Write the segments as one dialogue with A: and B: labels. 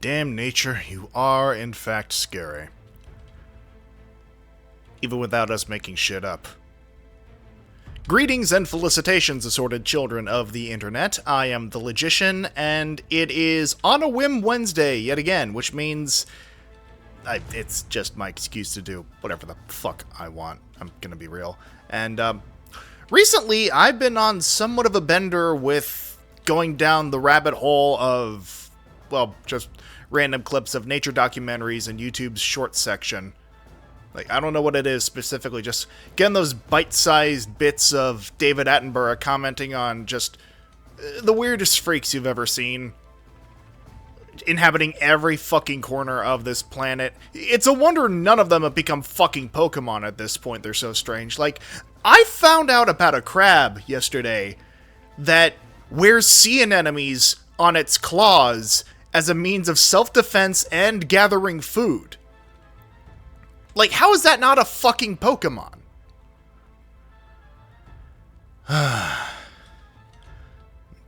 A: Damn nature, you are in fact scary. Even without us making shit up. Greetings and felicitations, assorted children of the internet. I am the Logician, and it is On a Whim Wednesday yet again, which means it's just my excuse to do whatever the fuck I want. I'm gonna be real. And recently, I've been on somewhat of a bender with going down the rabbit hole of, well, just random clips of nature documentaries in YouTube's short section. Like, I don't know what it is specifically, just getting those bite-sized bits of David Attenborough commenting on just the weirdest freaks you've ever seen, inhabiting every fucking corner of this planet. It's a wonder none of them have become fucking Pokemon at this point, they're so strange. Like, I found out about a crab yesterday that wears sea anemones on its claws as a means of self-defense and gathering food. Like, how is that not a fucking Pokemon?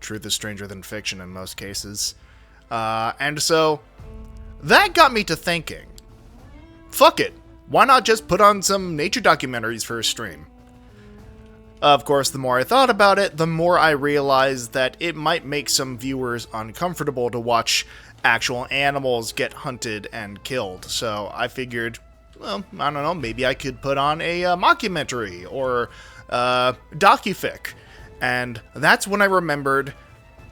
A: Truth is stranger than fiction in most cases. And so, that got me to thinking, fuck it, why not just put on some nature documentaries for a stream? Of course, the more I thought about it, the more I realized that it might make some viewers uncomfortable to watch actual animals get hunted and killed. So I figured, well, I don't know, maybe I could put on a mockumentary or docufic. And that's when I remembered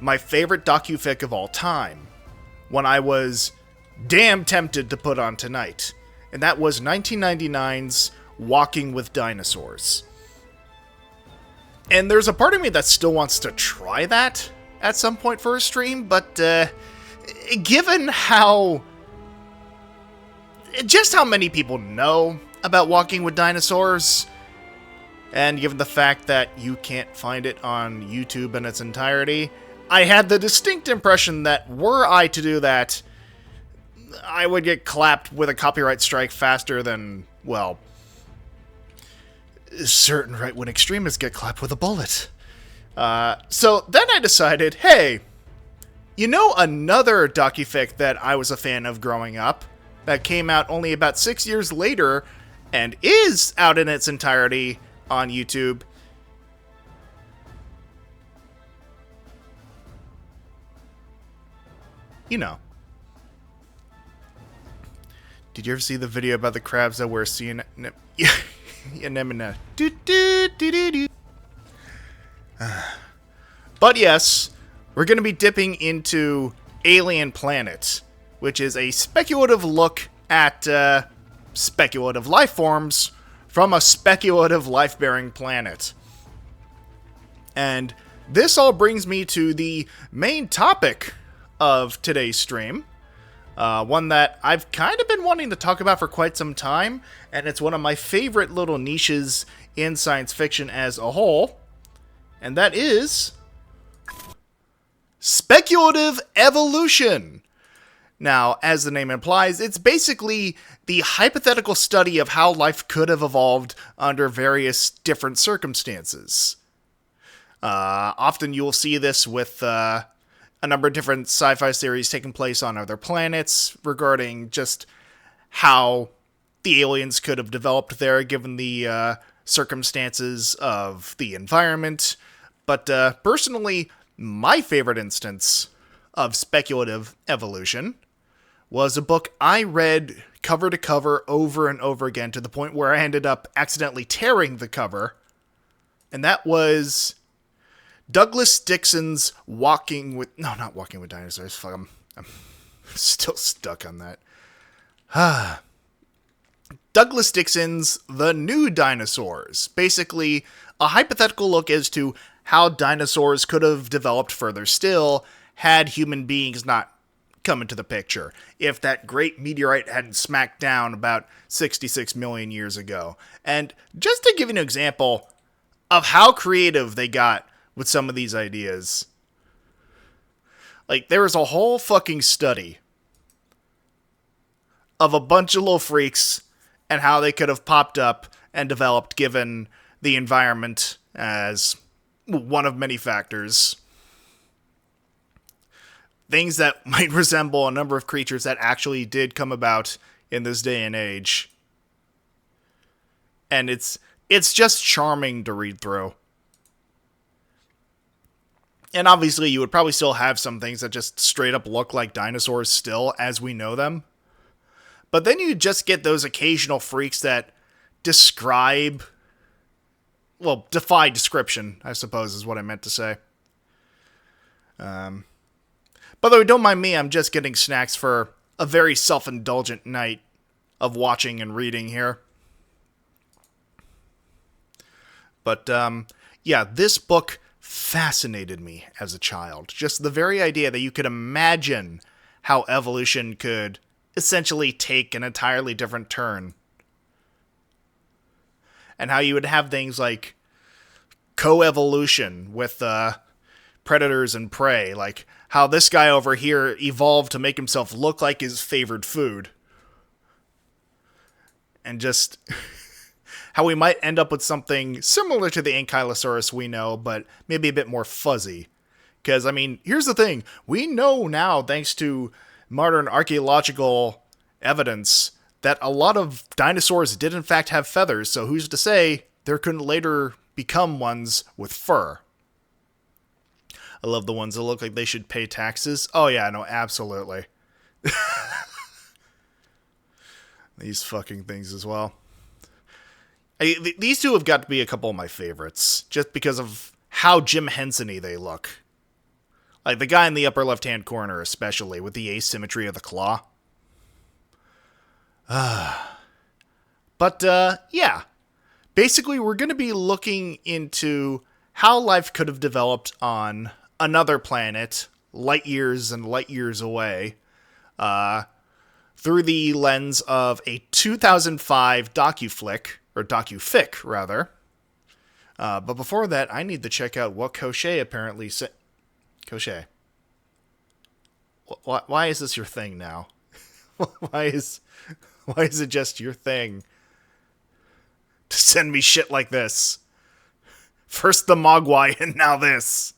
A: my favorite docufic of all time, when I was damn tempted to put on tonight. And that was 1999's Walking with Dinosaurs. And there's a part of me that still wants to try that at some point for a stream, but given just how many people know about Walking with Dinosaurs, and given the fact that you can't find it on YouTube in its entirety, I had the distinct impression that were I to do that, I would get clapped with a copyright strike faster than, well, certain right-wing extremists get clapped with a bullet. So then I decided, hey, you know another docufic that I was a fan of growing up, that came out only about 6 years later, and is out in its entirety on YouTube? You know. Did you ever see the video about the crabs that wear sea anemone? But yes, we're going to be dipping into Alien Planet, which is a speculative look at speculative life forms from a speculative life-bearing planet. And this all brings me to the main topic of today's stream. One that I've kind of been wanting to talk about for quite some time, and it's one of my favorite little niches in science fiction as a whole, and that is speculative evolution. Now, as the name implies, it's basically the hypothetical study of how life could have evolved under various different circumstances. Often you'll see this with a number of different sci-fi series taking place on other planets regarding just how the aliens could have developed there given the circumstances of the environment. But personally, my favorite instance of speculative evolution was a book I read cover to cover over and over again to the point where I ended up accidentally tearing the cover. And that was Douglas Dixon's not Walking with Dinosaurs. Fuck, I'm still stuck on that. Douglas Dixon's The New Dinosaurs. Basically, a hypothetical look as to how dinosaurs could have developed further still had human beings not come into the picture, if that great meteorite hadn't smacked down about 66 million years ago. And just to give you an example of how creative they got with some of these ideas, like, there was a whole fucking study of a bunch of little freaks and how they could have popped up and developed given the environment as one of many factors. things that might resemble a number of creatures that actually did come about in this day and age. And it's just charming to read through. And obviously you would probably still have some things that just straight up look like dinosaurs still as we know them. But then you just get those occasional freaks that defy description, I suppose is what I meant to say. By the way, don't mind me, I'm just getting snacks for a very self-indulgent night of watching and reading here. But, yeah, this book fascinated me as a child. Just the very idea that you could imagine how evolution could essentially take an entirely different turn. And how you would have things like coevolution with predators and prey. Like how this guy over here evolved to make himself look like his favored food. And just how we might end up with something similar to the Ankylosaurus we know, but maybe a bit more fuzzy. Because, I mean, here's the thing. We know now, thanks to modern archaeological evidence, that a lot of dinosaurs did in fact have feathers, so who's to say there couldn't later become ones with fur? I love the ones that look like they should pay taxes. Oh yeah, no, absolutely. These fucking things as well. These two have got to be a couple of my favorites, just because of how Jim Henson-y they look. Like the guy in the upper left-hand corner especially, with the asymmetry of the claw. But, yeah. Basically, we're going to be looking into how life could have developed on another planet, light years and light years away, through the lens of a 2005 docu-fic, rather. But before that, I need to check out what Cochet apparently said. Cochet. Why is this your thing now? Why is it just your thing to send me shit like this? First the Mogwai and now this.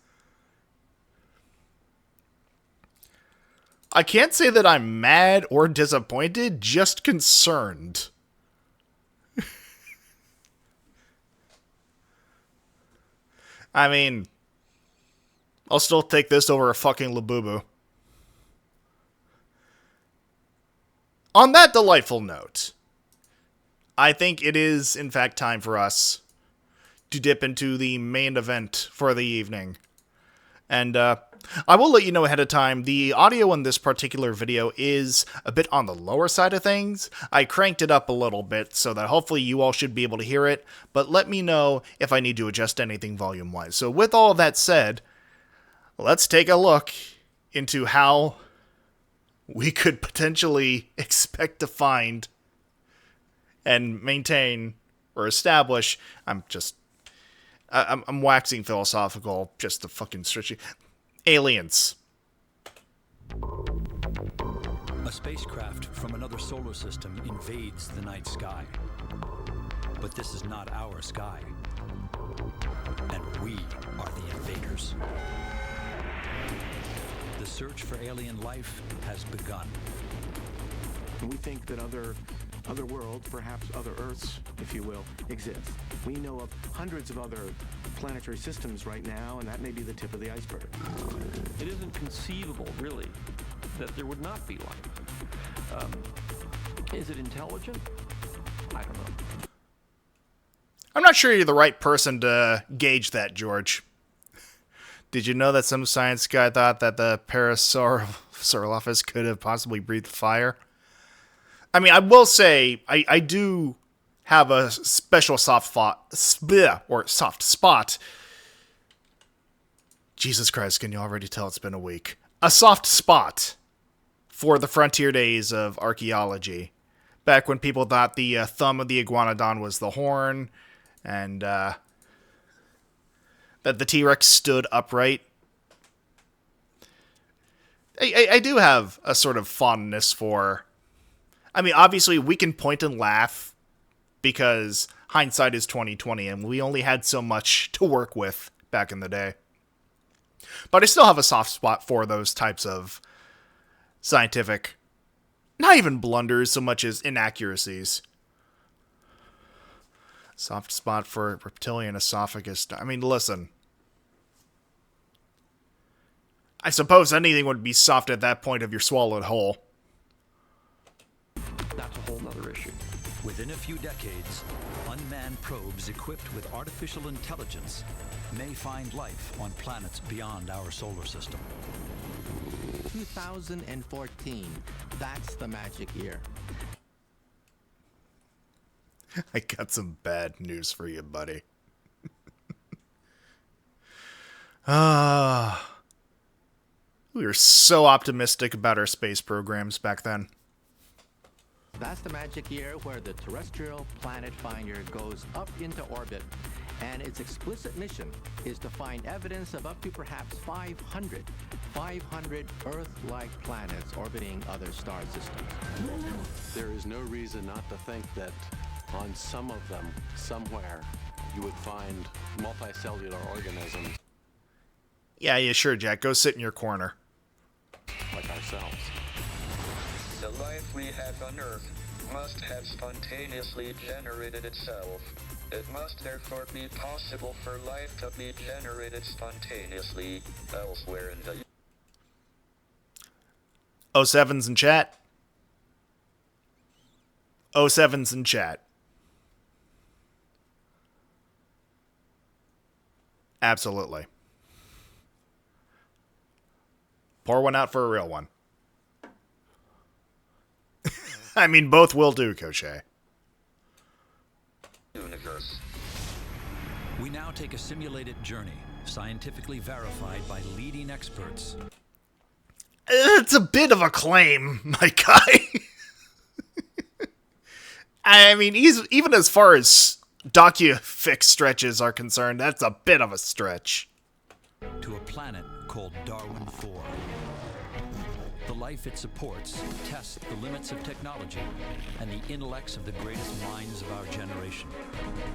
A: I can't say that I'm mad or disappointed, just concerned. I mean, I'll still take this over a fucking Labubu. On that delightful note, I think it is, in fact, time for us to dip into the main event for the evening. And I will let you know ahead of time, the audio in this particular video is a bit on the lower side of things. I cranked it up a little bit so that hopefully you all should be able to hear it, but let me know if I need to adjust anything volume-wise. So with all that said, let's take a look into how we could potentially expect to find and maintain or establish. I'm waxing philosophical just to fucking stretch it. Aliens.
B: A spacecraft from another solar system invades the night sky. But this is not our sky. And we are the invaders. The search for alien life has begun.
C: We think that other worlds, perhaps other Earths, if you will, exist. We know of hundreds of other planetary systems right now, and that may be the tip of the iceberg.
D: It isn't conceivable, really, that there would not be life. Is it intelligent? I don't know.
A: I'm not sure you're the right person to gauge that, George. Did you know that some science guy thought that the Parasaurolophus could have possibly breathed fire? I mean, I will say, I do have a special soft spot. Jesus Christ, can you already tell it's been a week? A soft spot for the frontier days of archaeology. Back when people thought the thumb of the iguanodon was the horn, and that the T-Rex stood upright. I do have a sort of fondness for... I mean, obviously, we can point and laugh because hindsight is 20/20, and we only had so much to work with back in the day. But I still have a soft spot for those types of scientific, not even blunders so much as inaccuracies. Soft spot for reptilian esophagus. I mean, listen. I suppose anything would be soft at that point if you're swallowed whole.
D: That's a whole other issue.
B: Within a few decades, unmanned probes equipped with artificial intelligence may find life on planets beyond our solar system.
E: 2014. That's the magic year.
A: I got some bad news for you, buddy. We were so optimistic about our space programs back then.
E: That's the magic year where the terrestrial planet finder goes up into orbit, and its explicit mission is to find evidence of up to perhaps 500 Earth-like planets orbiting other star systems.
C: There is no reason not to think that on some of them, somewhere, you would find multicellular organisms
A: Yeah, sure, Jack. Go sit in your corner.
C: like ourselves.
F: The life we have on Earth must have spontaneously generated itself. It must therefore be possible for life to be generated spontaneously elsewhere in the...
A: 07's in chat. 07's in chat. Absolutely. Pour one out for a real one. I mean, both will do, Cochet.
F: universe.
B: We now take a simulated journey, scientifically verified by leading experts.
A: It's a bit of a claim, my guy. I mean, even as far as docu-fix stretches are concerned, that's a bit of a stretch.
B: To a planet called Darwin 4. The life it supports tests the limits of technology and the intellects of the greatest minds of our generation.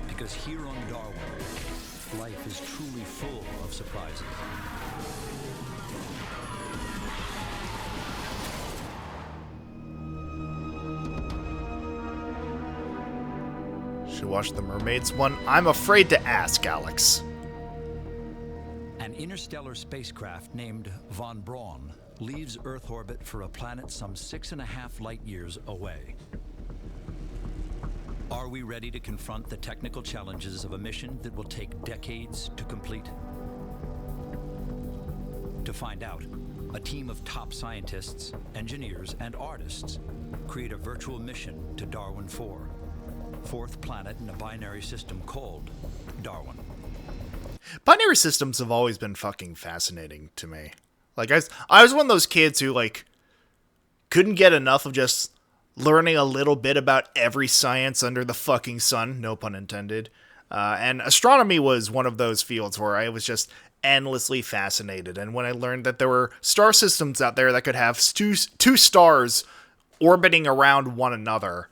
B: Because here on Darwin, life is truly full of surprises.
A: Should watch the Mermaids one? I'm afraid to ask, Alex.
B: An interstellar spacecraft named Von Braun leaves Earth orbit for a planet some 6.5 light years away. Are we ready to confront the technical challenges of a mission that will take decades to complete? To find out, a team of top scientists, engineers, and artists create a virtual mission to Darwin 4, fourth planet in a binary system called Darwin.
A: Binary systems have always been fucking fascinating to me. Like, I was one of those kids who, like, couldn't get enough of just learning a little bit about every science under the fucking sun, no pun intended. And astronomy was one of those fields where I was just endlessly fascinated. And when I learned that there were star systems out there that could have two stars orbiting around one another,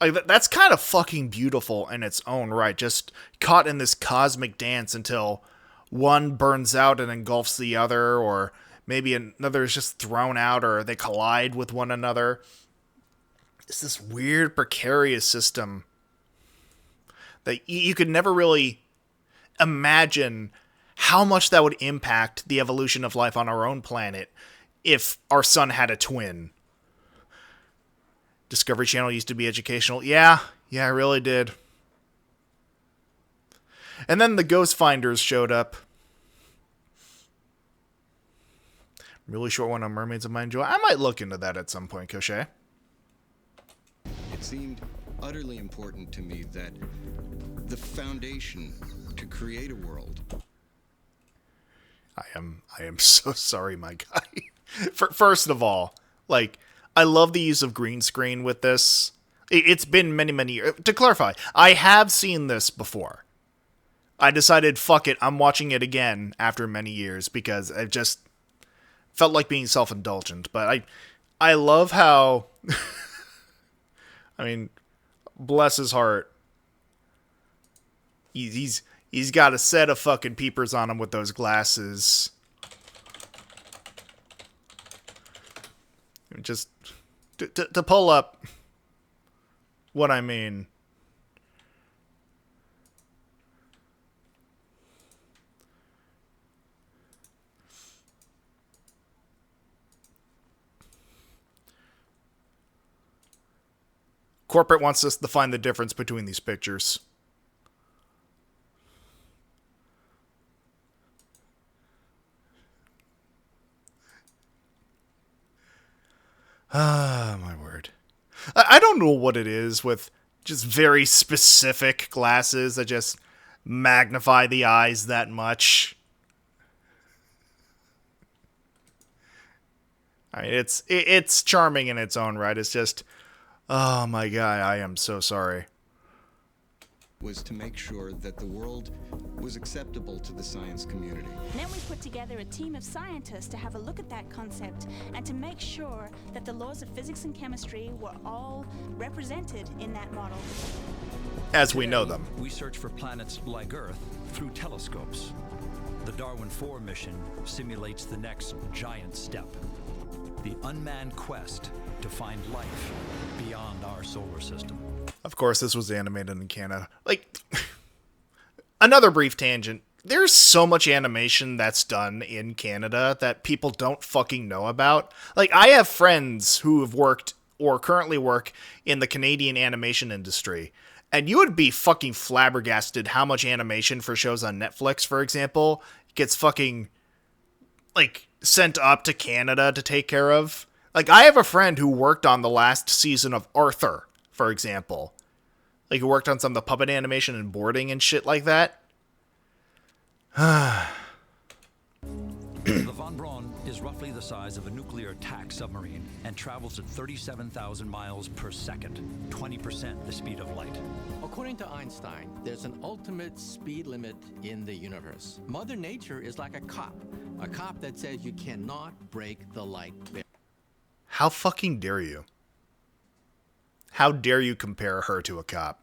A: like, that's kind of fucking beautiful in its own right. Just caught in this cosmic dance until one burns out and engulfs the other, or maybe another is just thrown out, or they collide with one another. It's this weird, precarious system that you could never really imagine how much that would impact the evolution of life on our own planet if our sun had a twin. Discovery Channel used to be educational. Yeah, it really did. And then the Ghost Finders showed up. Really short one on Mermaids of Mind Joy. I might look into that at some point, Cochet.
G: It seemed utterly important to me that the foundation to create a world.
A: I am so sorry, my guy. First of all, like, I love the use of green screen with this. It's been many, many years. To clarify, I have seen this before. I decided, fuck it, I'm watching it again after many years because it just felt like being self-indulgent. But I love how, I mean, bless his heart. He's got a set of fucking peepers on him with those glasses. just to pull up what I mean. Corporate wants us to find the difference between these pictures. Ah, my word. I don't know what it is with just very specific glasses that just magnify the eyes that much. I mean, it's charming in its own right. It's just, oh my god, I am so sorry.
G: Was to make sure that the world was acceptable to the science community.
H: Then we put together a team of scientists to have a look at that concept and to make sure that the laws of physics and chemistry were all represented in that model.
A: As we know them.
B: We search for planets like Earth through telescopes. The Darwin 4 mission simulates the next giant step. The unmanned quest to find life beyond our solar system.
A: Of course, this was animated in Canada. Like, another brief tangent. There's so much animation that's done in Canada that people don't fucking know about. Like, I have friends who have worked or currently work in the Canadian animation industry, and you would be fucking flabbergasted how much animation for shows on Netflix, for example, gets fucking, like, sent up to Canada to take care of. Like, I have a friend who worked on the last season of Arthur, for example. Like, who worked on some of the puppet animation and boarding and shit like that.
B: The Von Braun is roughly the size of a nuclear attack submarine and travels at 37,000 miles per second, 20% the speed of light.
E: According to Einstein, there's an ultimate speed limit in the universe. Mother Nature is like a cop that says you cannot break the light barrier.
A: How fucking dare you? How dare you compare her to a cop?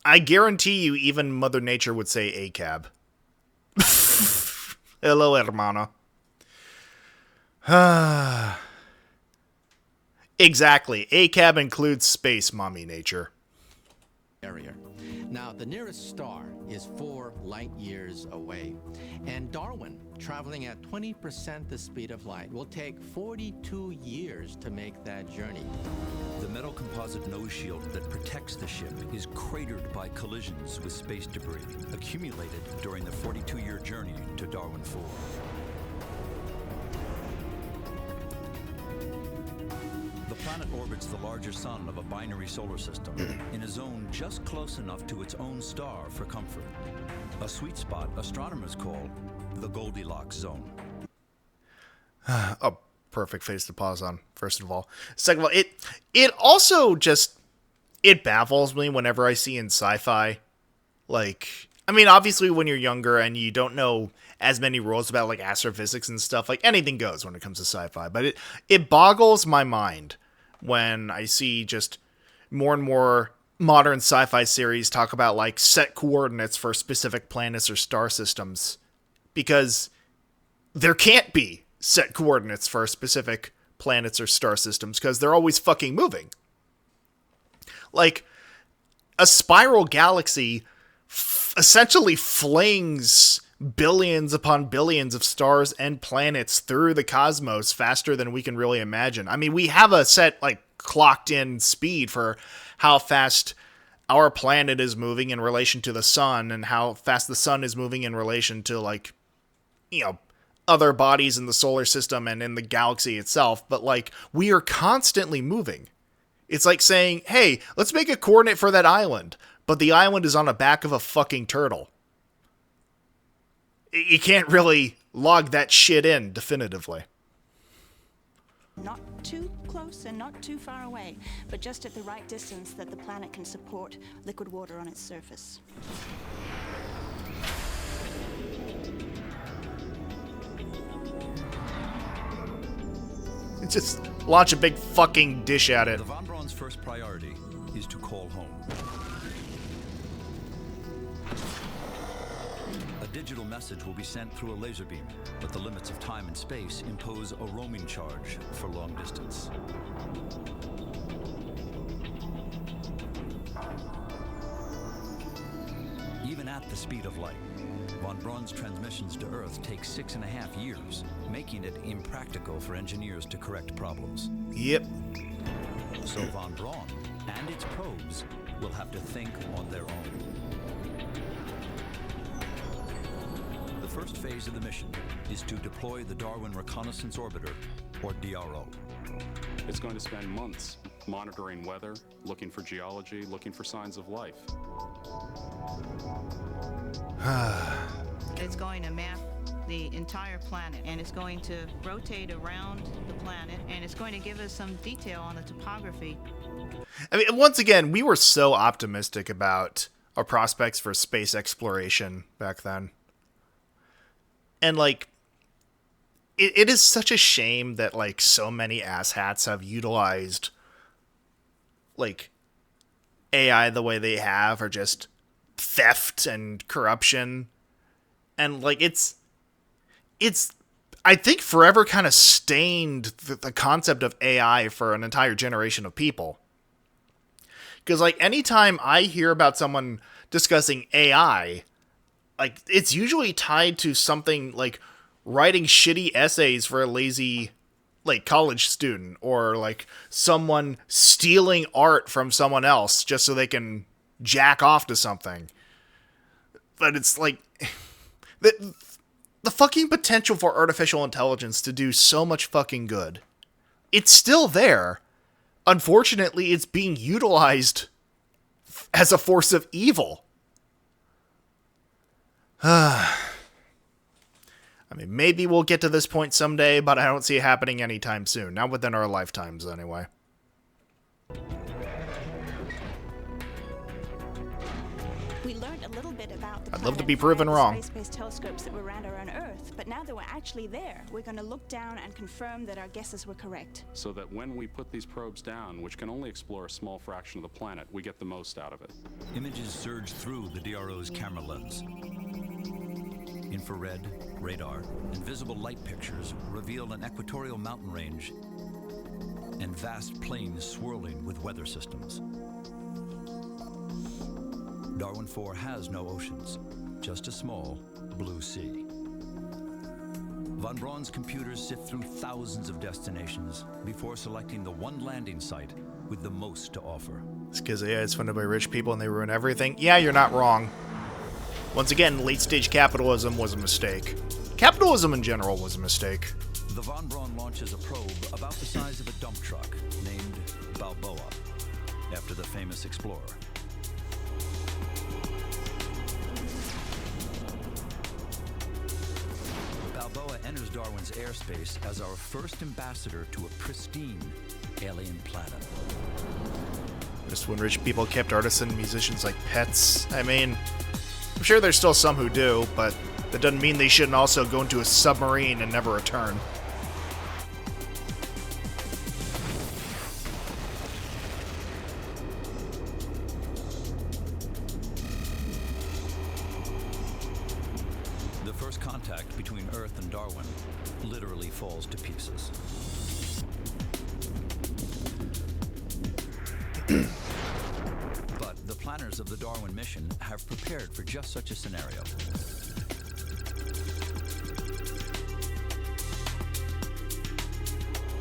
A: I guarantee you even Mother Nature would say a cab. Hello, hermana. Exactly. A cab includes space, mommy nature.
E: Now, the nearest star is 4 light years away, and Darwin, traveling at 20% the speed of light, will take 42 years to make that journey.
B: The metal composite nose shield that protects the ship is cratered by collisions with space debris accumulated during the 42-year journey to Darwin 4. The planet orbits the larger sun of a binary solar system in a zone just close enough to its own star for comfort. A sweet spot astronomers call the Goldilocks zone.
A: A perfect face to pause on, first of all. Second of all, it also just, it baffles me whenever I see in sci-fi, like, I mean, obviously when you're younger and you don't know as many rules about, like, astrophysics and stuff, like, anything goes when it comes to sci-fi, but it boggles my mind when I see just more and more modern sci-fi series talk about, like, set coordinates for specific planets or star systems, because there can't be set coordinates for specific planets or star systems, because they're always fucking moving. Like, a spiral galaxy essentially flings billions upon billions of stars and planets through the cosmos faster than we can really imagine. I mean, we have a set, like, clocked in speed for how fast our planet is moving in relation to the sun, and how fast the sun is moving in relation to, like, you know, other bodies in the solar system and in the galaxy itself. But, like, we are constantly moving. It's like saying, hey, let's make a coordinate for that island, but the island is on the back of a fucking turtle. You can't really log that shit in definitively.
H: Not too close and not too far away, but just at the right distance that the planet can support liquid water on its surface.
A: Just launch a big fucking dish at it.
B: The Von Braun's first priority is to call home. A digital message will be sent through a laser beam, but the limits of time and space impose a roaming charge for long distance. Even at the speed of light, von Braun's transmissions to Earth take 6.5 years, making it impractical for engineers to correct problems.
A: Yep.
B: So von Braun and its probes will have to think on their own. The first phase of the mission is to deploy the Darwin Reconnaissance Orbiter, or DRO.
I: It's going to spend months monitoring weather, looking for geology, looking for signs of life.
J: It's going to map the entire planet, and it's going to rotate around the planet, and it's going to give us some detail on the topography.
A: I mean, once again, we were so optimistic about our prospects for space exploration back then. And, like, it is such a shame that, like, so many asshats have utilized, like, AI the way they have, or just theft and corruption. And, like, it's I think forever kind of stained the concept of AI for an entire generation of people. Because, like, anytime I hear about someone discussing AI, like, it's usually tied to something like writing shitty essays for a lazy, like, college student, or, like, someone stealing art from someone else just so they can jack off to something. But it's like, the fucking potential for artificial intelligence to do so much fucking good, it's still there. Unfortunately, it's being utilized as a force of evil. I mean, maybe we'll get to this point someday, but I don't see it happening anytime soon. Not within our lifetimes, anyway.
H: We learned a little bit about the
A: I'd love to
H: planet
A: be
H: via
A: proven
H: the
A: wrong.
H: space-based telescopes that were around Earth, but now that we're actually there, we're going to look down and confirm that our guesses were correct.
I: So that when we put these probes down, which can only explore a small fraction of the planet, we get the most out of it.
B: Images surge through the DRO's camera lens. Infrared, radar, and visible light pictures reveal an equatorial mountain range and vast plains swirling with weather systems. Darwin 4 has no oceans, just a small blue sea. Von Braun's computers sift through thousands of destinations before selecting the one landing site with the most to offer.
A: It's because AI is funded by rich people and they ruin everything. Yeah, you're not wrong. Once again, late-stage capitalism was a mistake. Capitalism in general was a mistake.
B: The Von Braun launches a probe about the size of a dump truck named Balboa, after the famous explorer. Balboa enters Darwin's airspace as our first ambassador to a pristine alien planet.
A: Just when rich people kept artists and musicians like pets. I mean, I'm sure there's still some who do, but that doesn't mean they shouldn't also go into a submarine and never return.
B: The first contact between Earth and Darwin literally falls to pieces. But the planners of the Darwin mission have prepared for just such a scenario.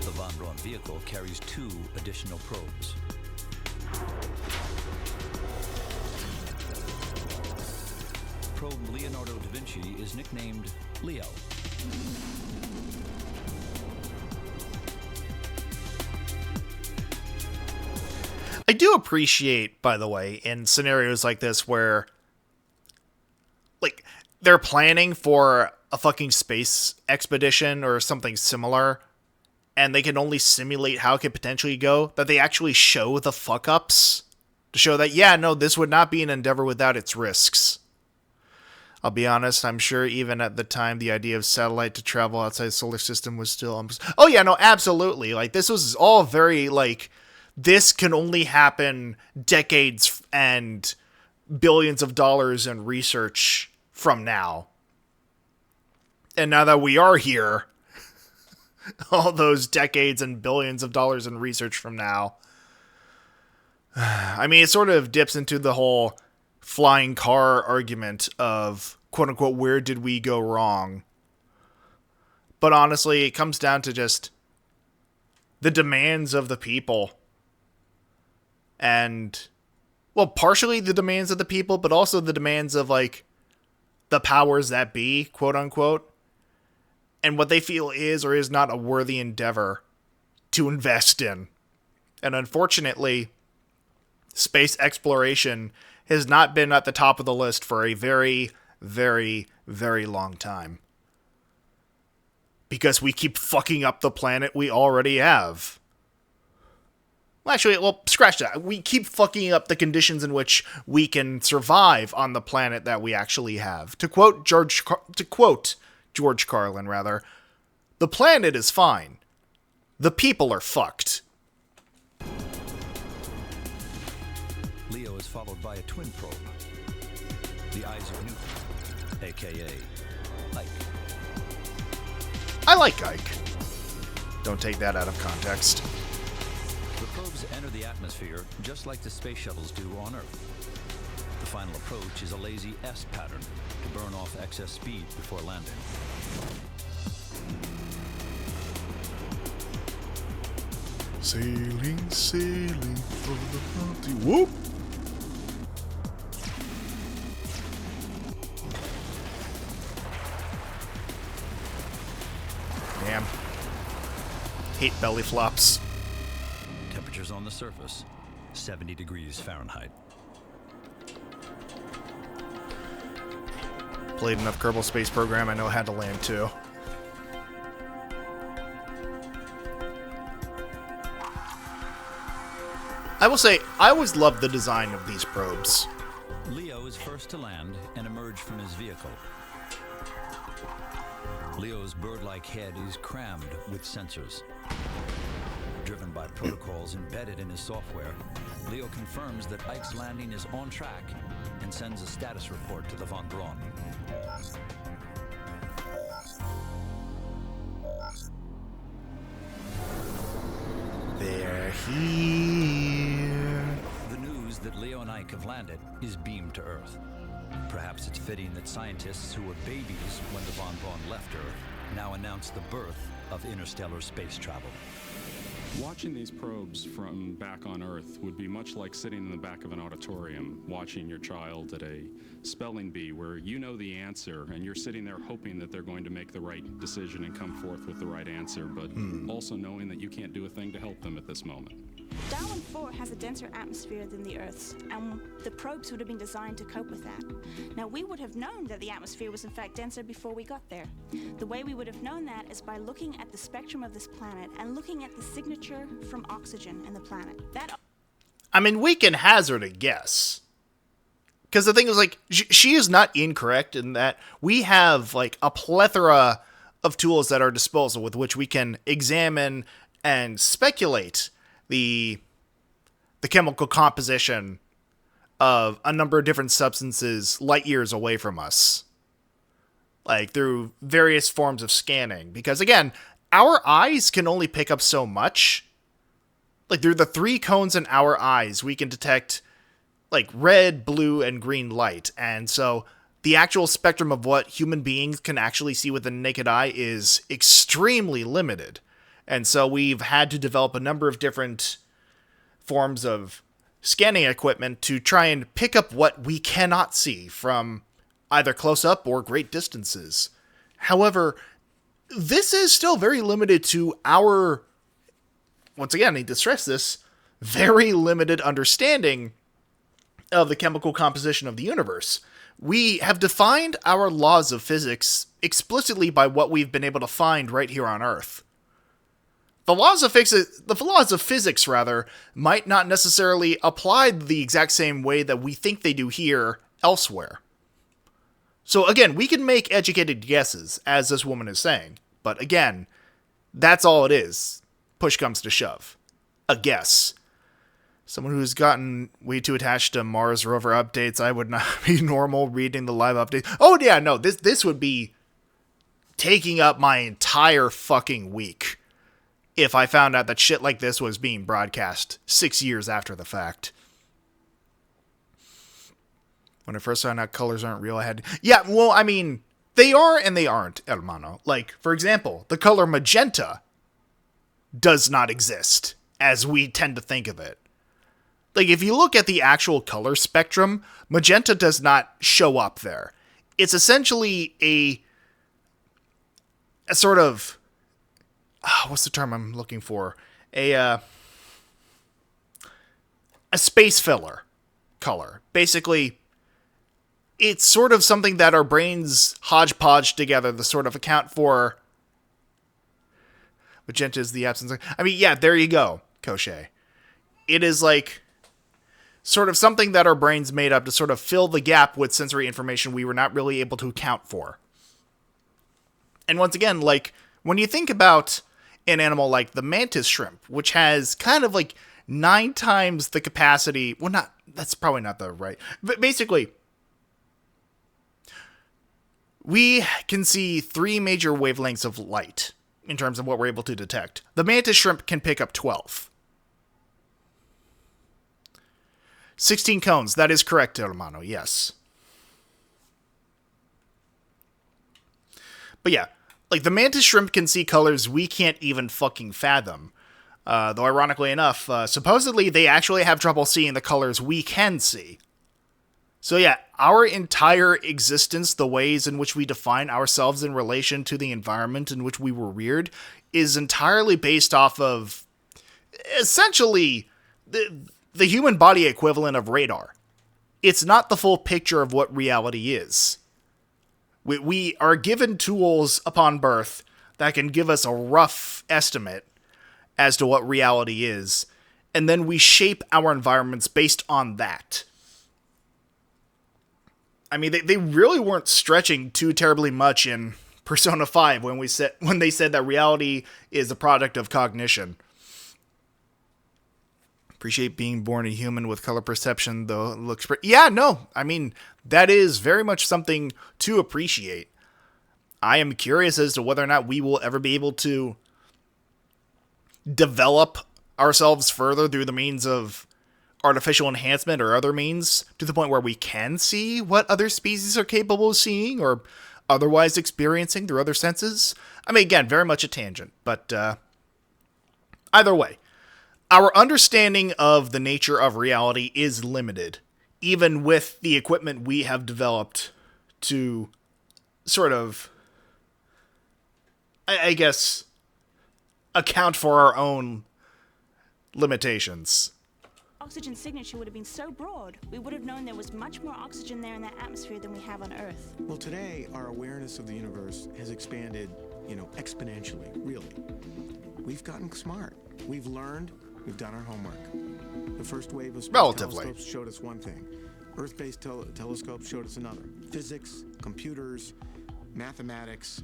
B: The Von Braun vehicle carries 2 additional probes. Probe Leonardo da Vinci is nicknamed Leo.
A: I do appreciate, by the way, in scenarios like this where, like, they're planning for a fucking space expedition or something similar, and they can only simulate how it could potentially go, that they actually show the fuck-ups to show that, yeah, no, this would not be an endeavor without its risks. I'll be honest, I'm sure even at the time, the idea of satellite to travel outside the solar system was still almost... Oh yeah, no, absolutely. Like, this was all very, like, this can only happen decades and billions of dollars in research from now. And now that we are here, all those decades and billions of dollars in research from now, I mean, it sort of dips into the whole flying car argument of, quote unquote, where did we go wrong? But honestly, it comes down to just the demands of the people. And, well, partially the demands of the people, but also the demands of, like, the powers that be, quote unquote. And what they feel is or is not a worthy endeavor to invest in. And unfortunately, space exploration has not been at the top of the list for a very, very, very long time. Because we keep fucking up the planet we already have. Well, actually, well, scratch that. We keep fucking up the conditions in which we can survive on the planet that we actually have. To quote George Carlin, rather, the planet is fine. The people are fucked.
B: Leo is followed by a twin probe, the Eyes of Newton, aka Ike.
A: I like Ike. Don't take that out of context.
B: The probes enter the atmosphere just like the space shuttles do on Earth. The final approach is a lazy S pattern to burn off excess speed before landing.
A: Sailing, sailing for the bounty. Whoop! Damn. Hate belly flops.
B: Temperatures on the surface, 70 degrees Fahrenheit.
A: Played enough Kerbal Space Program, I know how to land too. I will say, I always loved the design of these probes.
B: Leo is first to land and emerge from his vehicle. Leo's bird-like head is crammed with sensors. Driven by protocols embedded in his software, Leo confirms that Ike's landing is on track and sends a status report to the Von Braun.
A: They're here.
B: The news that Leo and Ike have landed is beamed to Earth. Perhaps it's fitting that scientists who were babies when the Von Braun left Earth now announce the birth of interstellar space travel.
I: Watching these probes from back on Earth would be much like sitting in the back of an auditorium watching your child at a spelling bee where you know the answer and you're sitting there hoping that they're going to make the right decision and come forth with the right answer, but also knowing that you can't do a thing to help them at this moment.
H: Darwin 4 has a denser atmosphere than the Earth's, and the probes would have been designed to cope with that. Now, we would have known that the atmosphere was in fact denser before we got there. The way we would have known that is by looking at the spectrum of this planet and looking at the signature from oxygen in the planet.
A: I mean, we can hazard a guess. Because the thing is, like, she is not incorrect in that we have, like, a plethora of tools at our disposal with which we can examine and speculate the chemical composition of a number of different substances light years away from us. Like, through various forms of scanning. Because, again, our eyes can only pick up so much. Like, through the 3 cones in our eyes, we can detect, like, red, blue, and green light. And so the actual spectrum of what human beings can actually see with the naked eye is extremely limited. And so we've had to develop a number of different forms of scanning equipment to try and pick up what we cannot see from either close up or great distances. However, this is still very limited to our, once again, I need to stress this, very limited understanding of the chemical composition of the universe. We have defined our laws of physics explicitly by what we've been able to find right here on Earth. The laws of physics, might not necessarily apply the exact same way that we think they do here elsewhere. So again, we can make educated guesses, as this woman is saying. But again, that's all it is. Push comes to shove. A guess. Someone who's gotten way too attached to Mars rover updates, I would not be normal reading the live updates. Oh yeah, no, this would be taking up my entire fucking week if I found out that shit like this was being broadcast 6 years after the fact. When I first found out colors aren't real, I had... Yeah, well, I mean, they are and they aren't, hermano. Like, for example, the color magenta does not exist, as we tend to think of it. Like, if you look at the actual color spectrum, magenta does not show up there. It's essentially a sort of... what's the term I'm looking for? A space filler color. Basically, it's sort of something that our brains hodgepodge together to sort of account for. Magenta is the absence of... I mean, yeah, there you go, Cochet. It is like sort of something that our brains made up to sort of fill the gap with sensory information we were not really able to account for. And once again, like, when you think about an animal like the mantis shrimp, which has kind of like 9 times the capacity... Well, not... That's probably not the right... But basically, we can see 3 major wavelengths of light in terms of what we're able to detect. The mantis shrimp can pick up 12. 16 cones, that is correct, hermano, yes. But yeah, like the mantis shrimp can see colors we can't even fucking fathom. Though ironically enough, supposedly they actually have trouble seeing the colors we can see. So yeah, our entire existence, the ways in which we define ourselves in relation to the environment in which we were reared, is entirely based off of, essentially, the human body equivalent of radar. It's not the full picture of what reality is. We are given tools upon birth that can give us a rough estimate as to what reality is, and then we shape our environments based on that. I mean, they really weren't stretching too terribly much in Persona 5 when they said that reality is a product of cognition. Appreciate being born a human with color perception, though it looks pretty... Yeah, no, I mean, that is very much something to appreciate. I am curious as to whether or not we will ever be able to develop ourselves further through the means of artificial enhancement or other means to the point where we can see what other species are capable of seeing or otherwise experiencing through other senses. I mean, again, very much a tangent, but either way, our understanding of the nature of reality is limited, even with the equipment we have developed to sort of, I guess, account for our own limitations.
H: Oxygen signature would have been so broad, we would have known there was much more oxygen there in that atmosphere than we have on Earth.
C: Well, today, our awareness of the universe has expanded, exponentially, really. We've gotten smart. We've learned. We've done our homework. The first wave of space telescopes showed us one thing. Earth-based telescopes showed us another. Physics, computers, mathematics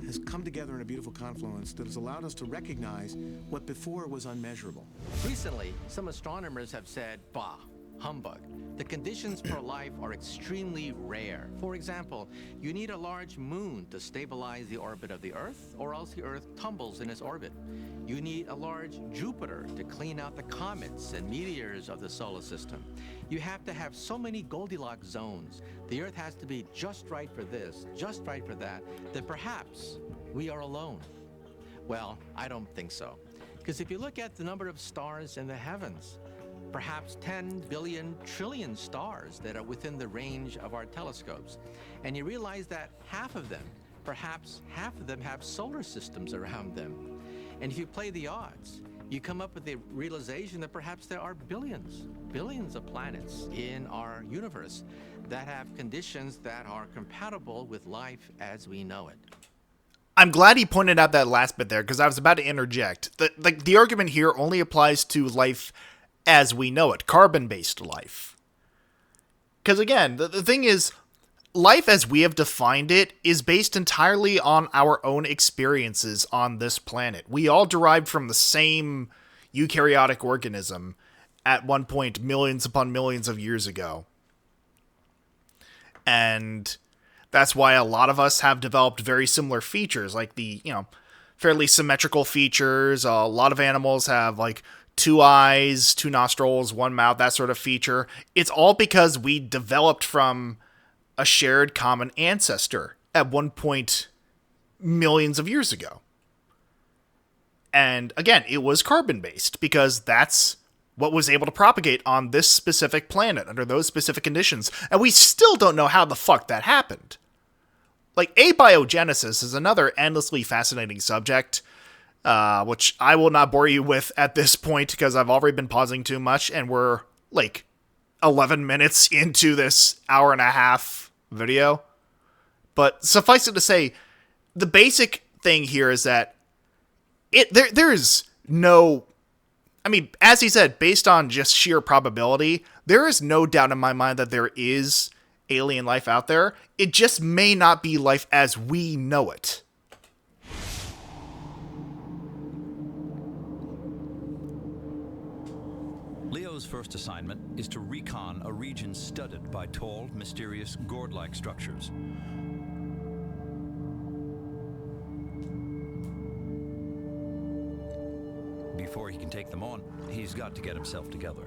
C: has come together in a beautiful confluence that has allowed us to recognize what before was unmeasurable.
E: Recently, some astronomers have said, bah, humbug. The conditions for life are extremely rare. For example, you need a large moon to stabilize the orbit of the Earth, or else the Earth tumbles in its orbit. You need a large Jupiter to clean out the comets and meteors of the solar system. You have to have so many Goldilocks zones. The Earth has to be just right for this, just right for that perhaps we are alone. Well, I don't think so. Because if you look at the number of stars in the heavens, perhaps 10 billion trillion stars that are within the range of our telescopes, and you realize that perhaps half of them have solar systems around them. And if you play the odds, you come up with the realization that perhaps there are billions of planets in our universe that have conditions that are compatible with life as we know it.
A: I'm glad he pointed out that last bit there, because I was about to interject. The argument here only applies to life as we know it, carbon-based life. Because again, the thing is, life as we have defined it is based entirely on our own experiences on this planet. We all derived from the same eukaryotic organism at one point millions upon millions of years ago. And That's why a lot of us have developed very similar features, like the, fairly symmetrical features. A lot of animals have, like, 2 eyes, 2 nostrils, 1 mouth, that sort of feature. It's all because we developed from a shared common ancestor at one point millions of years ago. And again, it was carbon-based because that's what was able to propagate on this specific planet under those specific conditions. And we still don't know how the fuck that happened. Like, abiogenesis is another endlessly fascinating subject, which I will not bore you with at this point because I've already been pausing too much, and we're, like, 11 minutes into this hour-and-a-half video. But suffice it to say, the basic thing here is that there is no... I mean, as he said, based on just sheer probability, there is no doubt in my mind that there is alien life out there. It just may not be life as we know it.
B: Leo's first assignment is to recon a region studded by tall, mysterious, gourd-like structures. Before he can take them on, he's got to get himself together.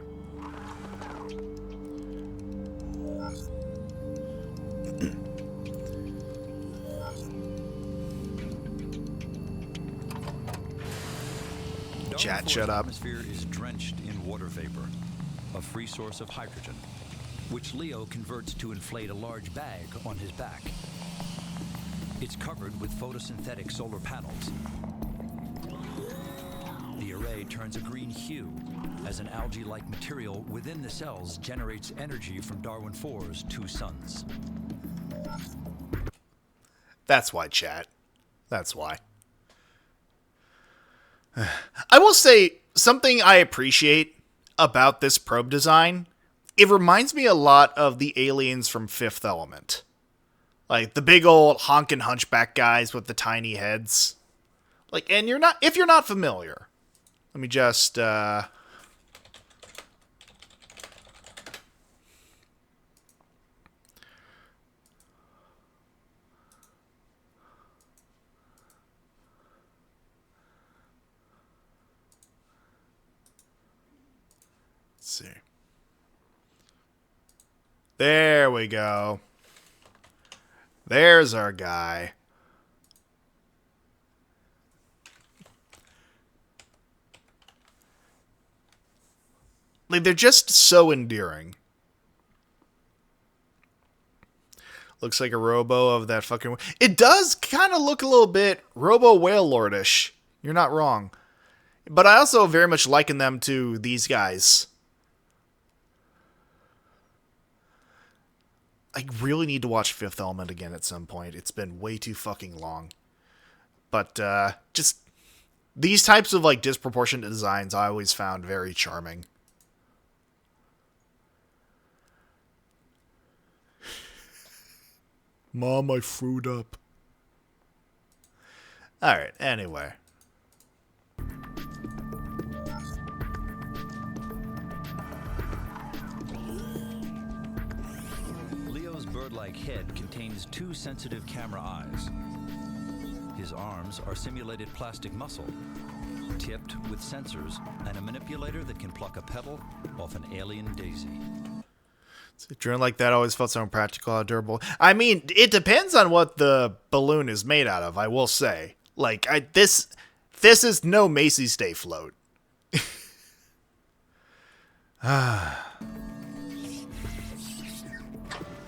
A: Chat, shut up.
B: The atmosphere is drenched in water vapor, a free source of hydrogen, which Leo converts to inflate a large bag on his back. It's covered with photosynthetic solar panels. The array turns a green hue as an algae-like material within the cells generates energy from Darwin IV's 2 suns.
A: That's why, chat. That's why. I will say, something I appreciate about this probe design, it reminds me a lot of the aliens from Fifth Element. Like, the big old honkin' hunchback guys with the tiny heads. Like, and if you're not familiar, let me just, see. There we go. There's our guy. Like, they're just so endearing. Looks like a robo of that fucking... It does kind of look a little bit robo whale lordish. You're not wrong. But I also very much liken them to these guys. I really need to watch Fifth Element again at some point. It's been way too fucking long. But, just... these types of, like, disproportionate designs I always found very charming. Mom, I frued up. Alright, anyway.
B: Leo's bird-like head contains 2 sensitive camera eyes. His arms are simulated plastic muscle, tipped with sensors and a manipulator that can pluck a petal off an alien daisy.
A: A drone like that always felt so impractical, how durable. I mean, it depends on what the balloon is made out of, I will say. Like, this is no Macy's Day float.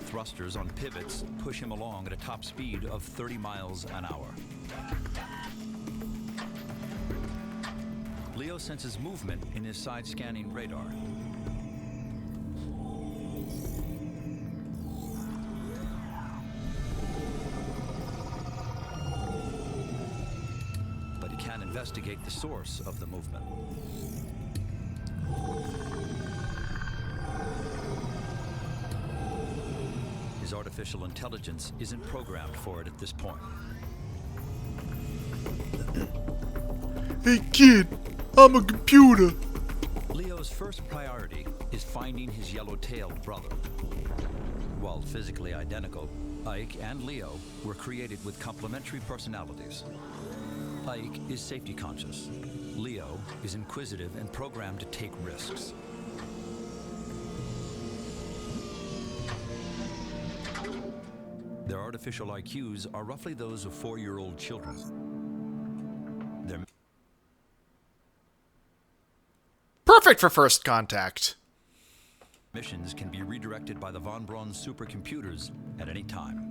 B: Thrusters on pivots push him along at a top speed of 30 miles an hour. Leo senses movement in his side-scanning radar. But he can't investigate the source of the movement. His artificial intelligence isn't programmed for it at this point.
A: Hey kid, I'm a computer.
B: Leo's first priority is finding his yellow-tailed brother. While physically identical, Ike and Leo were created with complementary personalities. Ike is safety conscious. Leo is inquisitive and programmed to take risks. Their artificial IQs are roughly those of 4-year-old children. Their
A: Perfect for first contact.
B: missions can be redirected by the von Braun supercomputers at any time.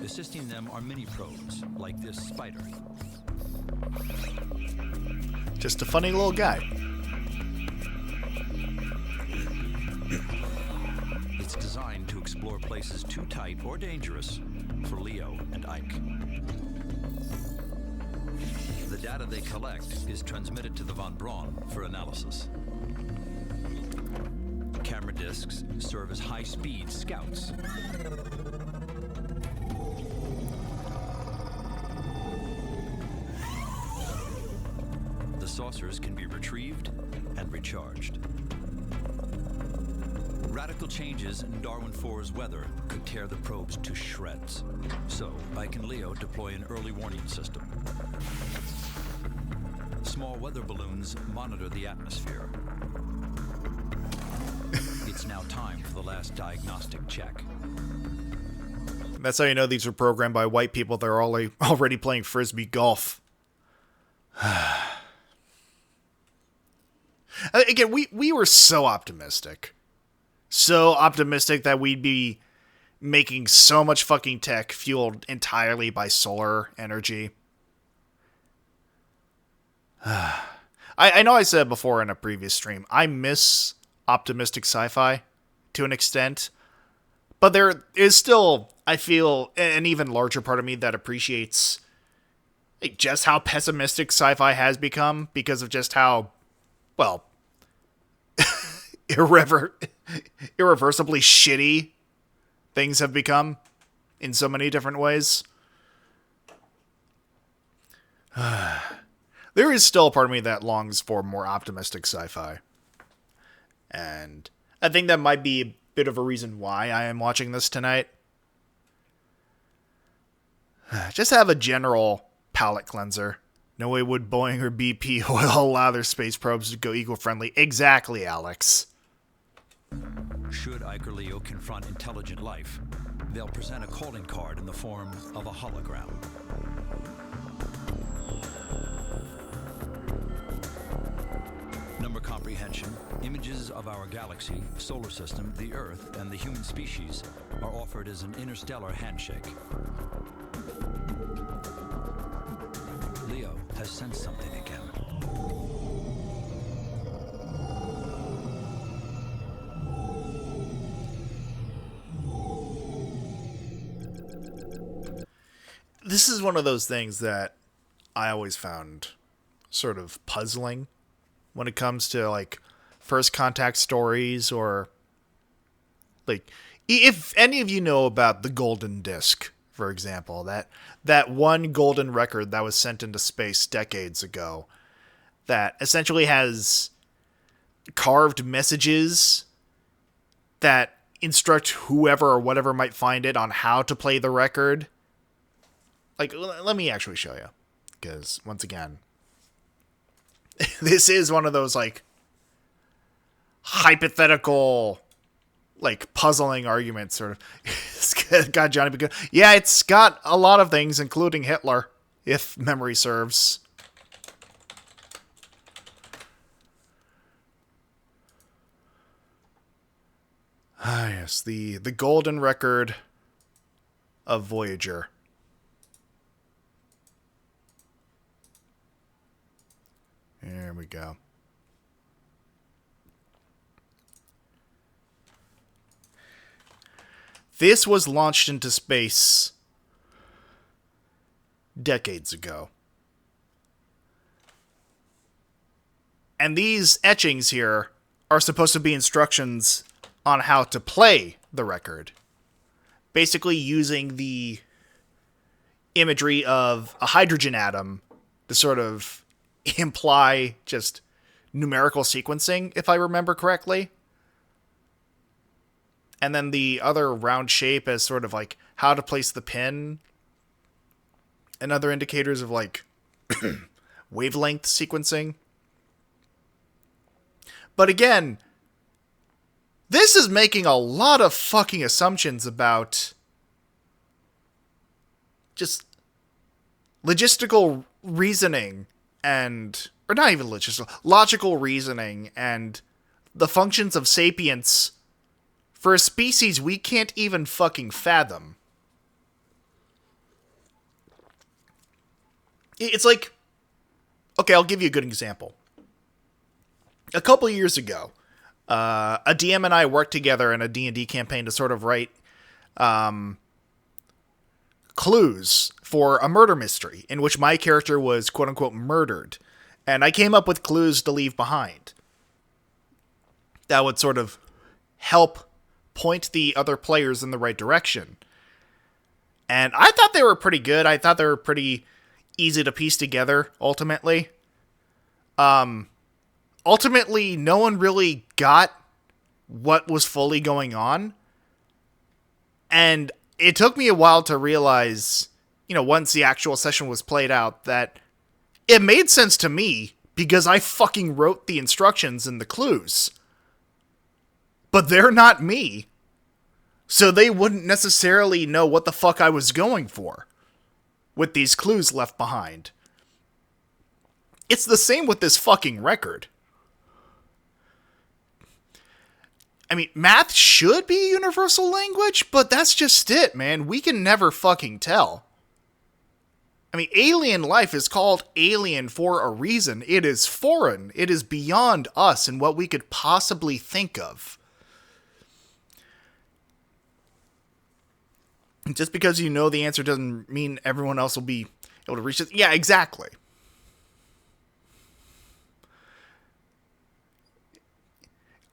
B: Assisting them are mini probes, like this spider.
A: Just a funny little guy.
B: It's designed to explore places too tight or dangerous for Leo and Ike. The data they collect is transmitted to the von Braun for analysis. Camera discs serve as high-speed scouts. The saucers can be retrieved and recharged. Radical changes in Darwin 4's weather could tear the probes to shreds. So, Ike and Leo deploy an early warning system. Small weather balloons monitor the atmosphere. It's now time for the last diagnostic check.
A: That's how you know these were programmed by white people that are already playing frisbee golf. Again, we were so optimistic. So optimistic that we'd be making so much fucking tech fueled entirely by solar energy. I know I said before in a previous stream, I miss optimistic sci-fi to an extent. But there is still, I feel, an even larger part of me that appreciates just how pessimistic sci-fi has become because of just how, well, irreversibly shitty things have become in so many different ways. There is still a part of me that longs for more optimistic sci-fi. And I think that might be a bit of a reason why I am watching this tonight. Just have a general palate cleanser. No way would Boeing or BP will allow their space probes to go eco-friendly. Exactly, Alex.
B: Should Ike or Leo confront intelligent life, they'll present a calling card in the form of a hologram. Number comprehension, images of our galaxy, solar system, the Earth, and the human species are offered as an interstellar handshake. Leo has sensed something again.
A: This is one of those things that I always found sort of puzzling when it comes to like first contact stories, or like if any of you know about the golden disc, for example, that one golden record that was sent into space decades ago that essentially has carved messages that instruct whoever or whatever might find it on how to play the record. Like, let me actually show you, because once again, this is one of those like hypothetical, like puzzling arguments, sort of. It's got Johnny Be. Yeah, it's got a lot of things, including Hitler, if memory serves. Ah, yes, the golden record of Voyager. There we go. This was launched into space decades ago. And these etchings here are supposed to be instructions on how to play the record. Basically using the imagery of a hydrogen atom to sort of imply just numerical sequencing, if I remember correctly. And then the other round shape as sort of like how to place the pin. And other indicators of like wavelength sequencing. But again, this is making a lot of fucking assumptions about just logistical reasoning and, or not even logical reasoning and the functions of sapience for a species we can't even fucking fathom. It's like, okay, I'll give you a good example. A couple years ago, a DM and I worked together in a D&D campaign to sort of write clues for a murder mystery in which my character was quote-unquote murdered. And I came up with clues to leave behind that would sort of help point the other players in the right direction. And I thought they were pretty good. I thought they were pretty easy to piece together, ultimately. Ultimately, no one really got what was fully going on. And it took me a while to realize, you know, once the actual session was played out, that it made sense to me because I fucking wrote the instructions and the clues. But they're not me. So they wouldn't necessarily know what the fuck I was going for with these clues left behind. It's the same with this fucking record. I mean, math should be a universal language, but that's just it, man. We can never fucking tell. I mean, alien life is called alien for a reason. It is foreign. It is beyond us and what we could possibly think of. Just because you know the answer doesn't mean everyone else will be able to reach it. Yeah, exactly.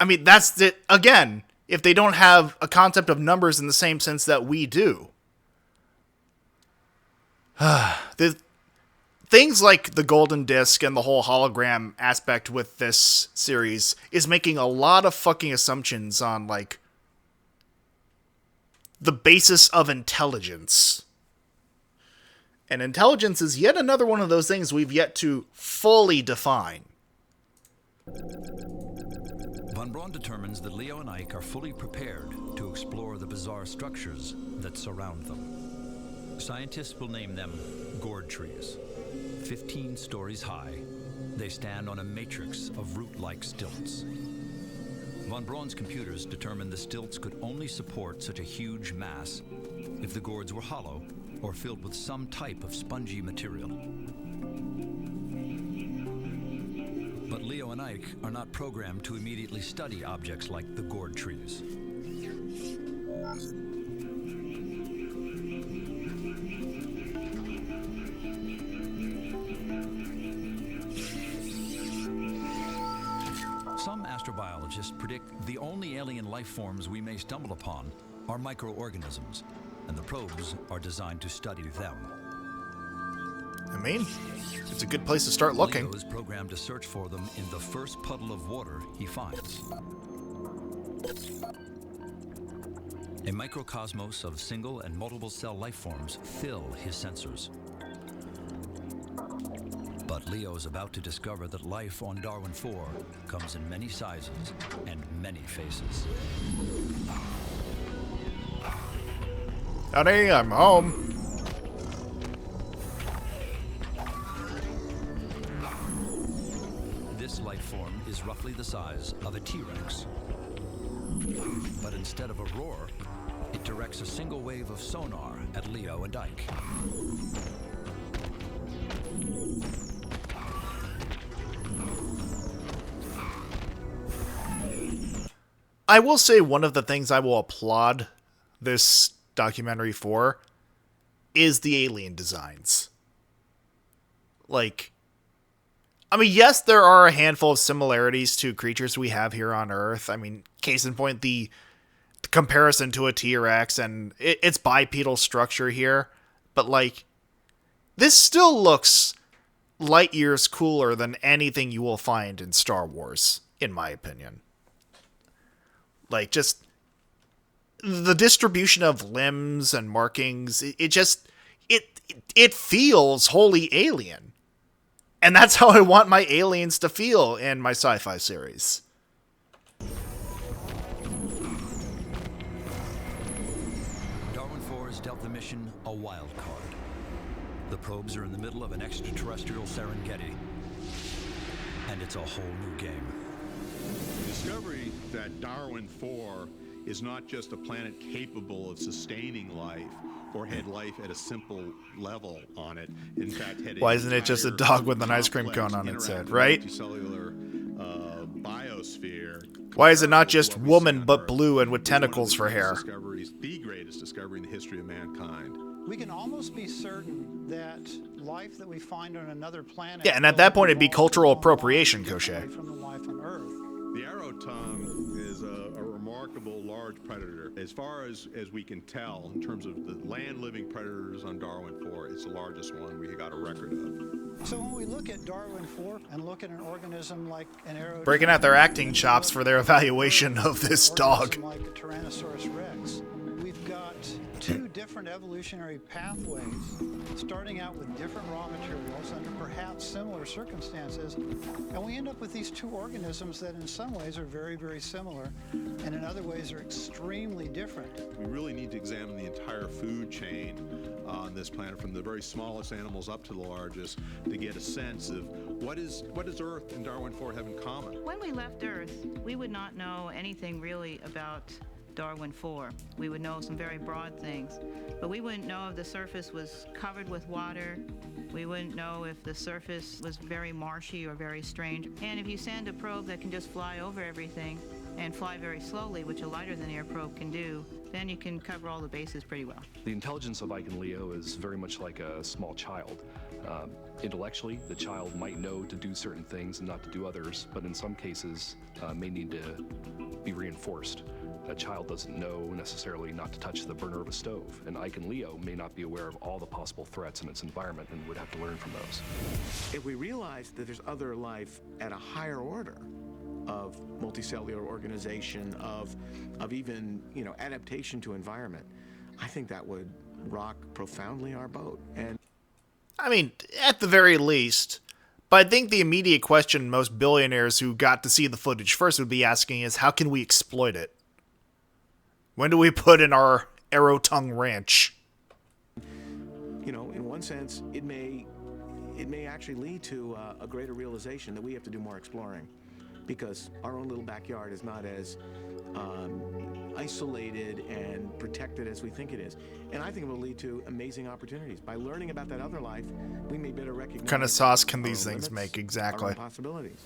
A: I mean, that's it. Again, if they don't have a concept of numbers in the same sense that we do. The things like the golden disc and the whole hologram aspect with this series is making a lot of fucking assumptions on, like, the basis of intelligence. And intelligence is yet another one of those things we've yet to fully define.
B: Von Braun determines that Leo and Ike are fully prepared to explore the bizarre structures that surround them. Scientists will name them gourd trees. 15 stories high, they stand on a matrix of root-like stilts. Von Braun's computers determined the stilts could only support such a huge mass if the gourds were hollow or filled with some type of spongy material. But Leo and Ike are not programmed to immediately study objects like the gourd trees. Some astrobiologists predict the only alien life forms we may stumble upon are microorganisms, and the probes are designed to study them.
A: I mean, it's a good place to start looking.
B: Leo is programmed to search for them in the first puddle of water he finds. A microcosmos of single and multiple cell life forms fill his sensors. But Leo is about to discover that life on Darwin 4 comes in many sizes and many faces.
A: Honey, I'm home.
B: This life form is roughly the size of a T-Rex. But instead of a roar, it directs a single wave of sonar at Leo and Ike.
A: I will say one of the things I will applaud this documentary for is the alien designs. Like, I mean, yes, there are a handful of similarities to creatures we have here on Earth. I mean, case in point, the comparison to a T-Rex and its bipedal structure here. But, like, this still looks light years cooler than anything you will find in Star Wars, in my opinion. Like, just the distribution of limbs and markings, it feels wholly alien. And that's how I want my aliens to feel in my sci-fi series.
B: Darwin 4 has dealt the mission a wild card. The probes are in the middle of an extraterrestrial Serengeti, and it's a whole new game.
K: The discovery that Darwin 4 is not just a planet capable of sustaining life or had life at a simple level on it. In fact, had
A: why isn't it just a dog with an ice cream cone on its head, right?
K: Multicellular biosphere.
A: Why is it not just woman but blue and with tentacles for hair?
K: The greatest discovery in the history of mankind.
L: We can almost be certain that life that we find on another planet...
A: Yeah, and at that point it'd be cultural appropriation, Cochet.
L: ...from the life on Earth.
K: The arrow tongue is a remarkable large predator. As far as we can tell, in terms of the land-living predators on Darwin 4, it's the largest one we got a record of.
L: So when we look at Darwin 4 and look at an organism like an arrow...
A: Breaking out their acting chops for their evaluation of this dog.
L: ...like a Tyrannosaurus rex, we've got two different evolutionary pathways, starting out with different raw materials under perhaps similar circumstances, and we end up with these two organisms that in some ways are very, very similar, and in other ways are extremely different.
K: We really need to examine the entire food chain on this planet, from the very smallest animals up to the largest, to get a sense of what does Earth and Darwin 4 have in common.
J: When we left Earth, we would not know anything really about Darwin 4. We would know some very broad things, but we wouldn't know if the surface was covered with water. We wouldn't know if the surface was very marshy or very strange. And if you send a probe that can just fly over everything and fly very slowly, which a lighter than air probe can do, then you can cover all the bases pretty well.
M: The intelligence of Ike and Leo is very much like a small child. Intellectually, the child might know to do certain things and not to do others, but in some cases may need to be reinforced. A child doesn't know necessarily not to touch the burner of a stove, and Ike and Leo may not be aware of all the possible threats in its environment and would have to learn from those.
C: If we realize that there's other life at a higher order of multicellular organization, of even, adaptation to environment, I think that would rock profoundly our boat. And
A: I mean, at the very least. But I think the immediate question most billionaires who got to see the footage first would be asking is, how can we exploit it? When do we put in our arrow tongue ranch?
C: In one sense, it may actually lead to a greater realization that we have to do more exploring, because our own little backyard is not as isolated and protected as we think it is. And I think it will lead to amazing opportunities. By learning about that other life, we may better recognize...
A: What kind of sauce can these things make, exactly?
C: Our own possibilities.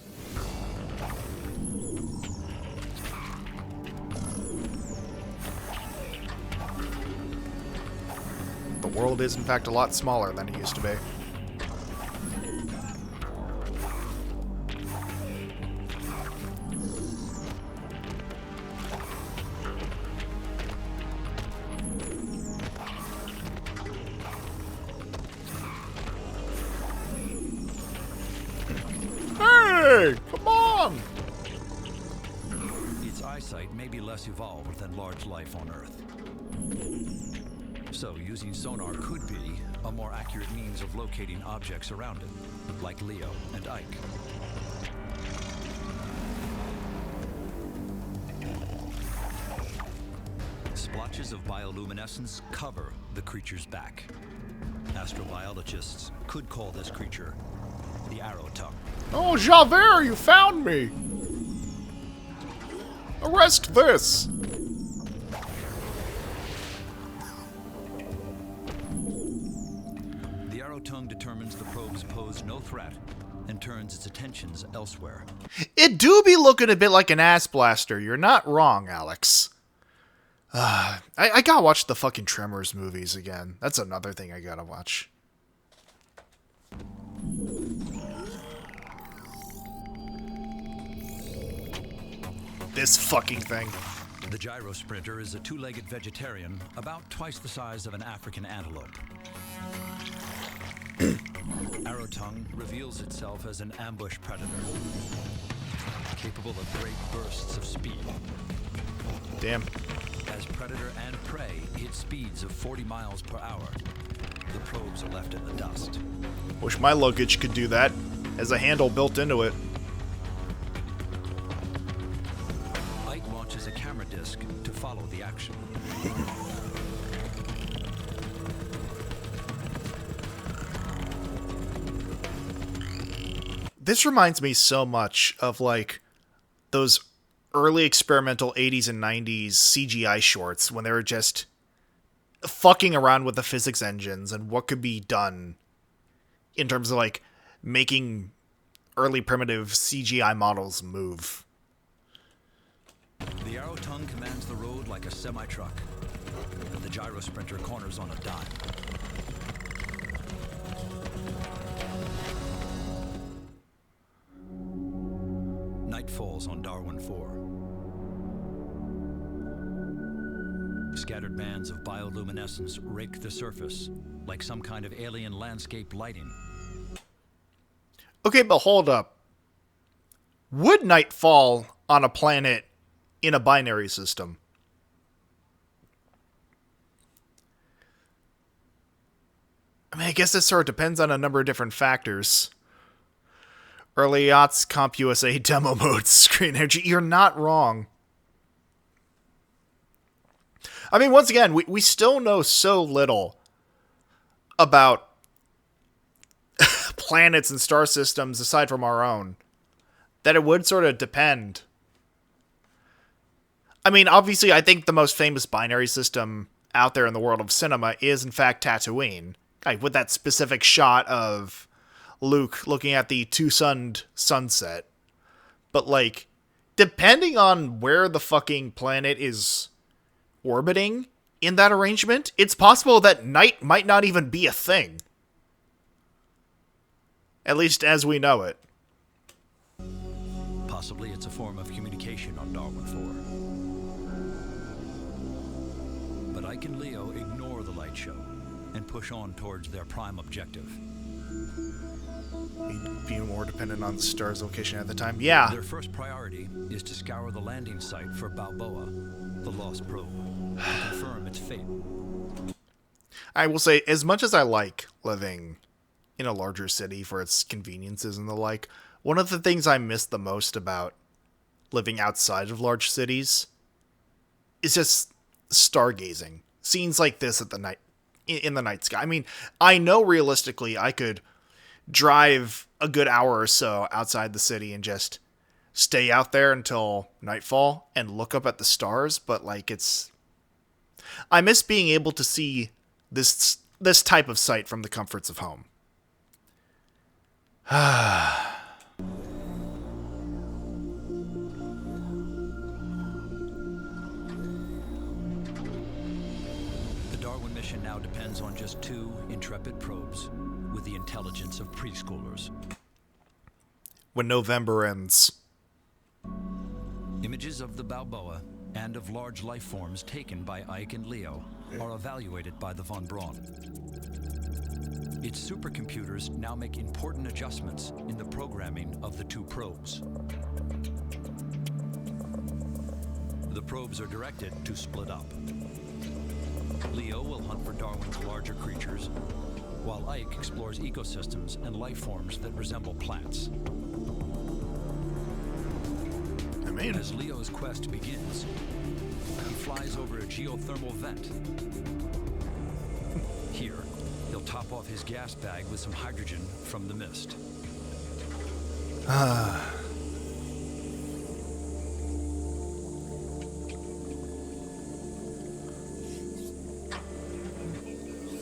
A: The world is, in fact, a lot smaller than it used to be. Hey, come on!
B: Its eyesight may be less evolved than large life on Earth. So using sonar could be a more accurate means of locating objects around it, like Leo and Ike. Splotches of bioluminescence cover the creature's back. Astrobiologists could call this creature the arrow tongue.
A: Oh, Javert, you found me! Arrest this!
B: The arrow tongue determines the probes pose no threat and turns its attentions elsewhere.
A: It do be looking a bit like an ass blaster. You're not wrong, Alex. I gotta watch the fucking Tremors movies again. That's another thing I gotta watch. This fucking thing.
B: The gyro sprinter is a two-legged vegetarian about twice the size of an African antelope. Arrow Tongue reveals itself as an ambush predator, capable of great bursts of speed.
A: Damn.
B: As predator and prey hit speeds of 40 miles per hour, the probes are left in the dust.
A: Wish my luggage could do that. Has a handle built into it.
B: Ike launches a camera disc to follow the action.
A: This reminds me so much of, like, those early experimental 80s and 90s CGI shorts when they were just fucking around with the physics engines and what could be done in terms of, like, making early primitive CGI models move.
B: The Arrow Tongue commands the road like a semi-truck, and the Gyro Sprinter corners on a dime. Night falls on Darwin 4. Scattered bands of bioluminescence rake the surface like some kind of alien landscape lighting.
A: Okay, but hold up. Would night fall on a planet in a binary system? I mean, I guess this sort of depends on a number of different factors. Early Yachts CompUSA demo mode screen energy. You're not wrong. I mean, once again, we still know so little about planets and star systems aside from our own that it would sort of depend. I mean, obviously, I think the most famous binary system out there in the world of cinema is, in fact, Tatooine. Like, with that specific shot of Luke looking at the two-sunned sunset. But, like, depending on where the fucking planet is orbiting in that arrangement, it's possible that night might not even be a thing. At least as we know it.
B: Possibly it's a form of communication on Darwin 4. But Ike and Leo ignore the light show and push on towards their prime objective.
A: Be more dependent on the star's location at the time. Yeah.
B: Their first priority is to scour the landing site for Balboa, the lost probe, to confirm its fate.
A: I will say, as much as I like living in a larger city for its conveniences and the like, one of the things I miss the most about living outside of large cities is just stargazing. Scenes like this at the night, in the night sky. I mean, I know realistically I could drive a good hour or so outside the city and just stay out there until nightfall and look up at the stars, but like I miss being able to see this type of sight from the comforts of home.
B: The Darwin mission now depends on just 2 intrepid probes with the intelligence of preschoolers.
A: When November ends.
B: Images of the Balboa and of large life forms taken by Ike and Leo are evaluated by the von Braun. Its supercomputers now make important adjustments in the programming of the 2 probes. The probes are directed to split up. Leo will hunt for Darwin's larger creatures, while Ike explores ecosystems and life forms that resemble plants. As Leo's quest begins, he flies over a geothermal vent. Here, he'll top off his gas bag with some hydrogen from the mist.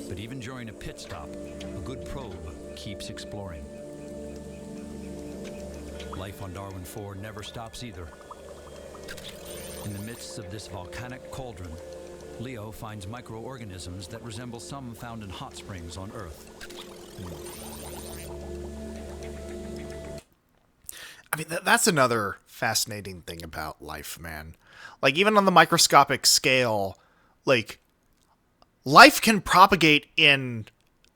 B: But even during a pit stop, a good probe keeps exploring. Life on Darwin 4 never stops either. In the midst of this volcanic cauldron, Leo finds microorganisms that resemble some found in hot springs on Earth.
A: I mean, that's another fascinating thing about life, man. Like, even on the microscopic scale, like, life can propagate in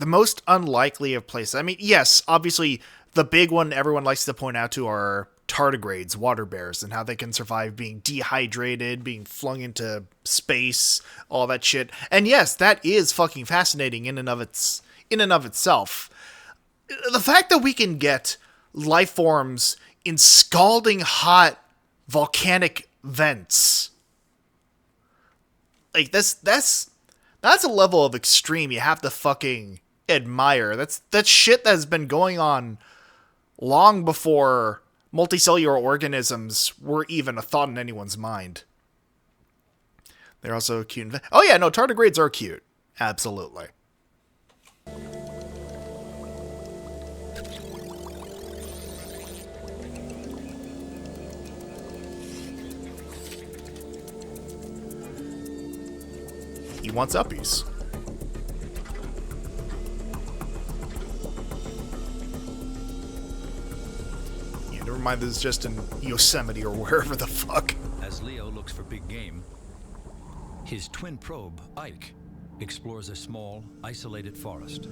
A: the most unlikely of places. I mean, yes, obviously, the big one everyone likes to point out to are tardigrades, water bears, and how they can survive being dehydrated, being flung into space, all that shit. And yes, that is fucking fascinating in and of itself. The fact that we can get life forms in scalding hot volcanic vents, like that's a level of extreme you have to fucking admire. That's shit that has been going on long before multicellular organisms were even a thought in anyone's mind. They're also cute. Oh yeah, no, tardigrades are cute. Absolutely. He wants uppies. Yeah, never mind, this is just in Yosemite or wherever the fuck.
B: As Leo looks for big game, his twin probe, Ike, explores a small, isolated forest.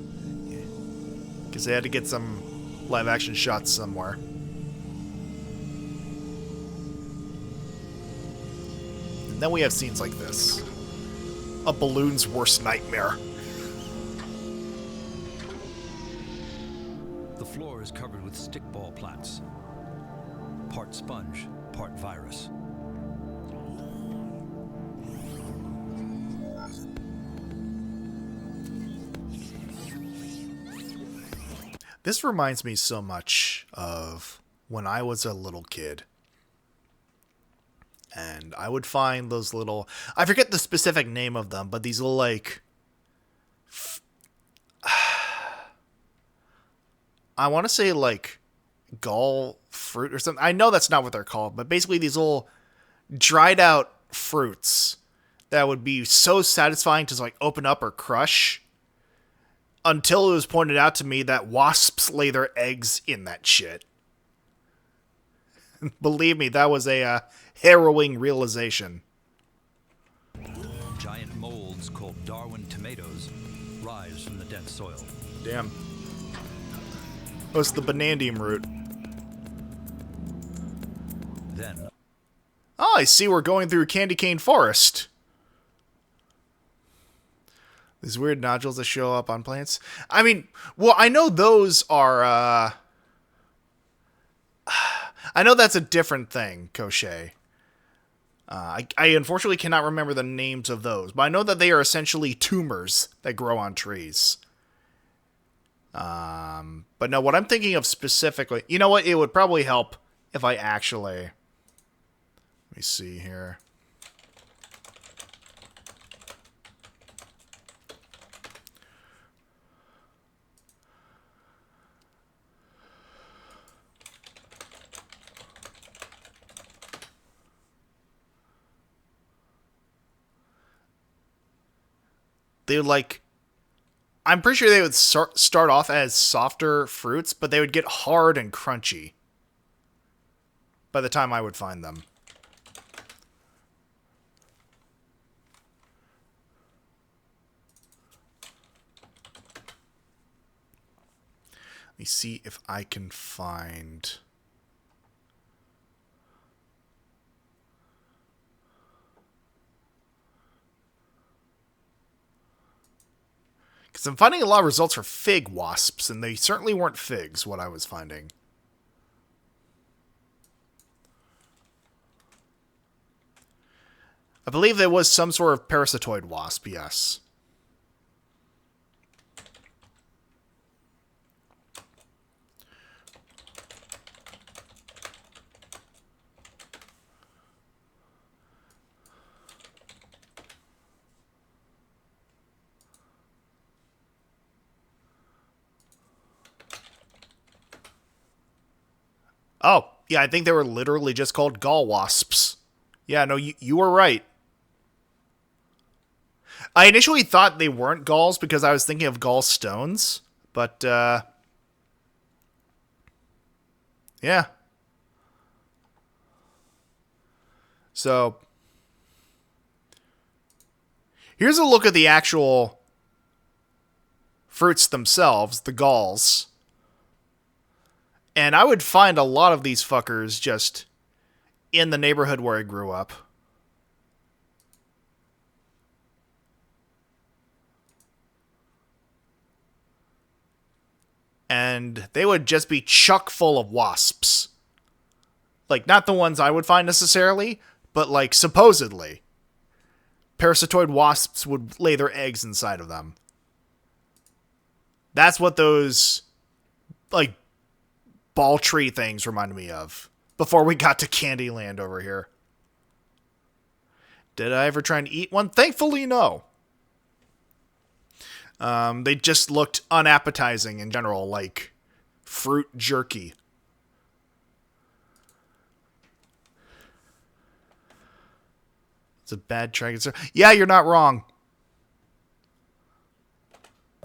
A: Because they had to get some live action shots somewhere. And then we have scenes like this. A balloon's worst nightmare.
B: The floor is covered with stickball plants. Part sponge, part virus.
A: This reminds me so much of when I was a little kid. And I would find those little... I forget the specific name of them, but these little, like... I want to say, like, gall fruit or something. I know that's not what they're called, but basically these little dried out fruits that would be so satisfying to, like, open up or crush, until it was pointed out to me that wasps lay their eggs in that shit. Believe me, that was a harrowing realization.
B: Giant molds called Darwin tomatoes rise from the dense soil.
A: Damn. Oh, it's the banandium root.
B: Then...
A: Oh, I see we're going through candy cane forest. These weird nodules that show up on plants. I mean, well, I know those are, I know that's a different thing, Cochet. I unfortunately cannot remember the names of those, but I know that they are essentially tumors that grow on trees. But no, what I'm thinking of specifically... You know what? It would probably help if I actually... Let me see here. They would, like... I'm pretty sure they would start off as softer fruits, but they would get hard and crunchy by the time I would find them. Let me see if I can find... Because I'm finding a lot of results for fig wasps, and they certainly weren't figs, what I was finding. I believe there was some sort of parasitoid wasp, yes. Oh, yeah, I think they were literally just called gall wasps. Yeah, no, you were right. I initially thought they weren't galls because I was thinking of gallstones, but, yeah. So, here's a look at the actual fruits themselves, the galls. And I would find a lot of these fuckers just in the neighborhood where I grew up. And they would just be chock full of wasps. Like, not the ones I would find necessarily, but like, supposedly. Parasitoid wasps would lay their eggs inside of them. That's what those, like, ball tree things reminded me of. Before we got to Candyland over here. Did I ever try and eat one? Thankfully, no. They just looked unappetizing in general, like fruit jerky. It's a bad dragon. Yeah, you're not wrong.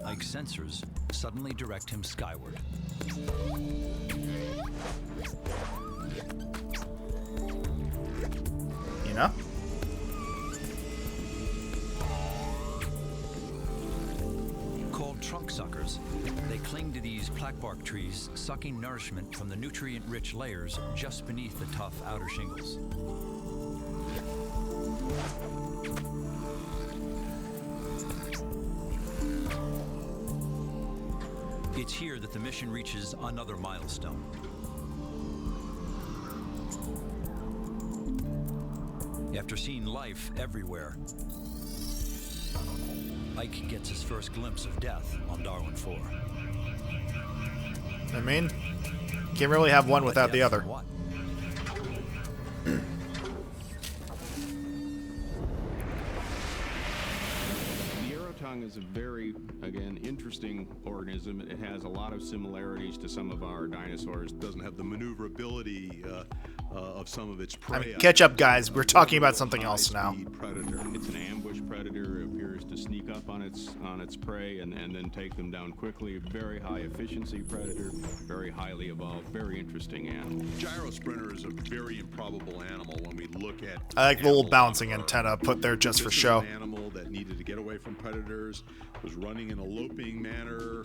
B: Ike's sensors suddenly direct him skyward.
A: You know?
B: Called trunk suckers, they cling to these plaque-bark trees, sucking nourishment from the nutrient-rich layers just beneath the tough outer shingles. It's here that the mission reaches another milestone. After seeing life everywhere, Ike gets his first glimpse of death on Darwin 4.
A: I mean, can't really have one without the other.
B: What?
K: Is a very, again, interesting organism. It has a lot of similarities to some of our dinosaurs. It doesn't have the maneuverability of some of its prey.
A: I mean, catch up, guys. We're talking about something else now.
K: Predator. It's an ambush predator. It appears to sneak up on its prey and then take them down quickly. Very high efficiency predator. Very highly evolved. Very interesting animal. Gyrosprinter is a very improbable animal when we look at.
A: I like the little bouncing antenna put there just for show.
K: An animal that needed to get away from predators, was running in a loping manner,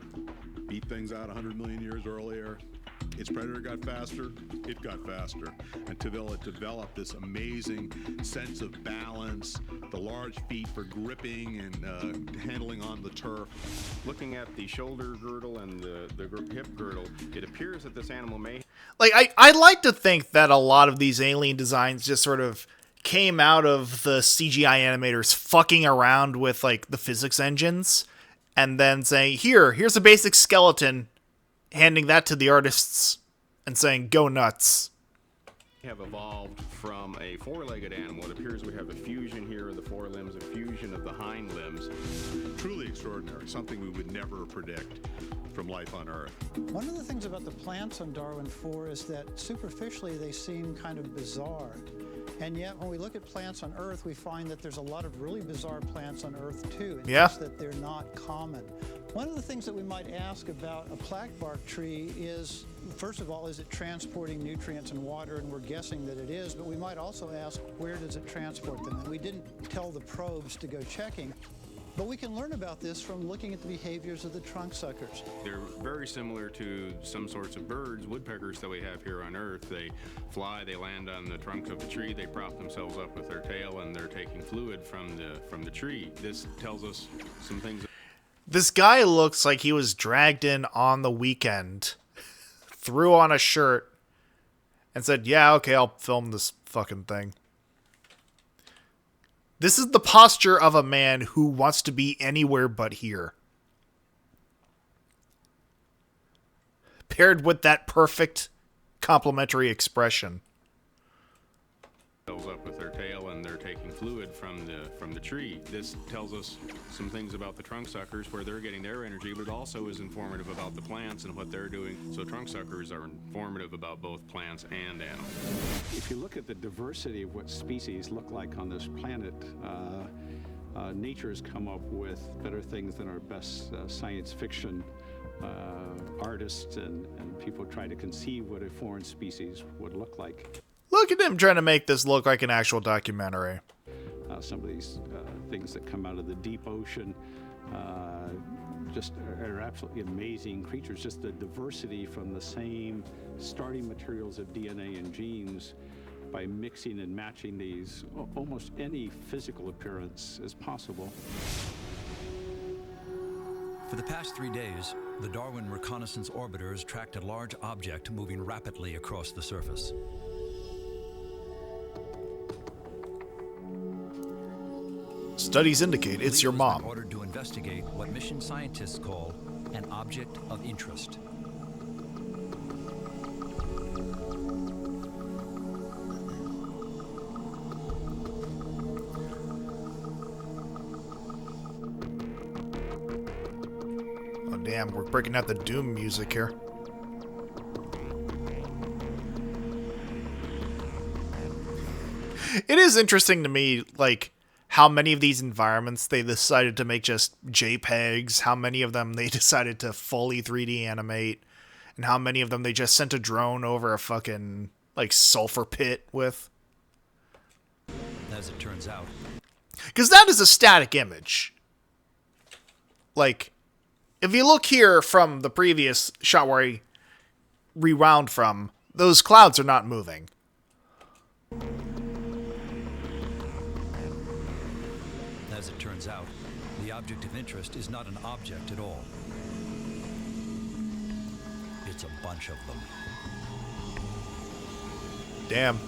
K: beat things out 100 million years earlier. Its predator got faster, it got faster, until it developed this amazing sense of balance, the large feet for gripping and handling on the turf.
N: Looking at the shoulder girdle and the hip girdle, it appears that this animal may...
A: Like, I like to think that a lot of these alien designs just sort of came out of the CGI animators fucking around with, like, the physics engines, and then saying, here's a basic skeleton, handing that to the artists, and saying, go nuts.
N: Have evolved from a four-legged animal. It appears we have a fusion here of the forelimbs, a fusion of the hind limbs.
K: Truly extraordinary, something we would never predict from life on Earth.
L: One of the things about the plants on Darwin 4 is that superficially they seem kind of bizarre. And yet, when we look at plants on Earth, we find that there's a lot of really bizarre plants on Earth, too. It's just that they're not common. One of the things that we might ask about a plaque-bark tree is, first of all, is it transporting nutrients and water? And we're guessing that it is, but we might also ask, where does it transport them? And we didn't tell the probes to go checking. But we can learn about this from looking at the behaviors of the trunk suckers.
N: They're very similar to some sorts of birds, woodpeckers that we have here on Earth. They fly, they land on the trunk of the tree, they prop themselves up with their tail, and they're taking fluid from the tree. This tells us some things.
A: This guy looks like he was dragged in on the weekend, threw on a shirt, and said, yeah, okay, I'll film this fucking thing. This is the posture of a man who wants to be anywhere but here. Paired with that perfect complimentary expression.
N: Up with their tail and they're taking fluid from the tree. This tells us some things about the trunk suckers, where they're getting their energy, but also is informative about the plants and what they're doing. So trunk suckers are informative about both plants and animals.
O: If you look at the diversity of what species look like on this planet, nature has come up with better things than our best science fiction artists and people try to conceive what a foreign species would look like.
A: Look at him trying to make this look like an actual documentary.
O: Some of these things that come out of the deep ocean, just are absolutely amazing creatures. Just the diversity from the same starting materials of DNA and genes, by mixing and matching these, almost any physical appearance is possible.
B: For the past 3 days, the Darwin reconnaissance orbiters tracked a large object moving rapidly across the surface.
A: Studies indicate it's your
B: Leo has
A: mom.
B: been ordered to investigate what mission scientists call an object of interest.
A: Oh damn, we're breaking out the Doom music here. It is interesting to me, like, how many of these environments they decided to make just JPEGs, how many of them they decided to fully 3D animate, and how many of them they just sent a drone over a fucking, like, sulfur pit with.
B: As it turns out,
A: because that is a static image. Like, if you look here from the previous shot where I rewound from, those clouds are not moving.
B: as it turns out, the object of interest is not an object at all. It's a bunch of them.
A: Damn.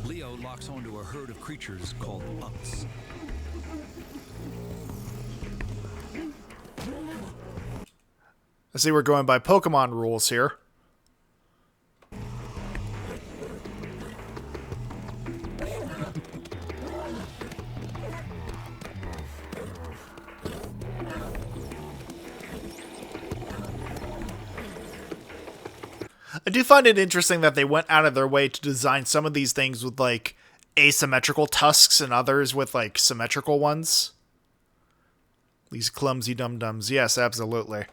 B: Leo locks onto a herd of creatures called unks.
A: I see we're going by Pokemon rules here. I do find it interesting that they went out of their way to design some of these things with, like, asymmetrical tusks and others with, like, symmetrical ones. These clumsy dum-dums. Yes, absolutely.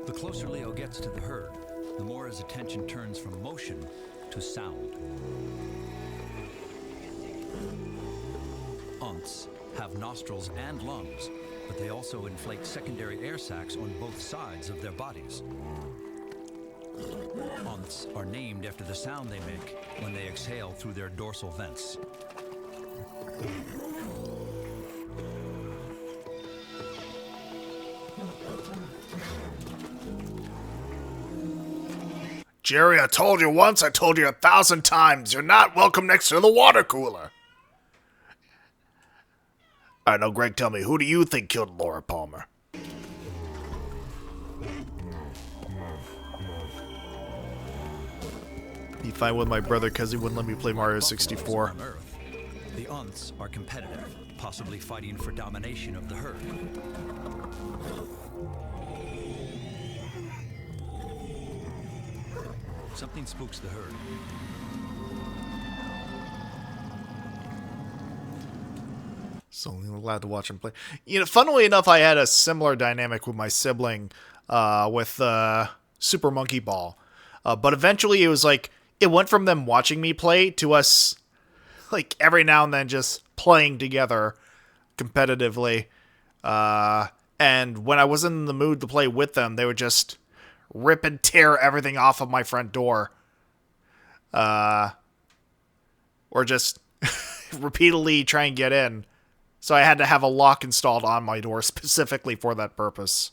B: The closer Leo gets to the herd, the more his attention turns from motion to sound. Unks have nostrils and lungs, but they also inflate secondary air sacs on both sides of their bodies. Unks are named after the sound they make when they exhale through their dorsal vents.
A: Jerry, I told you once, I told you 1,000 times, you're not welcome next to the water cooler. Alright, now Greg, tell me, who do you think killed Laura Palmer? Be fine with my brother because he wouldn't let me play Mario 64.
B: On Earth, the Unks are competitive, possibly fighting for domination of the herd. Something spooks the herd.
A: So only allowed to watch him play. You know, funnily enough, I had a similar dynamic with my sibling with Super Monkey Ball. But eventually it was like, it went from them watching me play to us, like, every now and then just playing together competitively. And when I wasn't in the mood to play with them, they would just rip and tear everything off of my front door. Or just repeatedly try and get in. So I had to have a lock installed on my door specifically for that purpose.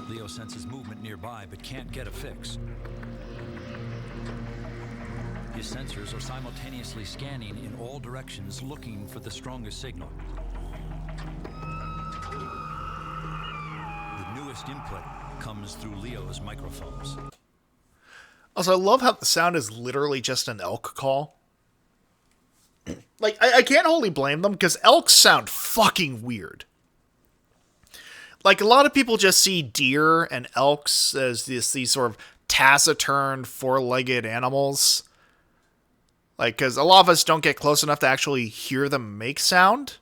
B: Leo senses movement nearby but can't get a fix. His sensors are simultaneously scanning in all directions, looking for the strongest signal. The newest input comes through Leo's microphones.
A: Also, I love how the sound is literally just an elk call. Like, I can't wholly blame them, because elks sound fucking weird. Like, a lot of people just see deer and elks as these sort of taciturn, four-legged animals. Like, because a lot of us don't get close enough to actually hear them make sound.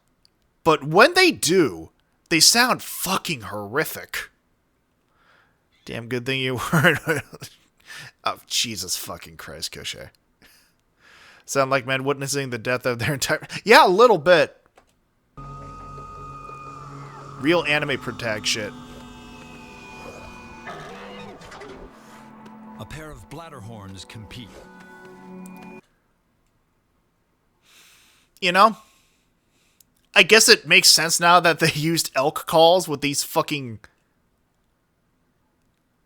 A: But when they do, they sound fucking horrific. Damn good thing you weren't Oh, Jesus fucking Christ, Cochet. Sound like men witnessing the death of their entire... Yeah, a little bit. Real anime protag shit.
B: A pair of bladder horns compete.
A: You know, I guess it makes sense now that they used elk calls with these fucking...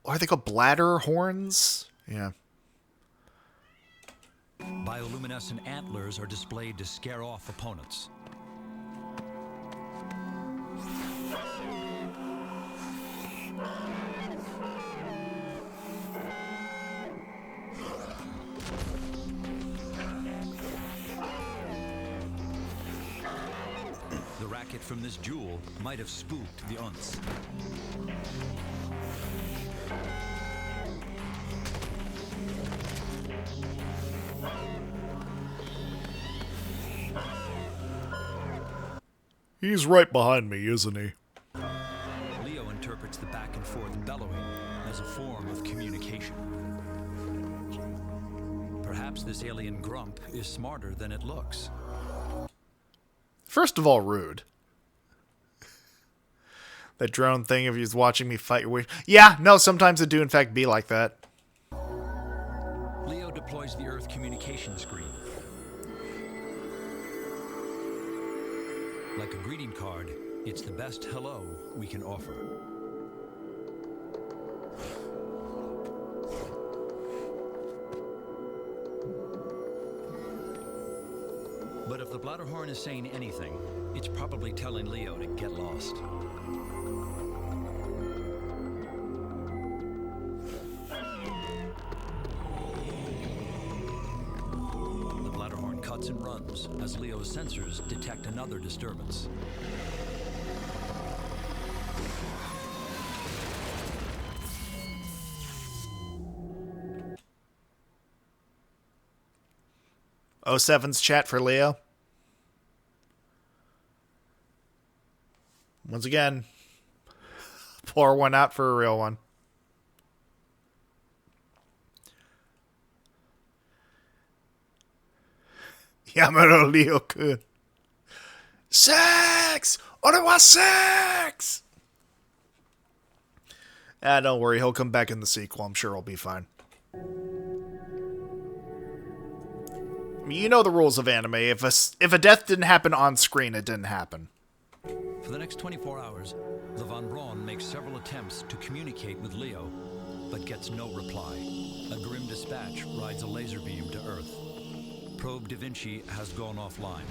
A: What are they called? Bladder horns? Yeah.
B: Bioluminescent antlers are displayed to scare off opponents. The racket from this jewel might have spooked the Unts.
A: He's right behind me, isn't he?
B: Leo interprets the back and forth bellowing as a form of communication. Perhaps this alien grump is smarter than it looks.
A: First of all, rude. That drone thing, if he's watching me fight your way... Yeah, no, sometimes it do in fact be like that.
B: Leo deploys the Earth communication screen. Like a greeting card, it's the best hello we can offer. But if the bladderhorn is saying anything, it's probably telling Leo to get lost. The bladderhorn cuts and runs as Leo's sensors detect another disturbance.
A: O7's chat for Leo. Once again, pour one out for a real one. Yamaro Leo-kun. Sex! Orewa sex! Ah, don't worry, he'll come back in the sequel. I'm sure he'll be fine. I mean, you know the rules of anime. If a death didn't happen on screen, it didn't happen.
B: For the next 24 hours, the Von Braun makes several attempts to communicate with Leo, but gets no reply. A grim dispatch rides a laser beam to Earth. Probe Da Vinci has gone offline.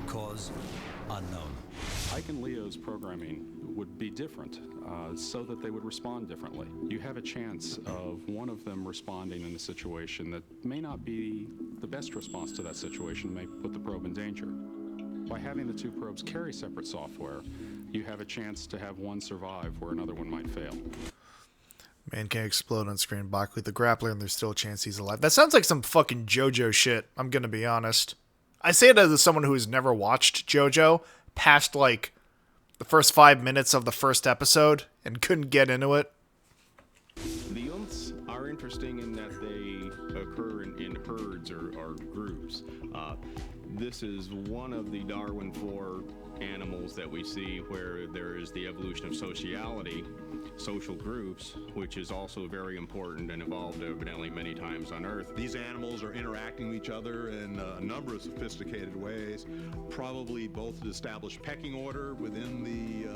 B: Cause unknown.
I: Ike and Leo's programming would be different, so that they would respond differently. You have a chance of one of them responding in a situation that may not be the best response to that situation, may put the probe in danger. By having the two probes carry separate software, you have a chance to have one survive where another one might fail.
A: Man can't explode on screen. Baku the grappler, and there's still a chance he's alive. That sounds like some fucking JoJo shit, I'm gonna be honest. I say it as someone who has never watched JoJo past, like, the first 5 minutes of the first episode and couldn't get into it.
K: The Unts are interesting in that they occur in herds or groups. This is one of the Darwin 4 animals that we see where there is the evolution of sociality, social groups, which is also very important and evolved evidently many times on Earth.
P: These animals are interacting with each other in a number of sophisticated ways, probably both to establish pecking order within the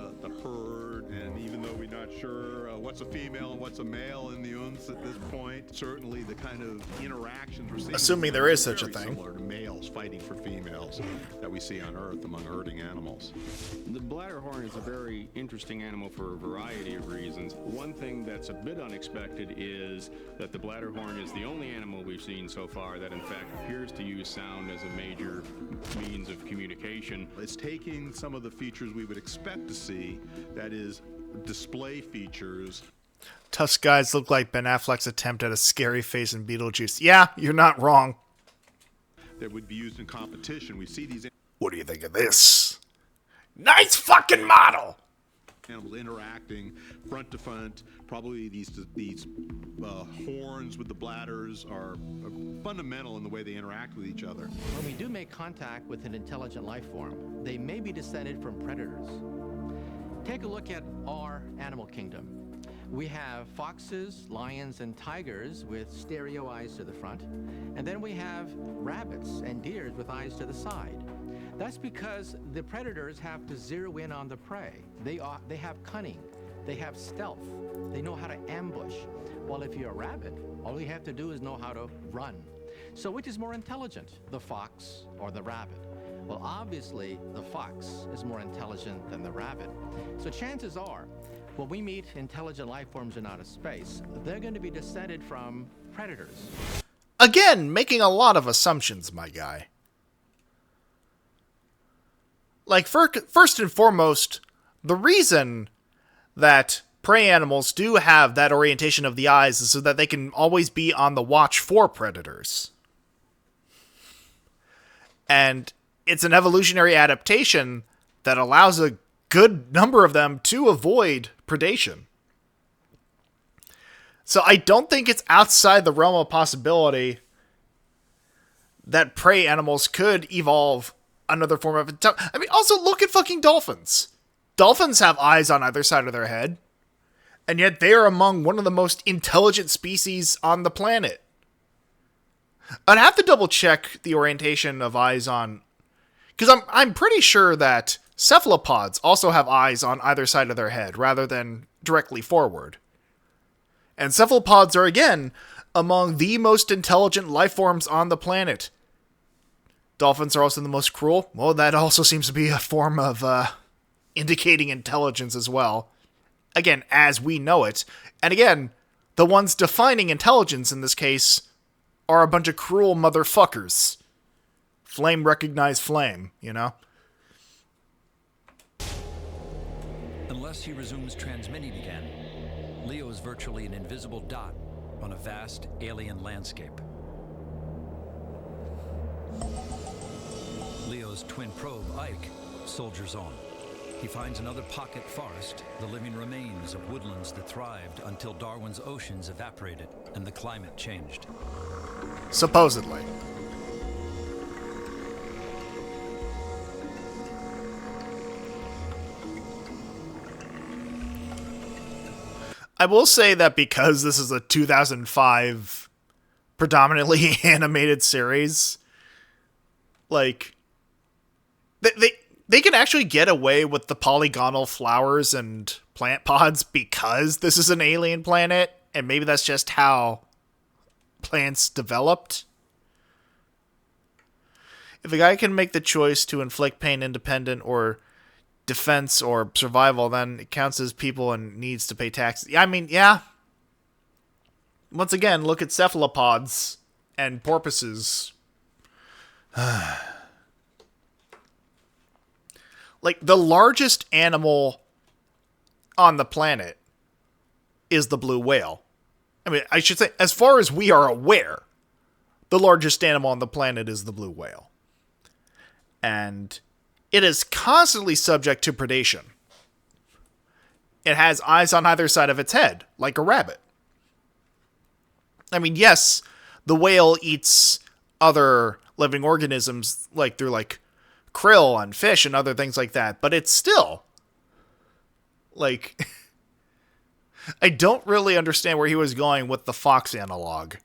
P: herd, and even though we're not sure what's a female and what's a male in the Unts at this point, certainly the kind of interactions we're seeing...
A: Assuming there is such a thing.
P: ...similar to males fighting for females that we see on Earth among herding animals.
K: The bladderhorn is a very interesting animal for a variety of reasons. One thing that's a bit unexpected is that the bladderhorn is the only animal we've seen so far that in fact appears to use sound as a major means of communication.
P: It's taking some of the features we would expect to see, that is, display features.
A: Tough guys look like Ben Affleck's attempt at a scary face in Beetlejuice. Yeah, you're not wrong.
P: That would be used in competition. We see these...
A: What do you think of this? Nice fucking model!
K: animals interacting front to front. Probably these horns with the bladders are fundamental in the way they interact with each other.
E: When we do make contact with an intelligent life form, they may be descended from predators. Take a look at our animal kingdom. We have foxes, lions, and tigers with stereo eyes to the front, and then we have rabbits and deers with eyes to the side. That's because the predators have to zero in on the prey. They have cunning, they have stealth, they know how to ambush. While if you're a rabbit, all you have to do is know how to run. So which is more intelligent, the fox or the rabbit? Well, obviously, the fox is more intelligent than the rabbit. So chances are, when we meet intelligent life forms in outer space, they're going to be descended from predators.
A: Again, making a lot of assumptions, my guy. Like, first and foremost, the reason that prey animals do have that orientation of the eyes is so that they can always be on the watch for predators. And it's an evolutionary adaptation that allows a good number of them to avoid predation. So I don't think it's outside the realm of possibility that prey animals could evolve another form of intelligence. I mean, also look at fucking dolphins. Dolphins have eyes on either side of their head, and yet they are among one of the most intelligent species on the planet. I'd have to double check the orientation of eyes on, because I'm pretty sure that cephalopods also have eyes on either side of their head rather than directly forward. And cephalopods are again among the most intelligent life forms on the planet. Dolphins are also the most cruel. Well, that also seems to be a form of indicating intelligence as well. Again, as we know it. And again, the ones defining intelligence in this case are a bunch of cruel motherfuckers. Flame recognize flame, you know?
B: Unless he resumes transmitting again, Leo is virtually an invisible dot on a vast alien landscape. Leo's twin probe, Ike, soldiers on. He finds another pocket forest, the living remains of woodlands that thrived until Darwin's oceans evaporated and the climate changed.
A: Supposedly. I will say that because this is a 2005 predominantly animated series, like, they can actually get away with the polygonal flowers and plant pods because this is an alien planet, and maybe that's just how plants developed. If a guy can make the choice to inflict pain independent or defense or survival, then it counts as people and needs to pay taxes. I mean, yeah. Once again, look at cephalopods and porpoises. Like, the largest animal on the planet is the blue whale. I mean, I should say, as far as we are aware, the largest animal on the planet is the blue whale. And it is constantly subject to predation. It has eyes on either side of its head, like a rabbit. I mean, yes, the whale eats other living organisms, like through, like, krill and fish and other things like that, but it's still, like, I don't really understand where he was going with the fox analog.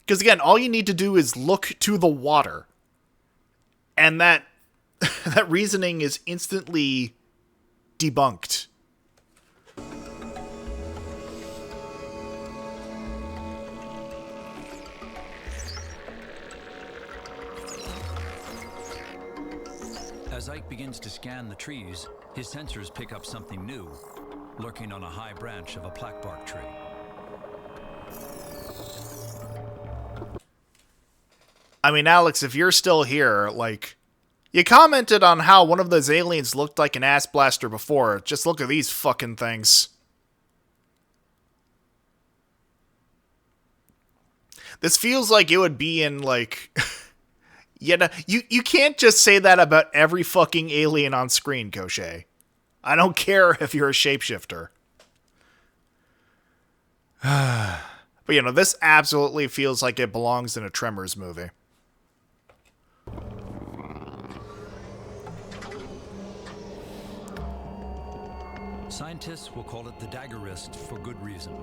A: Because, again, all you need to do is look to the water. And that reasoning is instantly debunked.
B: As Ike begins to scan the trees, his sensors pick up something new, lurking on a high branch of a plaquebark tree.
A: I mean, Alex, if you're still here, like, you commented on how one of those aliens looked like an ass blaster before. Just look at these fucking things. This feels like it would be in, like... you can't just say that about every fucking alien on screen, Koshé. I don't care if you're a shapeshifter. But, you know, this absolutely feels like it belongs in a Tremors movie.
B: Scientists will call it the dagger wrist for good reason.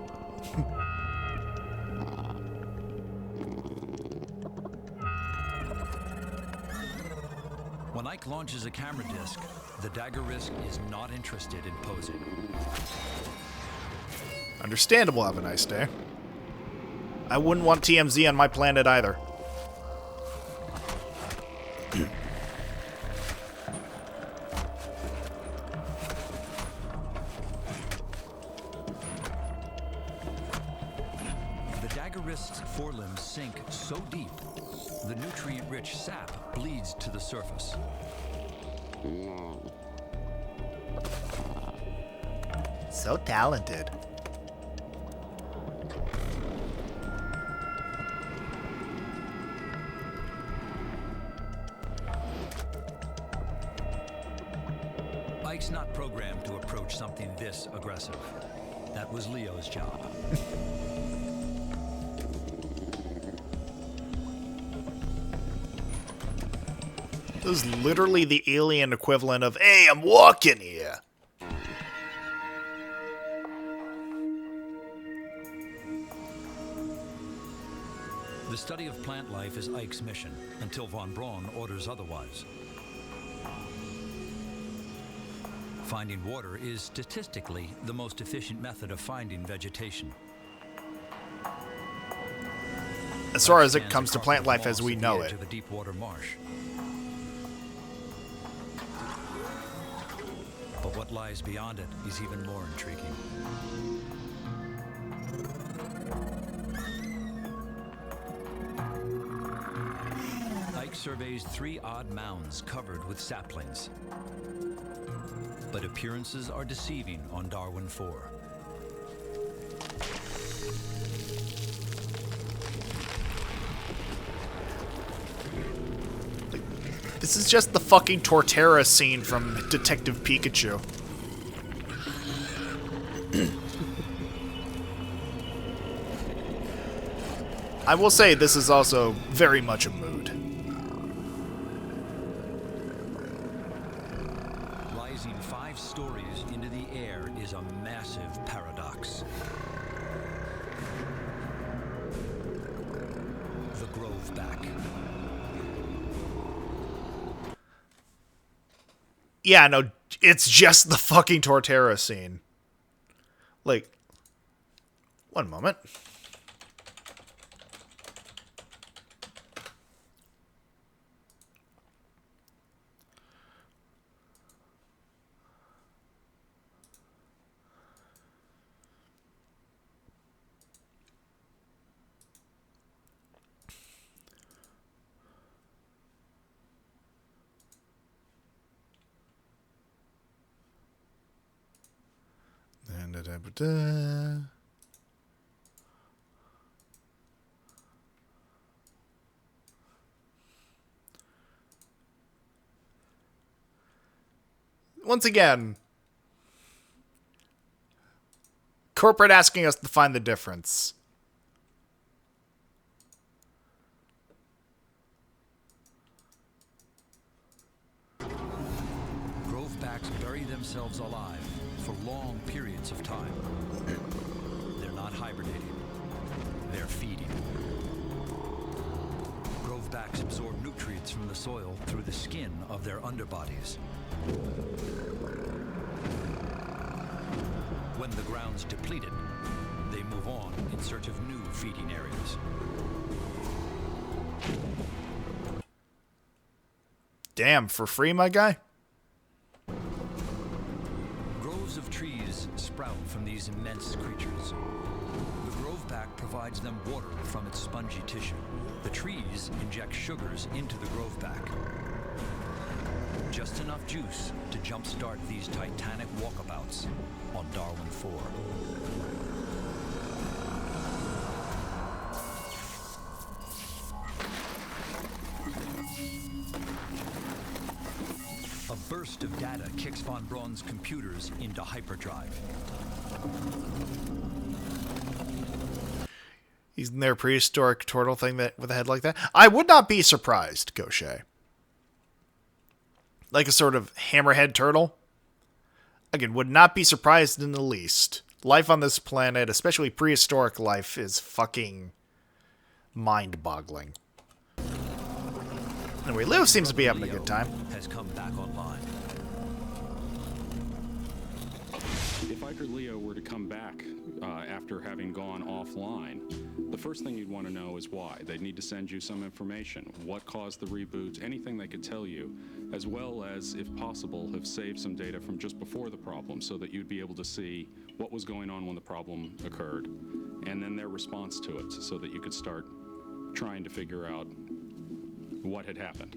B: When Ike launches a camera disc, the dagger wrist is not interested in posing.
A: Understandable, have a nice day. I wouldn't want TMZ on my planet either.
B: The dagger wrist's forelimbs sink so deep, the nutrient-rich sap bleeds to the surface.
A: So talented.
B: Ike's not programmed to approach something this aggressive. That was Leo's job.
A: This is literally the alien equivalent of, hey, I'm walking here.
B: The study of plant life is Ike's mission, until von Braun orders otherwise. Finding water is statistically the most efficient method of finding vegetation.
A: As far as it comes to plant life as we know it.
B: To the deep water marsh. But what lies beyond it is even more intriguing. Ike surveys 3 odd mounds covered with saplings. But appearances are deceiving on Darwin 4.
A: This is just the fucking Torterra scene from Detective Pikachu. I will say this is also very much a mood.
B: Rising 5 stories into the air is a massive paradox. The Grove back.
A: Yeah, no, it's just the fucking Torterra scene. Like, one moment. Once again, corporate asking us to find the difference.
B: Grovebacks bury themselves alive for long periods of time. They're not hibernating. They're feeding. Grovebacks absorb nutrients from the soil through the skin of their underbodies. When the ground's depleted, they move on in search of new feeding areas.
A: Damn, for free, my guy?
B: Groves of trees sprout from these immense creatures. The groveback provides them water from its spongy tissue. The trees inject sugars into the groveback. Just enough juice to jumpstart these titanic walkabouts on Darwin 4. A burst burst of data kicks von Braun's computers into hyperdrive.
A: He's in their prehistoric turtle thing that with a head like that. I would not be surprised, Gaucher. Like a sort of hammerhead turtle. Again, would not be surprised in the least. Life on this planet, especially prehistoric life, is fucking mind-boggling. Anyway, Leo seems to be having a good time.
B: Has come back online.
I: If Iker Leo were to come back after having gone offline, the first thing you'd want to know is why. They'd need to send you some information. What caused the reboot, anything they could tell you, as well as, if possible, have saved some data from just before the problem so that you'd be able to see what was going on when the problem occurred, and then their response to it so that you could start trying to figure out what had happened.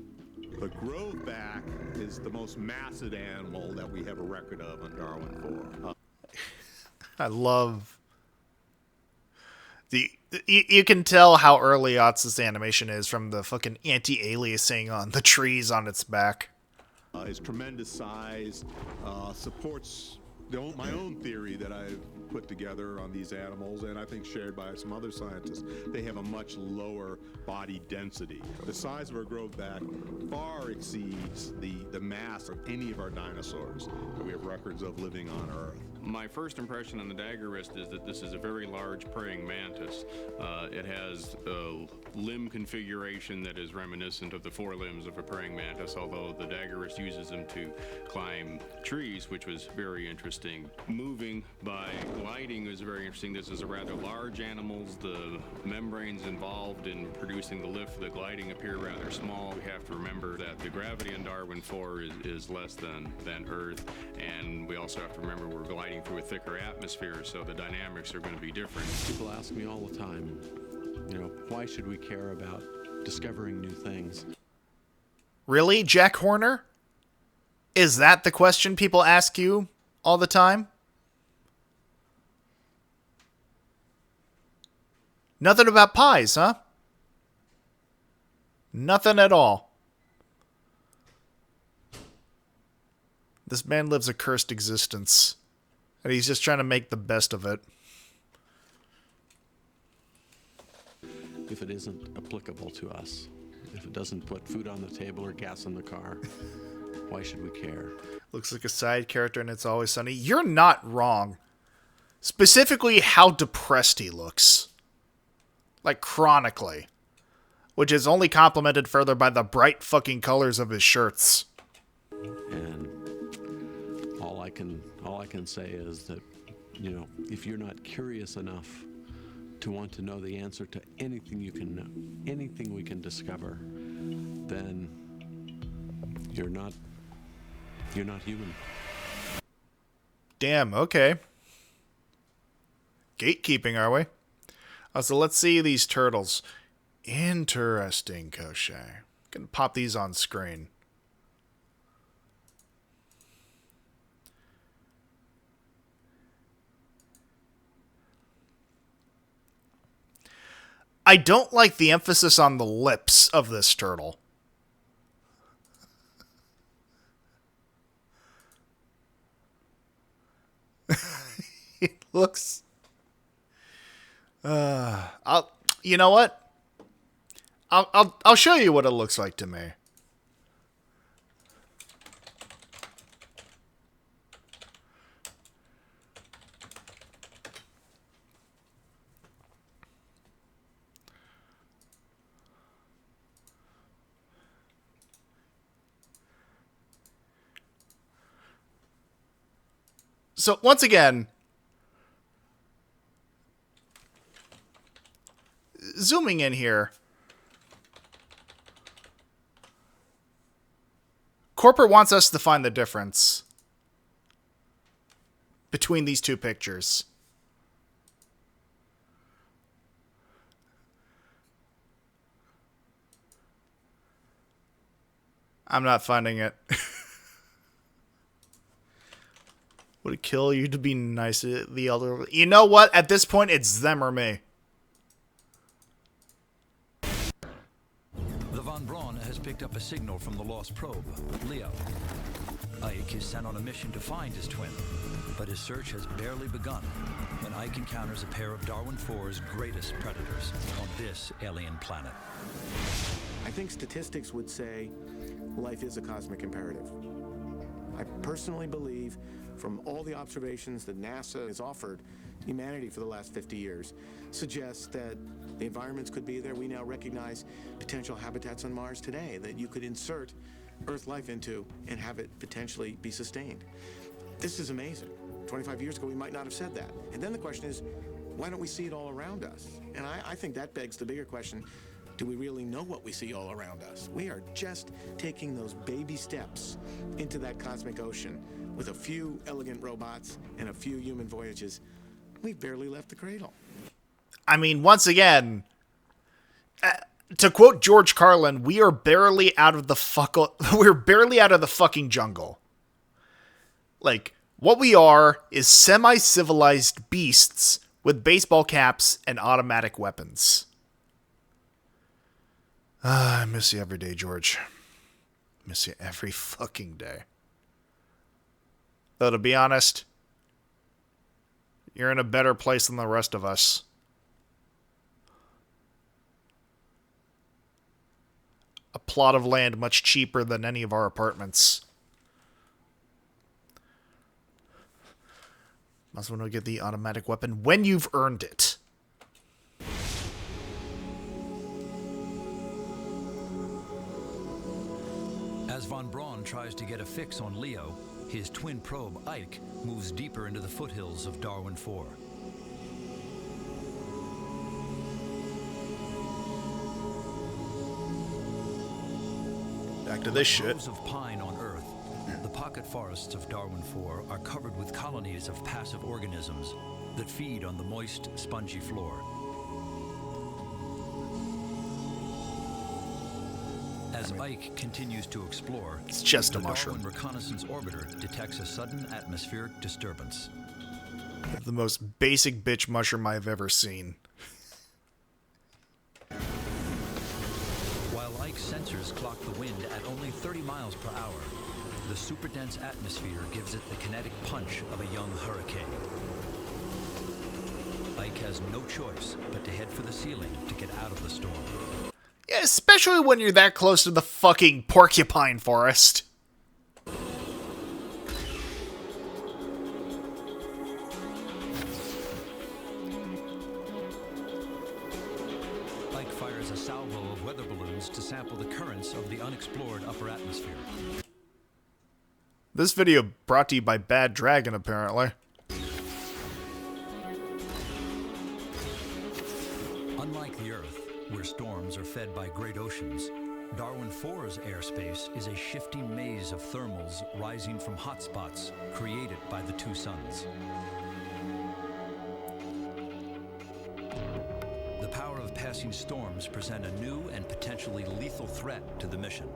K: The Groveback is the most massive animal that we have a record of on Darwin 4.
A: I love you can tell how early aughts this animation is from the fucking anti-aliasing on the trees on its back.
K: His tremendous size supports my own theory that I've put together on these animals, and I think shared by some other scientists. They have a much lower body density. The size of our Groveback far exceeds the mass of any of our dinosaurs that we have records of living on Earth.
N: My first impression on the dagger wrist is that this is a very large praying mantis. It has a limb configuration that is reminiscent of the forelimbs of a praying mantis, although the dagger wrist uses them to climb trees, which was very interesting. Moving by gliding is very interesting. This is a rather large animal. The membranes involved in producing the lift for the gliding appear rather small. We have to remember that the gravity on Darwin 4 is less than Earth, and we also have to remember we're gliding through a thicker atmosphere, so the dynamics are going to be different.
C: People ask me all the time, why should we care about discovering new things?
A: Really, Jack Horner? Is that the question people ask you all the time? Nothing about pies, huh? Nothing at all. This man lives a cursed existence, and he's just trying to make the best of it.
C: If it isn't applicable to us, if it doesn't put food on the table or gas in the car, why should we care?
A: Looks like a side character in It's Always Sunny. You're not wrong. Specifically how depressed he looks. Like, chronically. Which is only complemented further by the bright fucking colors of his shirts.
C: And all I can say is that, if you're not curious enough to want to know the answer to anything you can know, anything we can discover, then you're not human.
A: Damn, okay. Gatekeeping, are we? So let's see these turtles. Interesting, Koshai. Can pop these on screen. I don't like the emphasis on the lips of this turtle. It looks... you know what? I'll show you what it looks like to me. So once again, zooming in here, corporate wants us to find the difference between these two pictures. I'm not finding it. Would it kill you to be nice to the elderly? You know what? At this point, it's them or me.
B: The Von Braun has picked up a signal from the lost probe, Leo. Ike is sent on a mission to find his twin, but his search has barely begun when Ike encounters a pair of Darwin IV's greatest predators on this alien planet.
C: I think statistics would say life is a cosmic imperative. I personally believe, from all the observations that NASA has offered humanity for the last 50 years, suggests that the environments could be there. We now recognize potential habitats on Mars today that you could insert Earth life into and have it potentially be sustained. This is amazing. 25 years ago, we might not have said that. And then the question is, why don't we see it all around us? And I think that begs the bigger question, do we really know what we see all around us? We are just taking those baby steps into that cosmic ocean with a few elegant robots and a few human voyages. We've barely left the cradle.
A: I mean, once again, to quote George Carlin, we're barely out of the fucking jungle. Like, what we are is semi-civilized beasts with baseball caps and automatic weapons. I miss you every day, George. Miss you every fucking day. Though, to be honest, you're in a better place than the rest of us. A plot of land much cheaper than any of our apartments. Must want to get the automatic weapon when you've earned it.
B: As von Braun tries to get a fix on Leo, his twin probe, Ike, moves deeper into the foothills of Darwin IV.
A: Back to this shit.
B: Groves of pine on Earth, the pocket forests of Darwin IV are covered with colonies of passive organisms that feed on the moist, spongy floor. As Ike continues to explore,
A: it's just a
B: the
A: mushroom.
B: Darwin Reconnaissance Orbiter detects a sudden atmospheric disturbance.
A: The most basic bitch mushroom I've ever seen.
B: While Ike's sensors clock the wind at only 30 miles per hour, the super-dense atmosphere gives it the kinetic punch of a young hurricane. Ike has no choice but to head for the ceiling to get out of the storm.
A: Yeah, especially when you're that close to the fucking porcupine forest.
B: Ike fires a salvo of weather balloons to sample the currents of the unexplored upper atmosphere.
A: This video brought to you by Bad Dragon, apparently.
B: Unlike the Earth, where storms are fed by great oceans, Darwin IV's airspace is a shifting maze of thermals rising from hotspots created by the two suns. The power of passing storms present a new and potentially lethal threat to the mission.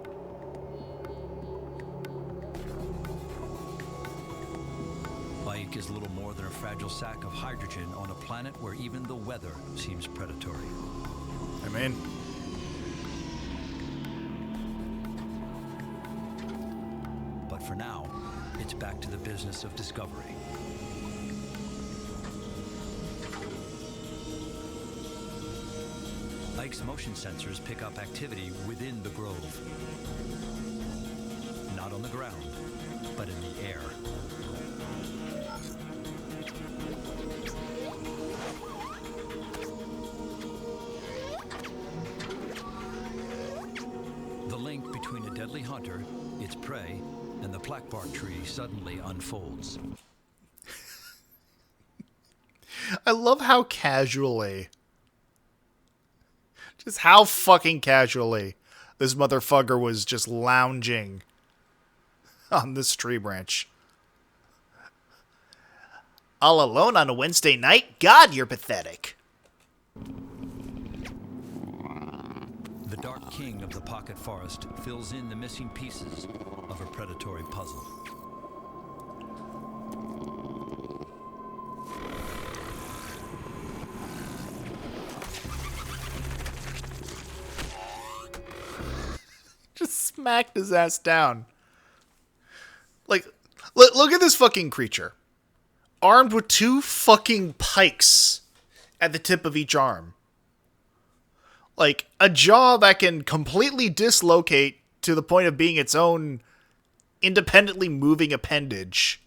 B: Ike is little more than a fragile sack of hydrogen on a planet where even the weather seems predatory.
A: I mean,
B: but for now, it's back to the business of discovery. Ike's motion sensors pick up activity within the grove. Not on the ground, but in the air. The link between a deadly hunter, its prey, and the blackbark tree suddenly unfolds.
A: I love how casually, just how fucking casually, this motherfucker was just lounging on this tree branch. All alone on a Wednesday night? God, you're pathetic.
B: The Dark King of the Pocket Forest fills in the missing pieces of a predatory puzzle.
A: Just smacked his ass down. Like, look at this fucking creature. Armed with 2 fucking pikes at the tip of each arm. Like, a jaw that can completely dislocate to the point of being its own independently moving appendage.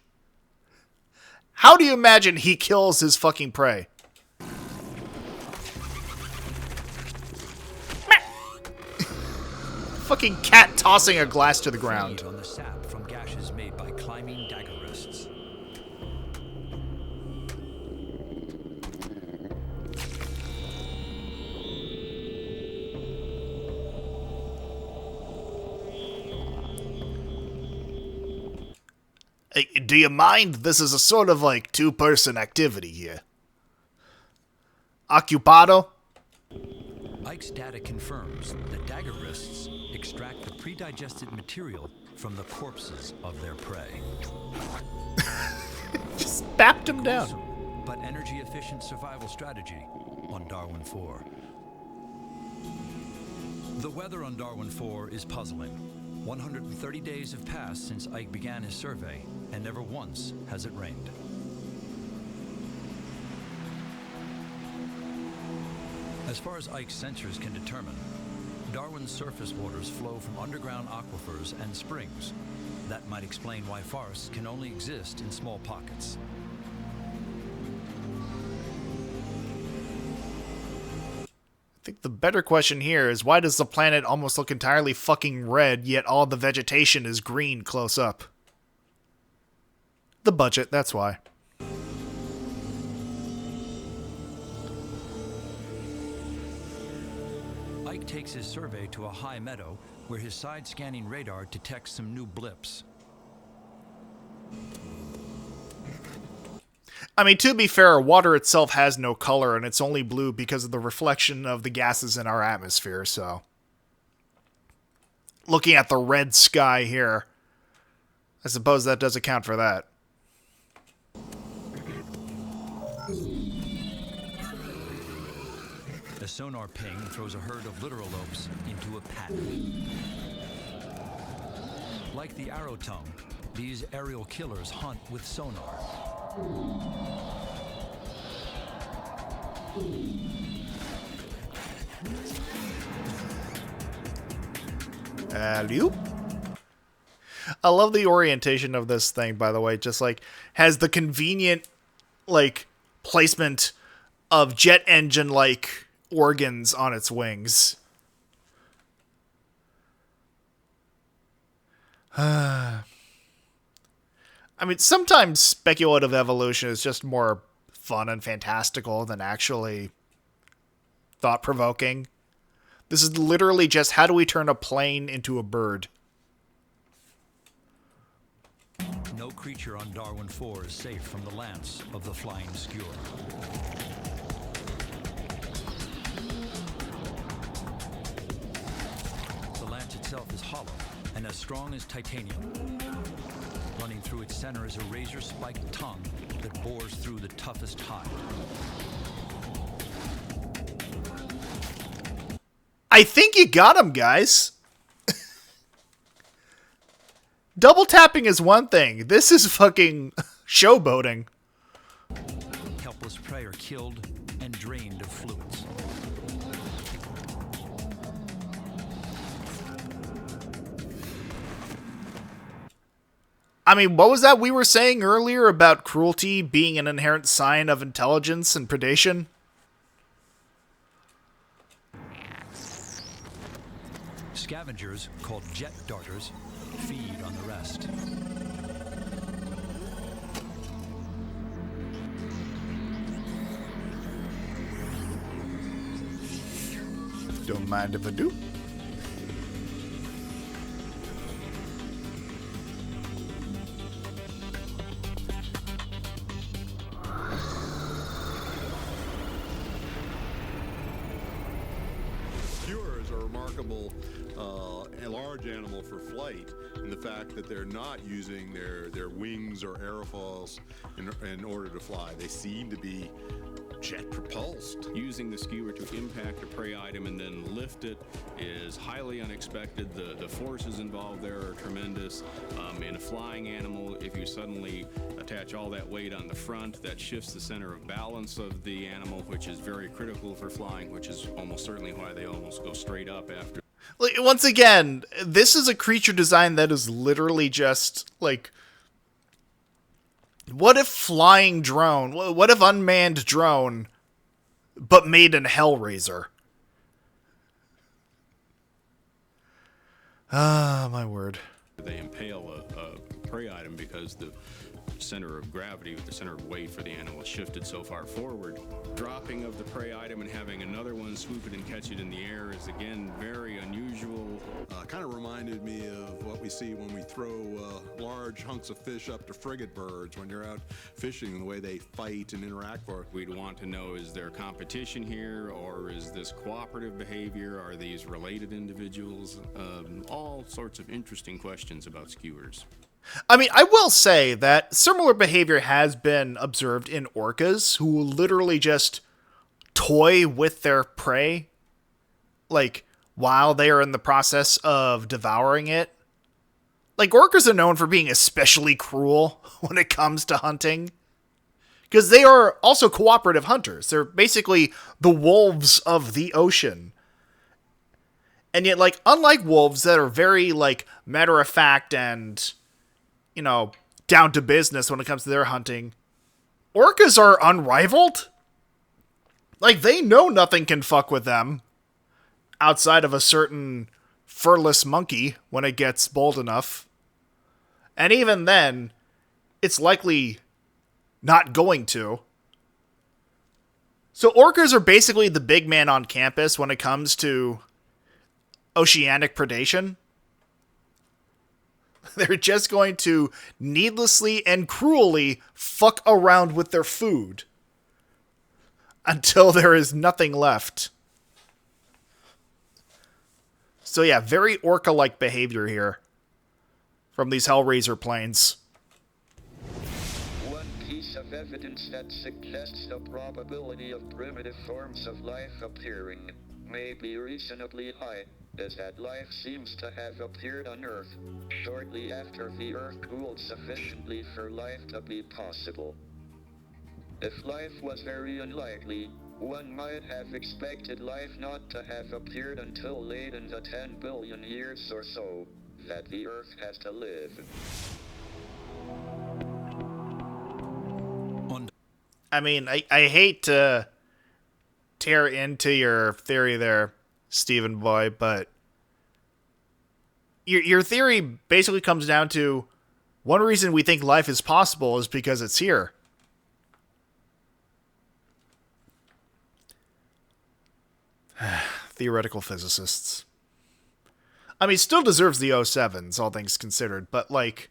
A: How do you imagine he kills his fucking prey? Fucking cat tossing a glass to the ground.
B: On the sap from gashes made by climbing dagger rests.
A: Hey, do you mind? This is a sort of like 2-person activity here. Occupado?
B: Ike's data confirms that dagger wrists extract the pre-digested material from the corpses of their prey.
A: Just bapped him down.
B: Gruesome, but energy-efficient survival strategy on Darwin 4. The weather on Darwin 4 is puzzling. 130 days have passed since Ike began his survey, and never once has it rained. As far as Ike's sensors can determine, Darwin's surface waters flow from underground aquifers and springs. That might explain why forests can only exist in small pockets.
A: I think the better question here is, why does the planet almost look entirely fucking red, yet all the vegetation is green close up? The budget, that's why.
B: Ike takes his survey to a high meadow where his side-scanning radar detects some new blips.
A: I mean, to be fair, water itself has no color, and it's only blue because of the reflection of the gases in our atmosphere, so... Looking at the red sky here, I suppose that does account for that.
B: A sonar ping throws a herd of literalopes into a pattern. Like the arrow tongue, these aerial killers hunt with sonar.
A: Alley-oop. I love the orientation of this thing, by the way. Just like has the convenient like placement of jet engine like organs on its wings. I mean, sometimes speculative evolution is just more fun and fantastical than actually thought-provoking. This is literally just, how do we turn a plane into a bird?
B: No creature on Darwin 4 is safe from the lance of the flying skewer. The lance itself is hollow and as strong as titanium. Running through its center is a razor-spiked tongue that bores through the toughest hide.
A: I think you got him, guys. Double tapping is one thing. This is fucking showboating.
B: Helpless prey are killed and drained of fluids.
A: I mean, what was that we were saying earlier about cruelty being an inherent sign of intelligence and predation?
B: Scavengers, called jet darters, feed on the rest.
A: Don't mind if I do.
K: Skewers are remarkable, a large animal for flight, in the fact that they're not using their wings or aerofoils in order to fly. They seem to be
P: jet propulsed.
N: Using the skewer to impact a prey item and then lift it is highly unexpected. The forces involved there are tremendous. In a flying animal, if you suddenly attach all that weight on the front, that shifts the center of balance of the animal, which is very critical for flying, which is almost certainly why they almost go straight up after.
A: Like, once again, this is a creature design that is literally just, like, what if flying drone, what if unmanned drone, but made in Hellraiser? Ah, my word.
N: They impale a prey item because the center of gravity, the center of weight for the animal is shifted so far forward. Dropping of the prey item and having another one swoop it and catch it in the air is again very unusual.
P: Kind of reminded me of what we see when we throw large hunks of fish up to frigate birds when you're out fishing, the way they fight and interact for it.
N: We'd want to know, is there competition here, or is this cooperative behavior? Are these related individuals? All sorts of interesting questions about skewers.
A: I mean, I will say that similar behavior has been observed in orcas, who will literally just toy with their prey, like, while they are in the process of devouring it. Like, orcas are known for being especially cruel when it comes to hunting, because they are also cooperative hunters. They're basically the wolves of the ocean. And yet, like, unlike wolves that are very, like, matter-of-fact and, you know, down to business when it comes to their hunting, orcas are unrivaled. Like, they know nothing can fuck with them outside of a certain furless monkey when it gets bold enough. And even then, it's likely not going to. So orcas are basically the big man on campus when it comes to oceanic predation. They're just going to needlessly and cruelly fuck around with their food until there is nothing left. So yeah, very orca-like behavior here from these Hellraiser planes.
F: One piece of evidence that suggests the probability of primitive forms of life appearing may be reasonably high is that life seems to have appeared on Earth shortly after the Earth cooled sufficiently for life to be possible. If life was very unlikely, one might have expected life not to have appeared until late in the 10 billion years or so that the Earth has to live.
A: I mean, I hate to tear into your theory there, Stephen Boy, but your theory basically comes down to one reason we think life is possible is because it's here. Theoretical physicists. I mean, still deserves the 07s, all things considered, but, like,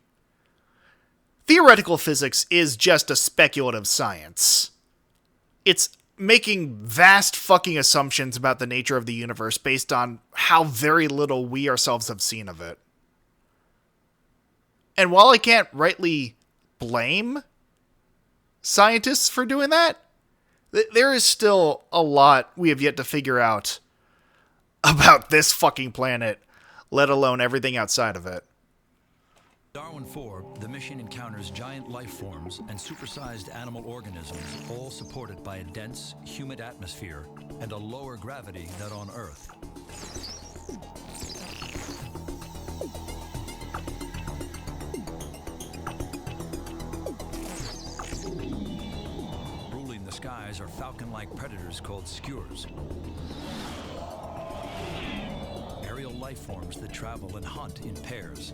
A: theoretical physics is just a speculative science. It's making vast fucking assumptions about the nature of the universe based on how very little we ourselves have seen of it. And while I can't rightly blame scientists for doing that, there is still a lot we have yet to figure out about this fucking planet, let alone everything outside of it.
B: Darwin 4, the mission encounters giant life forms and supersized animal organisms, all supported by a dense, humid atmosphere and a lower gravity than on Earth. Ruling the skies are falcon-like predators called skewers. Aerial life forms that travel and hunt in pairs.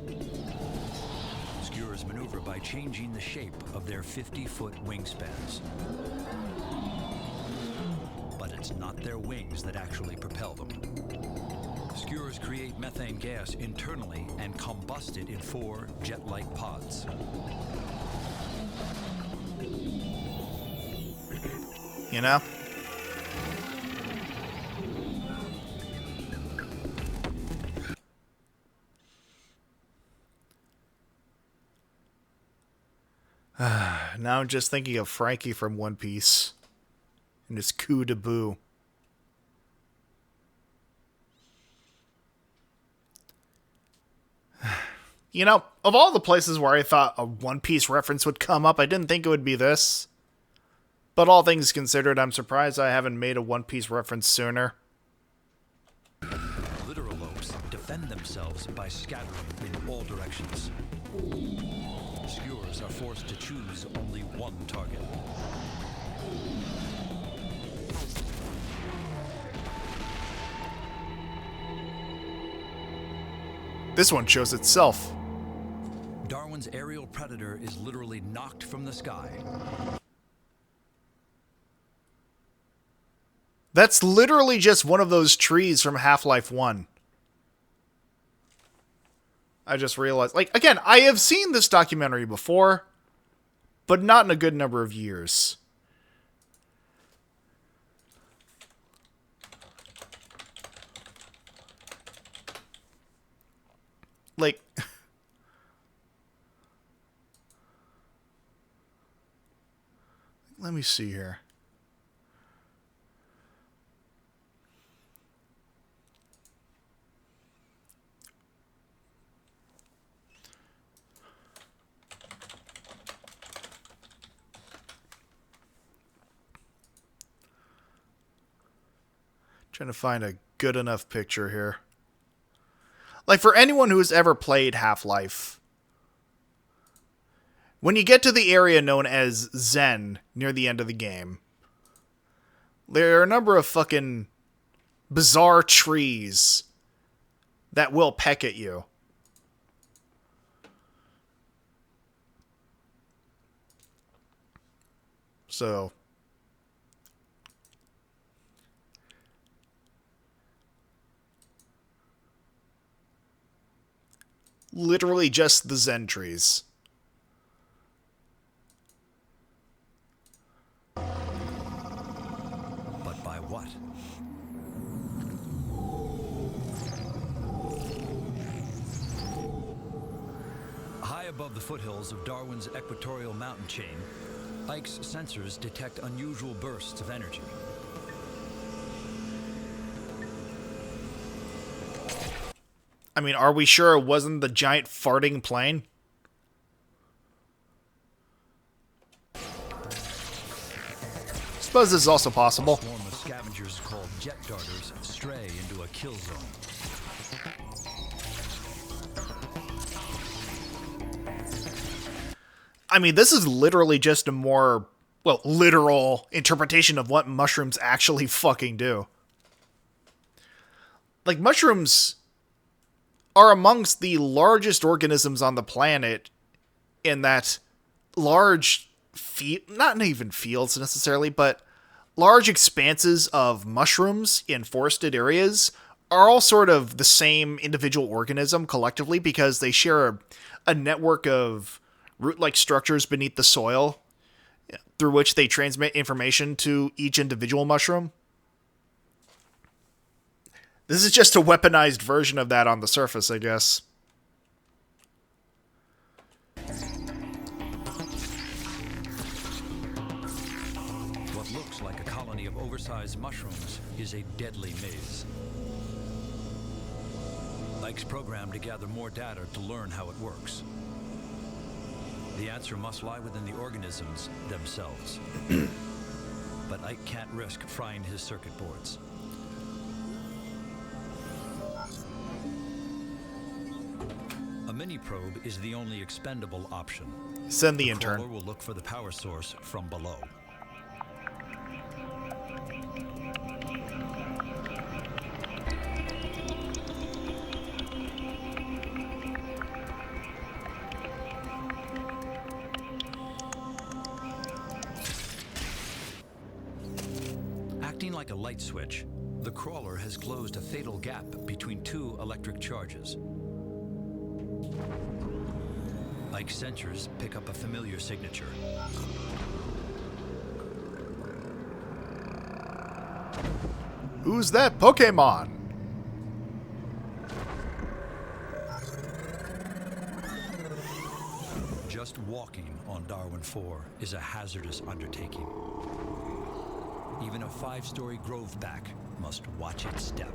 B: Skewers maneuver by changing the shape of their 50-foot wingspans. But it's not their wings that actually propel them. Skewers create methane gas internally and combust it in 4 jet-like pods.
A: You know? Now I'm just thinking of Frankie from One Piece. and his coup de bout. You know, of all the places where I thought a One Piece reference would come up, I didn't think it would be this. But all things considered, I'm surprised I haven't made a One Piece reference sooner.
B: Literal oaks defend themselves by scattering in all directions. Skewers are forced to choose only one target.
A: This one shows itself.
B: Darwin's aerial predator is literally knocked from the sky.
A: That's literally just one of those trees from Half-Life 1. I just realized, like, again, I have seen this documentary before, but not in a good number of years. Like, let me see here. Trying to find a good enough picture here. Like, for anyone who's ever played Half-Life, when you get to the area known as Zen near the end of the game, there are a number of fucking bizarre trees that will peck at you. So, literally just the Zen trees.
B: But by what? High above the foothills of Darwin's equatorial mountain chain, Ike's sensors detect unusual bursts of energy.
A: I mean, are we sure it wasn't the giant farting plane? Suppose this is also possible.
B: A swarm of scavengers called jet darters stray into a kill zone.
A: I mean, this is literally just a more, well, literal interpretation of what mushrooms actually fucking do. Like, mushrooms are amongst the largest organisms on the planet in that large, not even fields necessarily, but large expanses of mushrooms in forested areas are all sort of the same individual organism collectively because they share a network of root-like structures beneath the soil through which they transmit information to each individual mushroom. This is just a weaponized version of that on the surface, I guess.
B: What looks like a colony of oversized mushrooms is a deadly maze. Ike's programmed to gather more data to learn how it works. The answer must lie within the organisms themselves. But Ike can't risk frying his circuit boards. A mini probe is the only expendable option.
A: Send the intern.
B: Crawler will look for the power source from below. Acting like a light switch, the crawler has closed a fatal gap between two electric charges. Ike's sensors pick up a familiar signature.
A: Who's that Pokemon?
B: Just walking on Darwin 4 is a hazardous undertaking. Even a 5-story groveback must watch its step.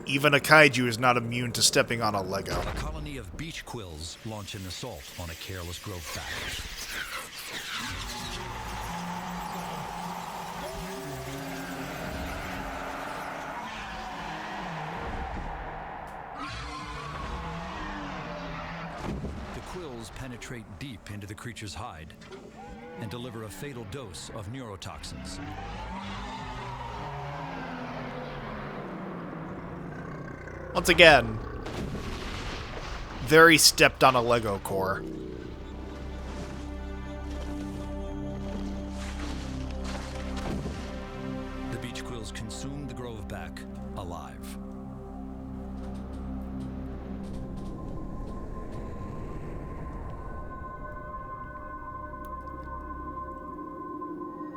A: Even a kaiju is not immune to stepping on a Lego.
B: A colony of beach quills launch an assault on a careless groveback. The quills penetrate deep into the creature's hide and deliver a fatal dose of neurotoxins.
A: Once again, very stepped on a Lego core.
B: The beach quills consume the groveback alive.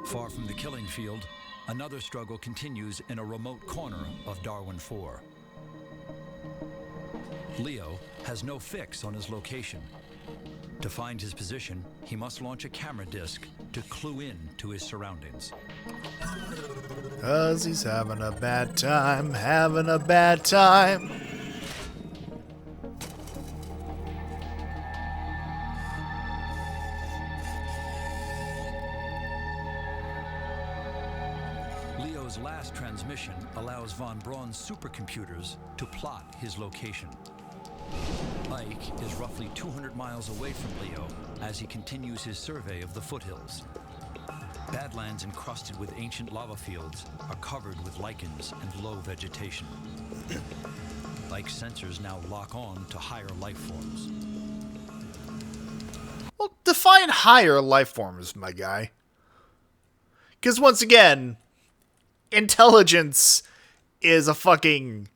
B: Far from the killing field, another struggle continues in a remote corner of Darwin 4. Leo has no fix on his location. To find his position, he must launch a camera disc to clue in to his surroundings.
A: 'Cause he's having a bad time, having a bad time.
B: Leo's last transmission allows von Braun's supercomputers to plot his location. Ike is roughly 200 miles away from Leo as he continues his survey of the foothills. Badlands encrusted with ancient lava fields are covered with lichens and low vegetation. Ike's sensors now lock on to higher life forms.
A: Well, define higher life forms, my guy. Because once again, intelligence is a fucking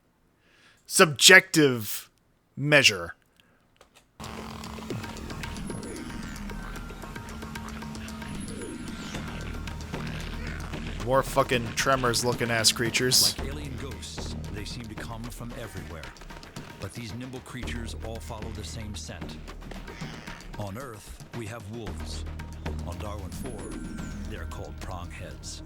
A: subjective measure. More fucking Tremors looking ass creatures.
B: Like alien ghosts, they seem to come from everywhere. But these nimble creatures all follow the same scent. On Earth, we have wolves. On Darwin 4, they're called prongheads.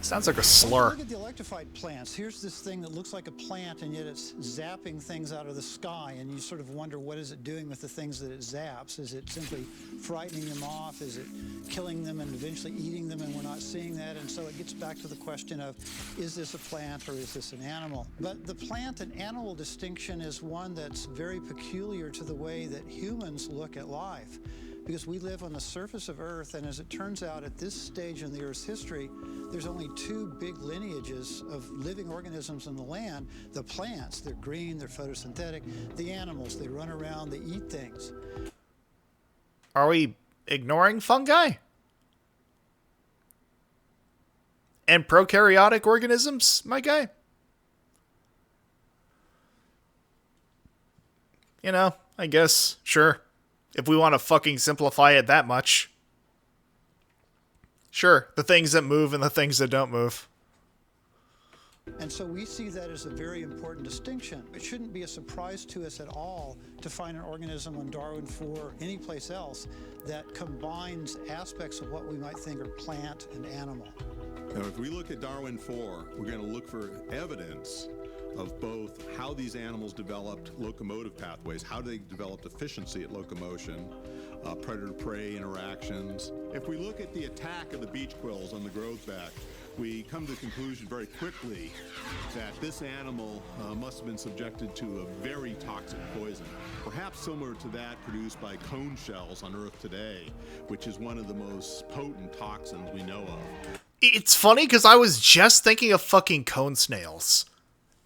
A: Sounds like a slur.
L: Look at the electrified plants. Here's this thing that looks like a plant, and yet it's zapping things out of the sky, and you sort of wonder, what is it doing with the things that it zaps? Is it simply frightening them off? Is it killing them and eventually eating them, and we're not seeing that? And so it gets back to the question of, is this a plant or is this an animal? But the plant and animal distinction is one that's very peculiar to the way that humans look at life. Because we live on the surface of Earth, and as it turns out, at this stage in the Earth's history, there's only two big lineages of living organisms on the land. The plants, they're green, they're photosynthetic. The animals, they run around, they eat things.
A: Are we ignoring fungi? And prokaryotic organisms, my guy? You know, I guess, sure. If we want to fucking simplify it that much. Sure, the things that move and the things that don't move.
L: And so we see that as a very important distinction. It shouldn't be a surprise to us at all to find an organism on Darwin 4 or any place else that combines aspects of what we might think are plant and animal.
K: Now, if we look at Darwin 4, we're going to look for evidence of both how these animals developed locomotive pathways, how they developed efficiency at locomotion, predator-prey interactions. If we look at the attack of the beach quills on the groveback, we come to the conclusion very quickly that this animal must have been subjected to a very toxic poison, perhaps similar to that produced by cone shells on Earth today, which is one of the most potent toxins we know of.
A: It's funny because I was just thinking of fucking cone snails.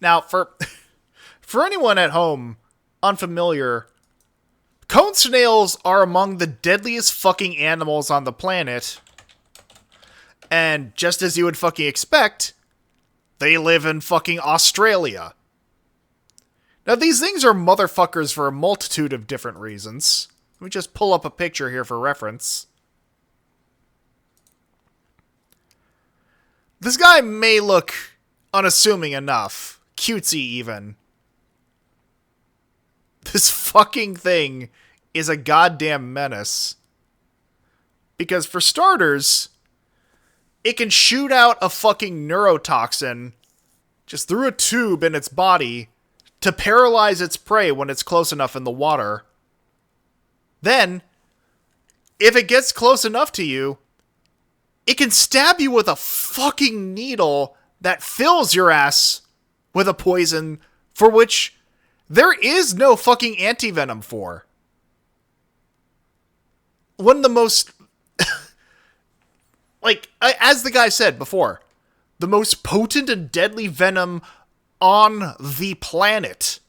A: Now, for anyone at home unfamiliar, cone snails are among the deadliest fucking animals on the planet. And just as you would fucking expect, they live in fucking Australia. Now, these things are motherfuckers for a multitude of different reasons. Let me just pull up a picture here for reference. This guy may look unassuming enough. Cutesy, even. This fucking thing is a goddamn menace. Because for starters, it can shoot out a fucking neurotoxin just through a tube in its body to paralyze its prey when it's close enough in the water. Then, if it gets close enough to you, it can stab you with a fucking needle that fills your ass with a poison for which there is no fucking antivenom for. One of the most... as the guy said before, the most potent and deadly venom on the planet.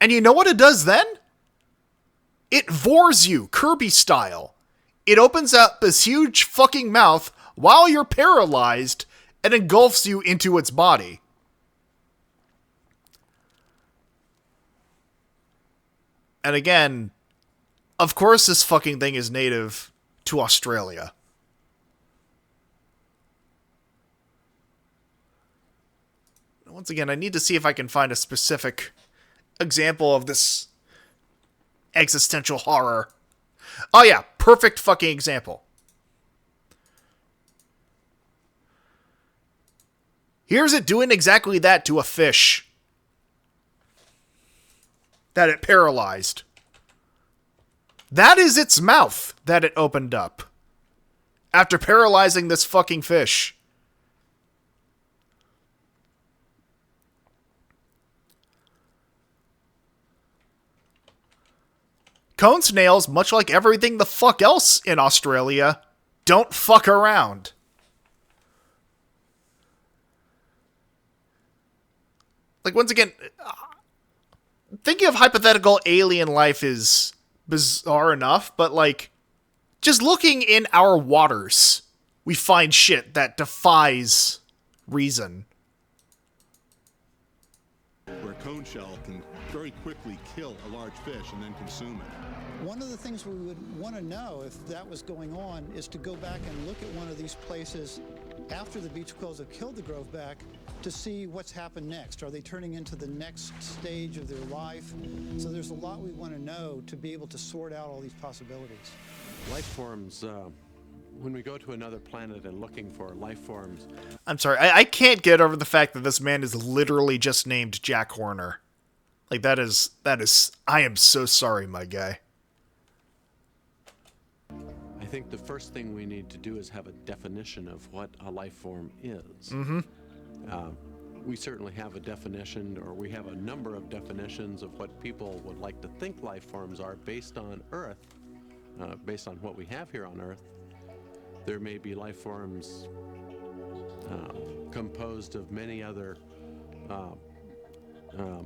A: And you know what it does then? It vores you, Kirby style. It opens up this huge fucking mouth while you're paralyzed and engulfs you into its body. And again, of course this fucking thing is native to Australia. Once again, I need to see if I can find a specific example of this existential horror. Oh yeah, perfect fucking example. Here's it doing exactly that to a fish that it paralyzed. That is its mouth that it opened up after paralyzing this fucking fish. Cone snails, much like everything the fuck else in Australia, don't fuck around. Like, once again, thinking of hypothetical alien life is bizarre enough, but, like, just looking in our waters, we find shit that defies reason.
K: Where a cone shell can very quickly kill a large fish and then consume it.
L: One of the things we would want to know if that was going on is to go back and look at one of these places after the beach quills have killed the groveback to see what's happened next. Are they turning into the next stage of their life? So there's a lot we want to know to be able to sort out all these possibilities.
Q: Life forms, when we go to another planet and looking for life forms...
A: I'm sorry, I can't get over the fact that this man is literally just named Jack Horner. Like, that is, I am so sorry, my guy.
Q: I think the first thing we need to do is have a definition of what a life form is.
A: Mm-hmm.
Q: We certainly have a definition, or we have a number of definitions of what people would like to think life forms are based on Earth, based on what we have here on Earth. There may be life forms composed of many other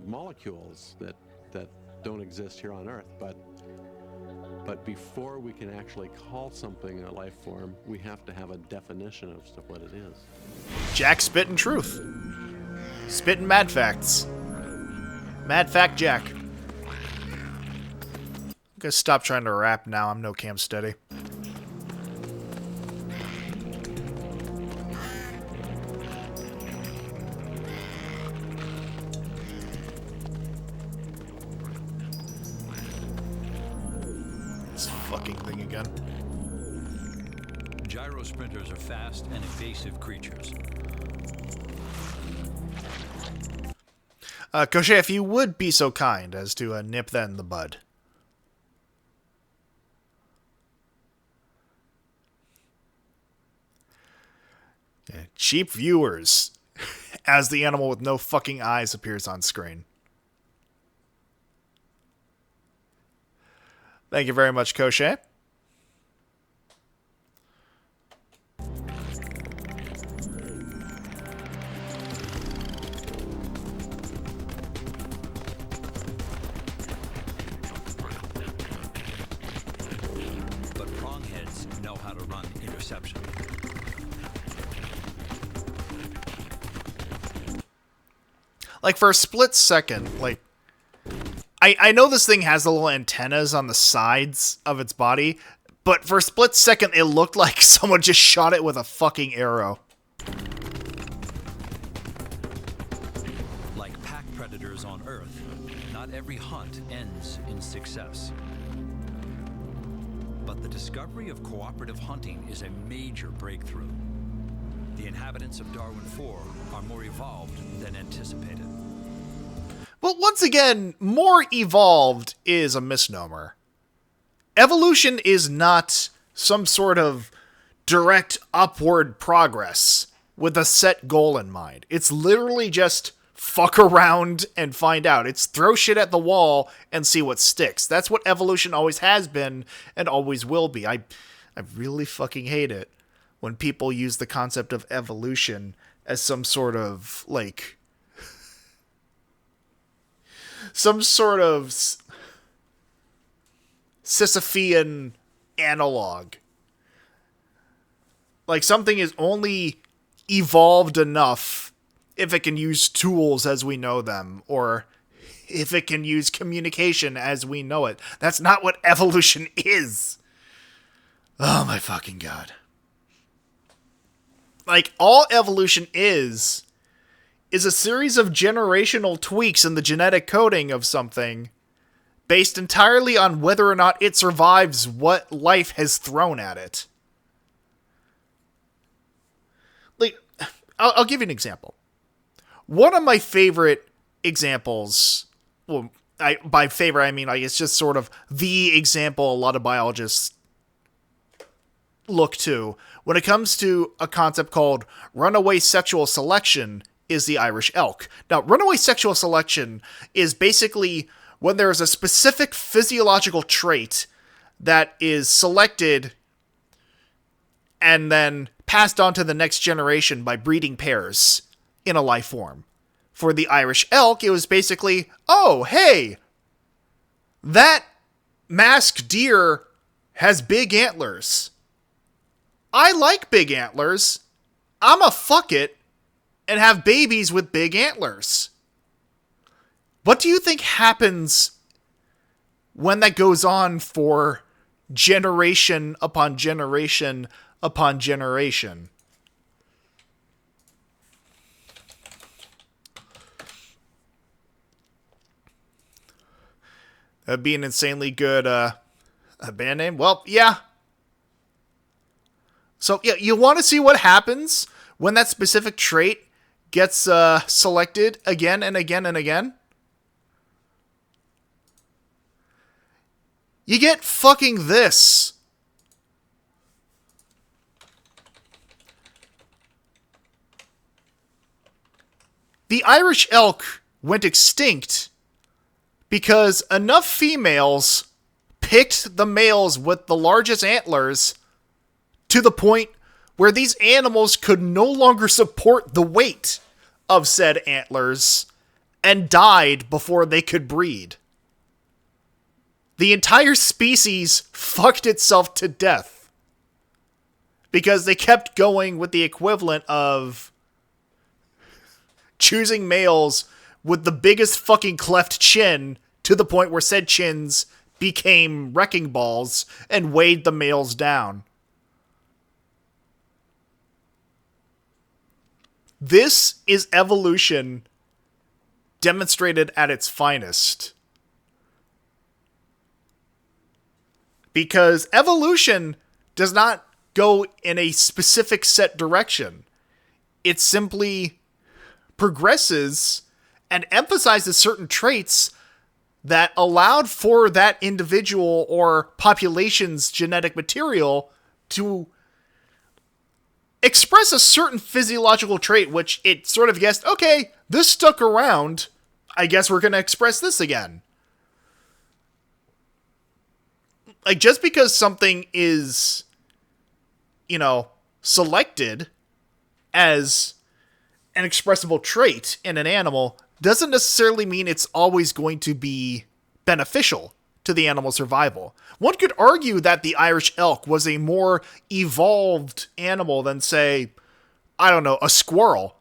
Q: molecules that don't exist here on Earth, but before we can actually call something a life form, we have to have a definition of what it is.
A: Jack spitting truth. Spitting mad facts. Mad fact Jack. I'm gonna stop trying to rap now. I'm no Cam Steady. This fucking thing again.
B: Gyro sprinters are fast and evasive creatures.
A: Cochet, if you would be so kind as to nip that in the bud. Yeah, cheap viewers, as the animal with no fucking eyes appears on screen. Thank you very much, Cochet.
B: But prongheads know how to run interception.
A: Like, for a split second, like, I know this thing has the little antennas on the sides of its body, but for a split second, it looked like someone just shot it with a fucking arrow.
B: Like pack predators on Earth, not every hunt ends in success. the discovery of cooperative hunting is a major breakthrough. The inhabitants of Darwin 4 are more evolved than anticipated.
A: Well, once again, more evolved is a misnomer. Evolution is not some sort of direct upward progress with a set goal in mind. It's literally just fuck around and find out. It's throw shit at the wall and see what sticks. That's what evolution always has been and always will be. I really fucking hate it when people use the concept of evolution as some sort of, like, some sort of Sisyphean analog. Like, something is only evolved enough if it can use tools as we know them, or if it can use communication as we know it. That's not what evolution is. Oh my fucking god. Like, all evolution is a series of generational tweaks in the genetic coding of something based entirely on whether or not it survives what life has thrown at it. Like, I'll give you an example. One of my favorite examples, well, by favorite I mean, like, it's just sort of the example a lot of biologists look to when it comes to a concept called runaway sexual selection, is the Irish elk. Now, runaway sexual selection is basically when there is a specific physiological trait that is selected and then passed on to the next generation by breeding pairs in a life form. For the Irish elk, it was basically, oh, hey, that masked deer has big antlers. I like big antlers. I'ma fuck it and have babies with big antlers. What do you think happens when that goes on for generation upon generation upon generation? That'd be an insanely good a band name. Well, yeah. So, yeah, you want to see what happens when that specific trait gets selected again and again and again? You get fucking this. The Irish elk went extinct because enough females picked the males with the largest antlers to the point where these animals could no longer support the weight of said antlers and died before they could breed. The entire species fucked itself to death because they kept going with the equivalent of choosing males with the biggest fucking cleft chin to the point where said chins became wrecking balls and weighed the males down. This is evolution demonstrated at its finest. Because evolution does not go in a specific set direction. It simply progresses and emphasizes certain traits that allowed for that individual or population's genetic material to express a certain physiological trait, which it sort of guessed, okay, this stuck around, I guess we're going to express this again. Like, just because something is, you know, selected as an expressible trait in an animal doesn't necessarily mean it's always going to be beneficial to the animal's survival. One could argue that the Irish elk was a more evolved animal than, say, I don't know, a squirrel.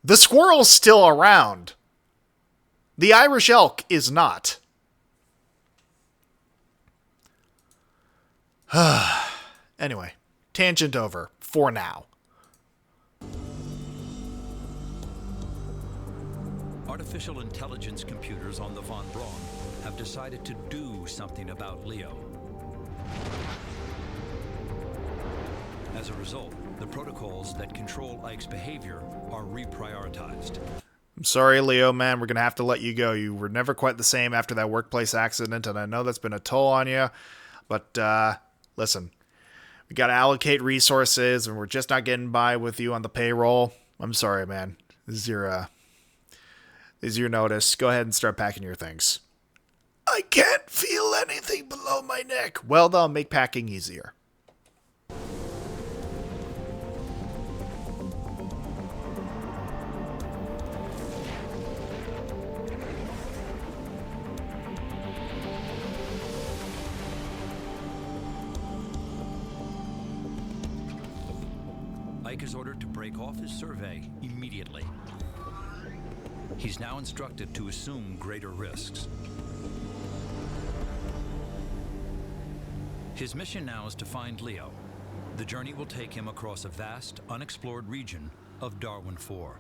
A: The squirrel's still around. The Irish elk is not. Anyway, tangent over for now.
B: Artificial intelligence computers on the von Braun have decided to do something about Leo. As a result, the protocols that control Ike's behavior are reprioritized.
A: I'm sorry, Leo, man. We're going to have to let you go. You were never quite the same after that workplace accident, and I know that's been a toll on you. But, listen, we got to allocate resources, and we're just not getting by with you on the payroll. I'm sorry, man. This is your notice. Go ahead and start packing your things. I can't feel anything below my neck. Well, they'll make packing easier.
B: Ike is ordered to break off his survey immediately. He's now instructed to assume greater risks. His mission now is to find Leo. The journey will take him across a vast, unexplored region of Darwin 4.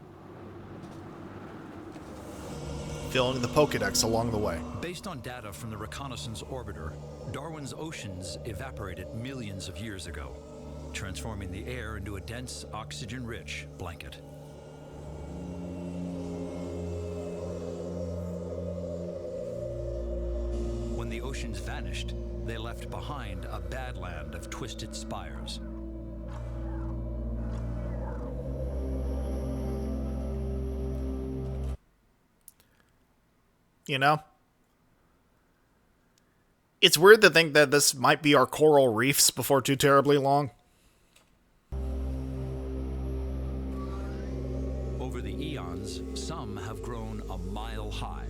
A: Filling the Pokedex along the way.
B: Based on data from the reconnaissance orbiter, Darwin's oceans evaporated millions of years ago, transforming the air into a dense, oxygen-rich blanket. When the oceans vanished, they left behind a badland of twisted spires.
A: You know? It's weird to think that this might be our coral reefs before too terribly long.
B: Over the eons, some have grown a mile high.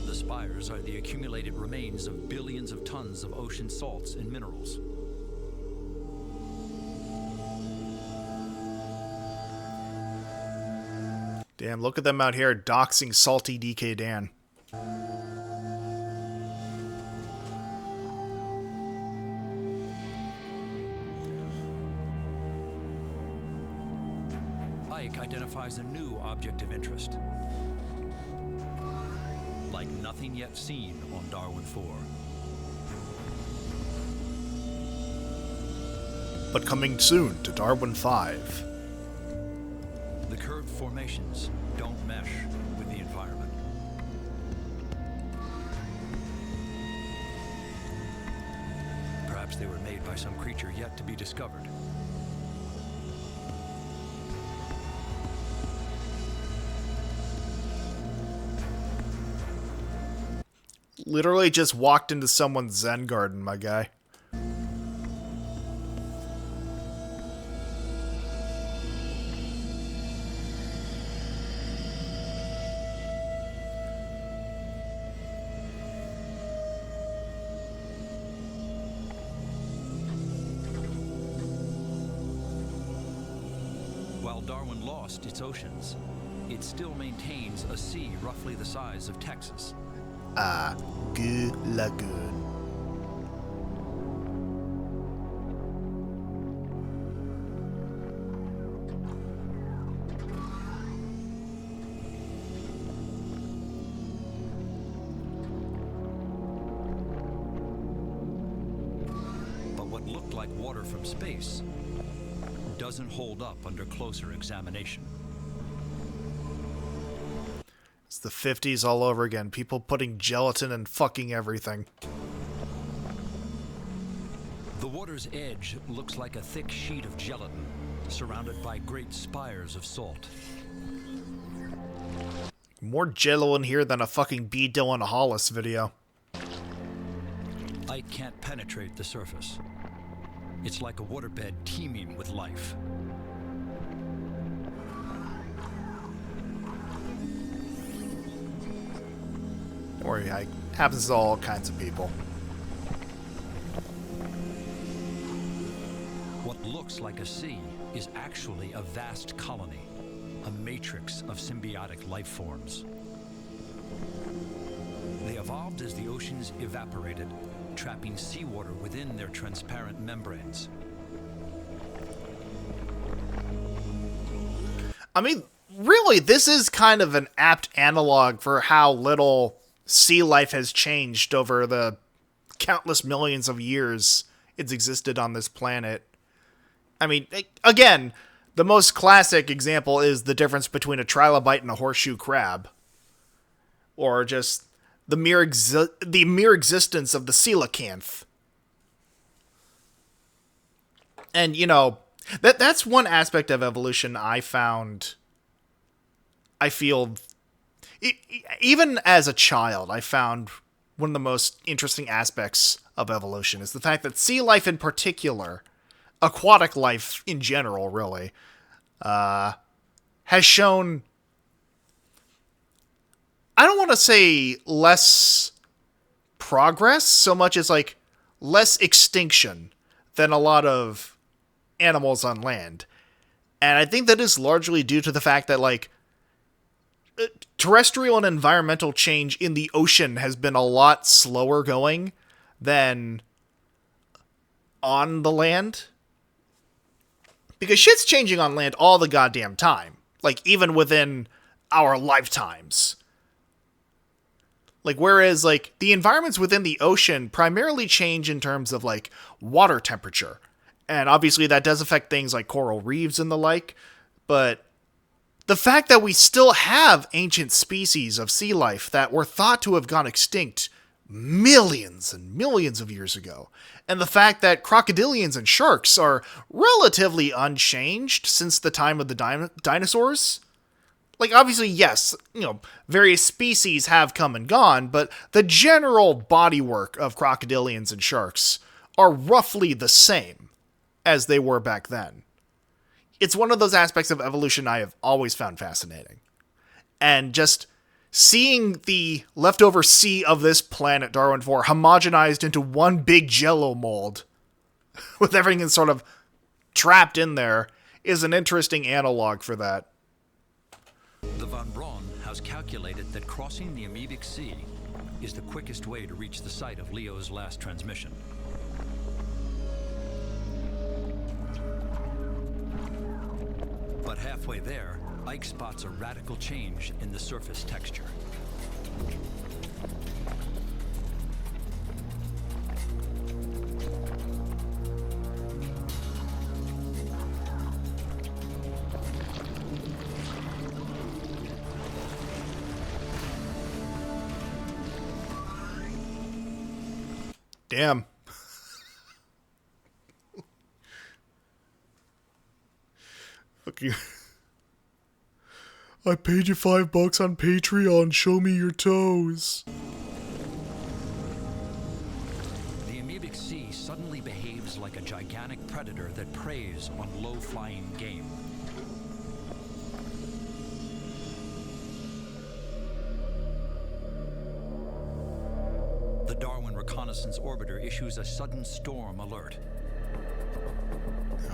B: The spires are the accumulated remains of billions of tons of ocean salts and minerals.
A: Damn, look at them out here doxing salty DK Dan.
B: Ike identifies a new object of interest. Like nothing yet seen on Darwin 4.
A: But coming soon to Darwin 5.
B: The curved formations don't mesh with the environment. Perhaps they were made by some creature yet to be discovered.
A: Literally just walked into someone's Zen garden, my guy.
B: While Darwin lost its oceans, it still maintains a sea roughly the size of Texas.
A: Good lagoon.
B: But what looked like water from space doesn't hold up under closer examination.
A: It's the 50s all over again. People putting gelatin and fucking everything.
B: The water's edge looks like a thick sheet of gelatin, surrounded by great spires of salt.
A: More jello in here than a fucking B. Dylan Hollis video.
B: Ike can't penetrate the surface. It's like a waterbed teeming with life.
A: Don't worry, it happens to all kinds of people.
B: What looks like a sea is actually a vast colony, a matrix of symbiotic life forms. They evolved as the oceans evaporated, trapping seawater within their transparent membranes.
A: I mean, really, this is kind of an apt analog for how little sea life has changed over the countless millions of years it's existed on this planet. I mean, again, the most classic example is the difference between a trilobite and a horseshoe crab. Or just the mere existence of the coelacanth. And, you know, that's one aspect of evolution I feel, even as a child, I found one of the most interesting aspects of evolution is the fact that sea life in particular, aquatic life in general, really, has shown, I don't want to say less progress so much as like less extinction than a lot of animals on land. And I think that is largely due to the fact that like terrestrial and environmental change in the ocean has been a lot slower going than on the land. Because shit's changing on land all the goddamn time. Like, even within our lifetimes. Like, whereas, like, the environments within the ocean primarily change in terms of, like, water temperature. And obviously that does affect things like coral reefs and the like. But the fact that we still have ancient species of sea life that were thought to have gone extinct millions and millions of years ago, and the fact that crocodilians and sharks are relatively unchanged since the time of the dinosaurs. Like, obviously, yes, you know, various species have come and gone, but the general bodywork of crocodilians and sharks are roughly the same as they were back then. It's one of those aspects of evolution I have always found fascinating. And just seeing the leftover sea of this planet, Darwin 4, homogenized into one big jello mold, with everything sort of trapped in there, is an interesting analog for that.
B: The Von Braun has calculated that crossing the Amoebic Sea is the quickest way to reach the site of Leo's last transmission. But halfway there, Ike spots a radical change in the surface texture.
A: Damn. Fucking. I paid you $5 on Patreon. Show me your toes.
B: The Amoebic Sea suddenly behaves like a gigantic predator that preys on low-flying game. The Darwin Reconnaissance Orbiter issues a sudden storm alert.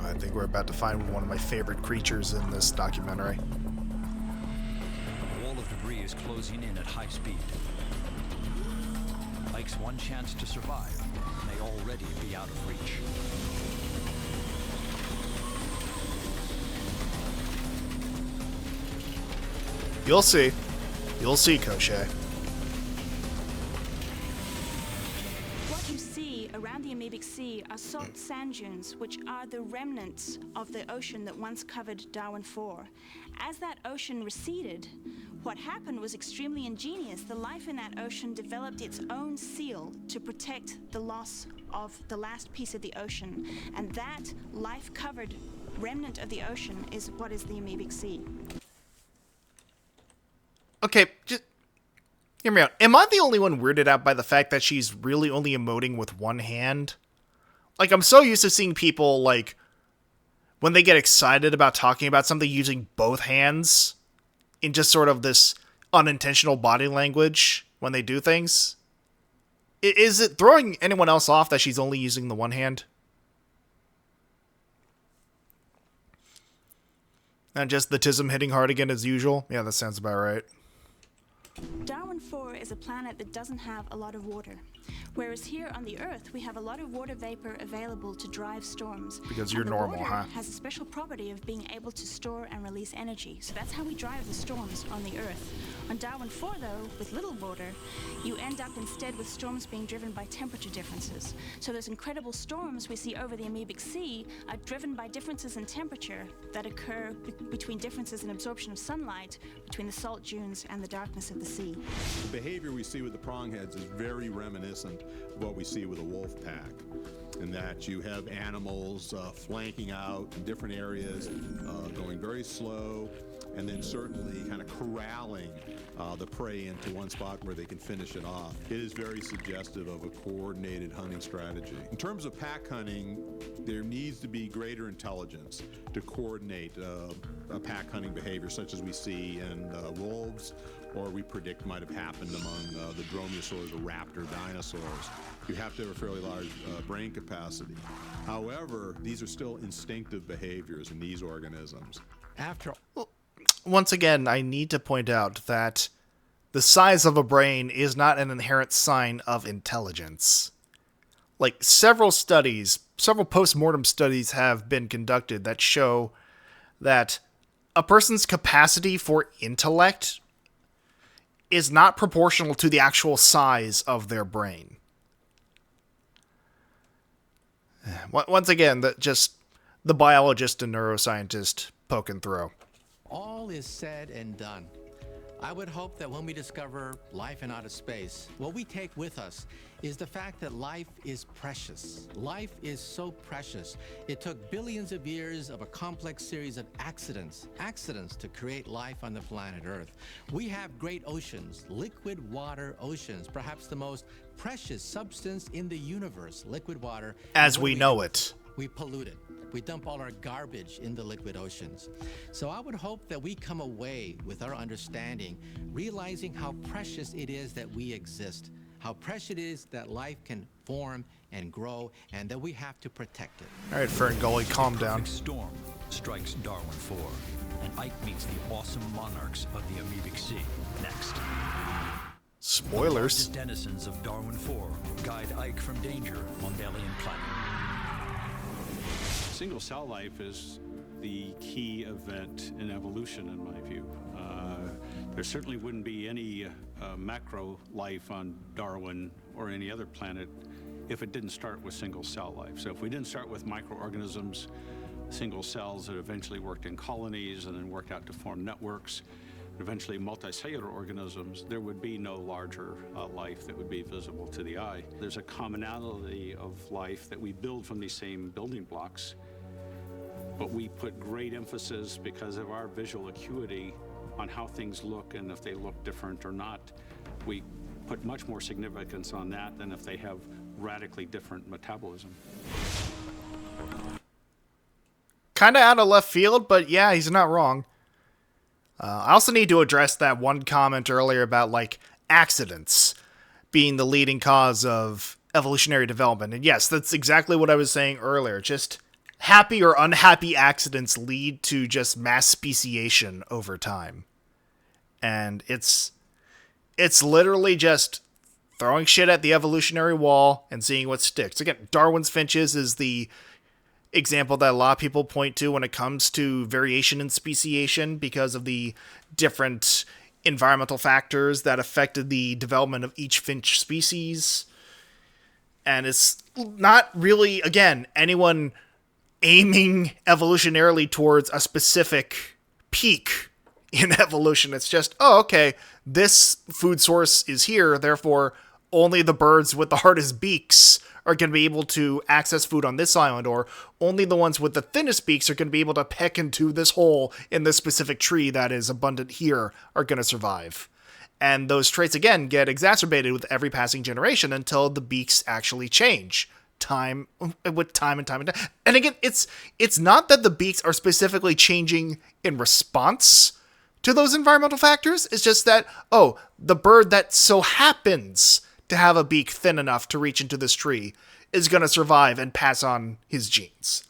A: I think we're about to find one of my favorite creatures in this documentary.
B: A wall of debris is closing in at high speed. Ike's one chance to survive may already be out of reach.
A: You'll see. You'll see, Cochet.
H: What you see around the Amoebic Sea are salt sand dunes, which are the remnants of the ocean that once covered Darwin 4. As that ocean receded, what happened was extremely ingenious. The life in that ocean developed its own seal to protect the loss of the last piece of the ocean. And that life-covered remnant of the ocean is what is the Amoebic Sea.
A: Okay, just hear me out. Am I the only one weirded out by the fact that she's really only emoting with one hand? Like, I'm so used to seeing people, like, when they get excited about talking about something using both hands in just sort of this unintentional body language when they do things. Is it throwing anyone else off that she's only using the one hand? And just the tism hitting hard again as usual? Yeah, that sounds about right.
H: Darwin 4 is a planet that doesn't have a lot of water. Whereas here on the Earth, we have a lot of water vapor available to drive storms.
A: Because you're
H: and
A: normal,
H: water
A: huh?
H: has a special property of being able to store and release energy. So that's how we drive the storms on the Earth. On Darwin 4, though, with little water, you end up instead with storms being driven by temperature differences. So those incredible storms we see over the Amoebic Sea are driven by differences in temperature that occur between differences in absorption of sunlight between the salt dunes and the darkness of the sea.
K: The behavior we see with the prongheads is very reminiscent of what we see with a wolf pack, in that you have animals flanking out in different areas, going very slow, and then certainly kind of corralling the prey into one spot where they can finish it off. It is very suggestive of a coordinated hunting strategy. In terms of pack hunting, there needs to be greater intelligence to coordinate a pack hunting behavior such as we see in wolves, or we predict might have happened among the dromaeosaurs or raptor dinosaurs. You have to have a fairly large brain capacity. However, these are still instinctive behaviors in these organisms.
A: Once again, I need to point out that the size of a brain is not an inherent sign of intelligence. Like, several post-mortem studies have been conducted that show that a person's capacity for intellect is not proportional to the actual size of their brain. Once again, the biologist and neuroscientist poke and throw.
E: All is said and done. I would hope that when we discover life in outer space, what we take with us is the fact that life is precious. Life is so precious. It took billions of years of a complex series of accidents to create life on the planet Earth. We have great oceans, liquid water oceans, perhaps the most precious substance in the universe, liquid water.
A: As we know it.
E: We pollute it. We dump all our garbage in the liquid oceans. So I would hope that we come away with our understanding, realizing how precious it is that we exist, how precious it is that life can form and grow, and that we have to protect it.
A: All right, Fern Gully, calm down.
B: Storm strikes Darwin 4, and Ike meets the awesome monarchs of the Amoebic Sea. Next.
A: Spoilers.
B: The denizens of Darwin 4 guide Ike from danger on the alien planet.
O: Single cell life is the key event in evolution, in my view. There certainly wouldn't be any macro life on Darwin or any other planet if it didn't start with single cell life. So if we didn't start with microorganisms, single cells that eventually worked in colonies and then worked out to form networks, eventually multicellular organisms, there would be no larger life that would be visible to the eye. There's a commonality of life that we build from these same building blocks, but we put great emphasis because of our visual acuity on how things look and if they look different or not. We put much more significance on that than if they have radically different metabolism.
A: Kind of out of left field, but yeah, he's not wrong. I also need to address that one comment earlier about, like, accidents being the leading cause of evolutionary development. And yes, that's exactly what I was saying earlier. Just happy or unhappy accidents lead to just mass speciation over time. And it's literally just throwing shit at the evolutionary wall and seeing what sticks. Again, Darwin's finches is the example that a lot of people point to when it comes to variation in speciation because of the different environmental factors that affected the development of each finch species. And it's not really, again, anyone aiming evolutionarily towards a specific peak in evolution. It's just, oh, okay, this food source is here, therefore only the birds with the hardest beaks are going to be able to access food on this island, or only the ones with the thinnest beaks are going to be able to peck into this hole in this specific tree that is abundant here are going to survive. And those traits, again, get exacerbated with every passing generation until the beaks actually change. Time and time. And again, it's not that the beaks are specifically changing in response to those environmental factors. It's just that, oh, the bird that so happens to have a beak thin enough to reach into this tree is going to survive and pass on his genes.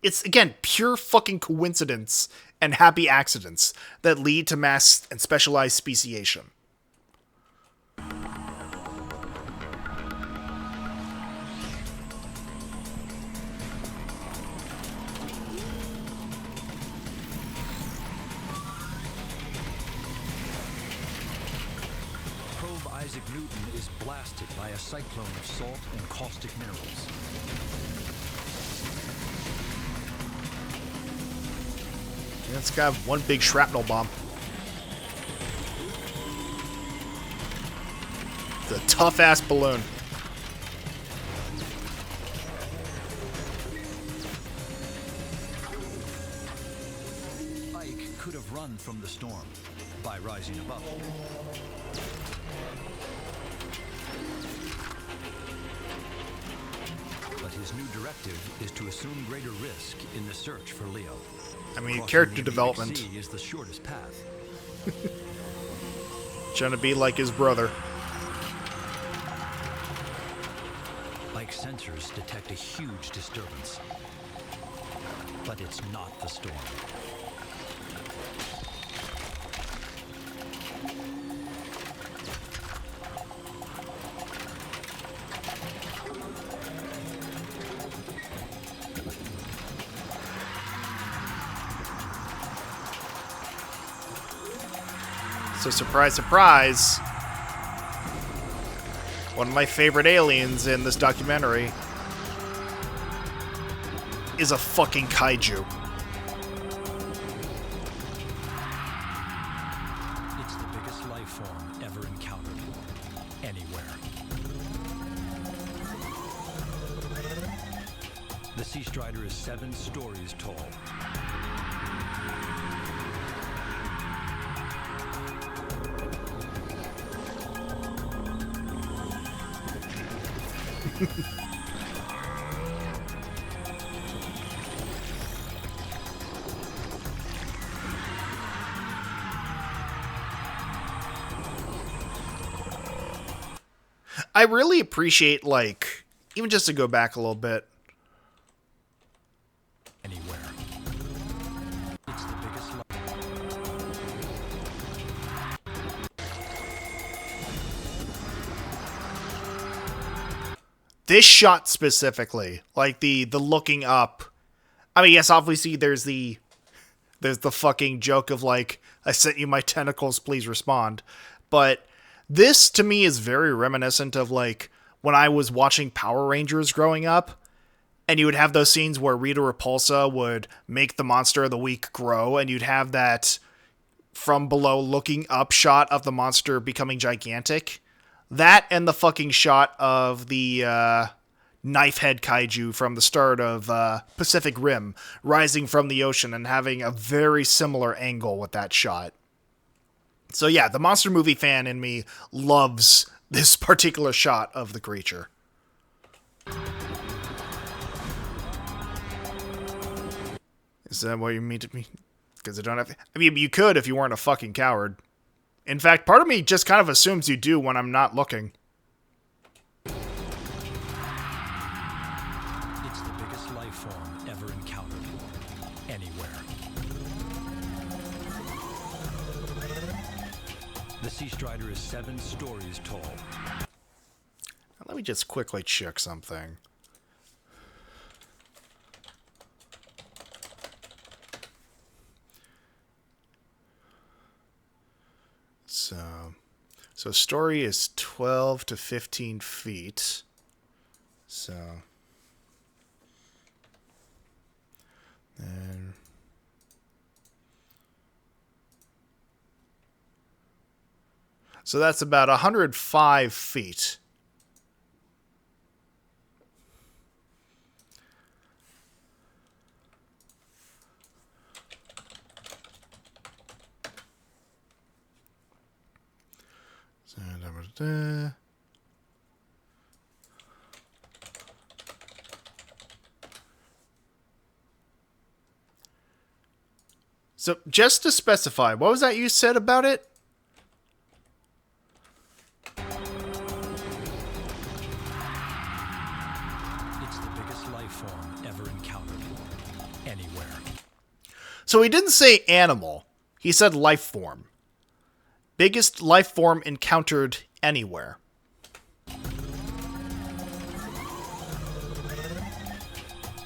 A: It's, again, pure fucking coincidence and happy accidents that lead to mass and specialized speciation.
B: Isaac Newton is blasted by a cyclone of salt and caustic minerals.
A: It's got one big shrapnel bomb. It's a tough-ass balloon.
B: Ike could have run from the storm by rising above. But his new directive is to assume greater risk in the search for Leo.
A: I mean,
B: Crossing
A: character
B: the Atlantic
A: development.
B: Sea is the shortest path.
A: Trying to be like his brother.
B: Ike's sensors detect a huge disturbance. But it's not the storm.
A: So surprise, surprise, one of my favorite aliens in this documentary is a fucking kaiju.
B: It's the biggest life form ever encountered. Anywhere. The Sea Strider is 7 stories tall.
A: I really appreciate, like, even just to go back a little bit.
B: Anywhere. It's the biggest
A: This shot specifically, like the looking up. I mean, yes, obviously there's the fucking joke of like, I sent you my tentacles, please respond. But this to me is very reminiscent of like when I was watching Power Rangers growing up, and you would have those scenes where Rita Repulsa would make the monster of the week grow, and you'd have that from below looking up shot of the monster becoming gigantic. That and the fucking shot of the knife head kaiju from the start of Pacific Rim rising from the ocean and having a very similar angle with that shot. So yeah, the monster movie fan in me loves this particular shot of the creature. Is that what you mean to me? Because I don't have... I mean, you could if you weren't a fucking coward. In fact, part of me just kind of assumes you do when I'm not looking.
B: It's the biggest life form ever encountered. Anywhere. The Sea Strider is 7 stories tall.
A: Now, let me just quickly check something. So story is 12 to 15 feet. So then that's about 105 feet. So just to specify, what was that you said about it?
B: It's the biggest life form ever encountered. Anywhere.
A: So he didn't say animal. He said life form. Biggest life form encountered anywhere.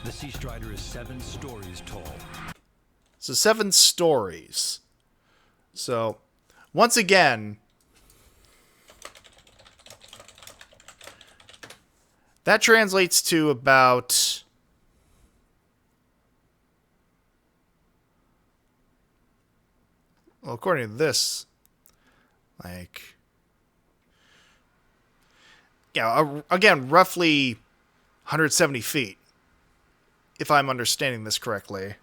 B: The Sea Strider is 7 stories tall.
A: So 7 stories. So, once again, That translates to about... Well, according to this, like... Yeah, again, roughly 170 feet, if I'm understanding this correctly.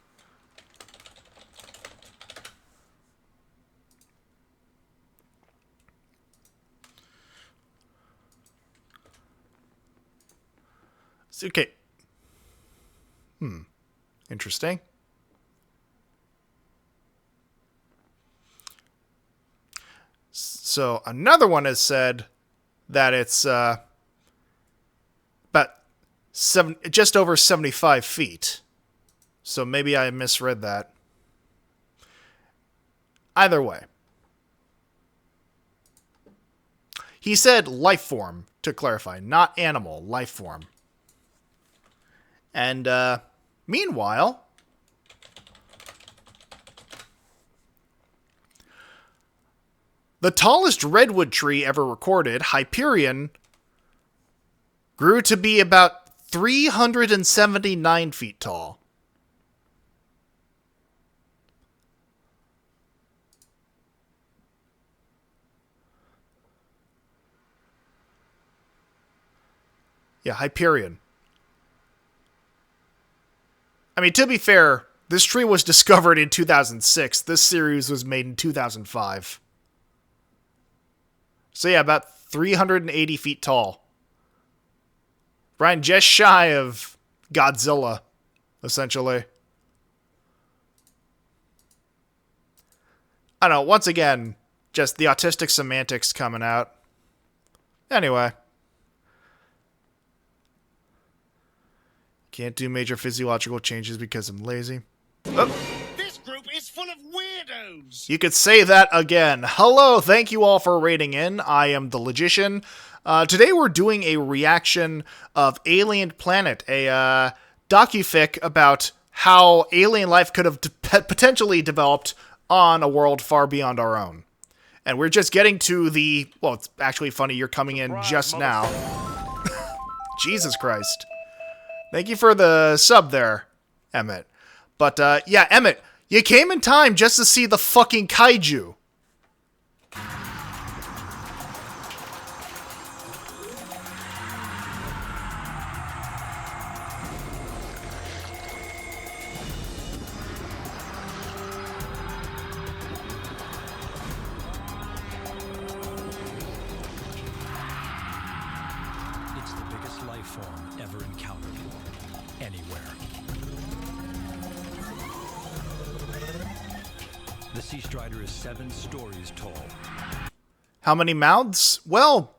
A: Okay. Interesting. So another one has said that it's about just over 75 feet. So maybe I misread that. Either way. He said life form, to clarify, not animal, life form. And meanwhile, the tallest redwood tree ever recorded, Hyperion, grew to be about 379 feet tall. Yeah, Hyperion. I mean, to be fair, this tree was discovered in 2006. This series was made in 2005. So yeah, about 380 feet tall. Brian, just shy of Godzilla, essentially. I don't know, once again, just the autistic semantics coming out. Anyway. Can't do major physiological changes because I'm lazy. Oh.
R: This group is full of weirdos!
A: You could say that again. Hello, thank you all for rating in. I am the Logician. Today we're doing a reaction of Alien Planet, a docufic about how alien life could have potentially developed on a world far beyond our own. And we're just getting to the... Well, it's actually funny you're coming in just now. Jesus Christ. Thank you for the sub there, Emmett. But, yeah, Emmett, you came in time just to see the fucking kaiju.
B: It's the biggest life form ever encountered. Anywhere. The Sea Strider is 7 stories tall.
A: How many mouths? Well,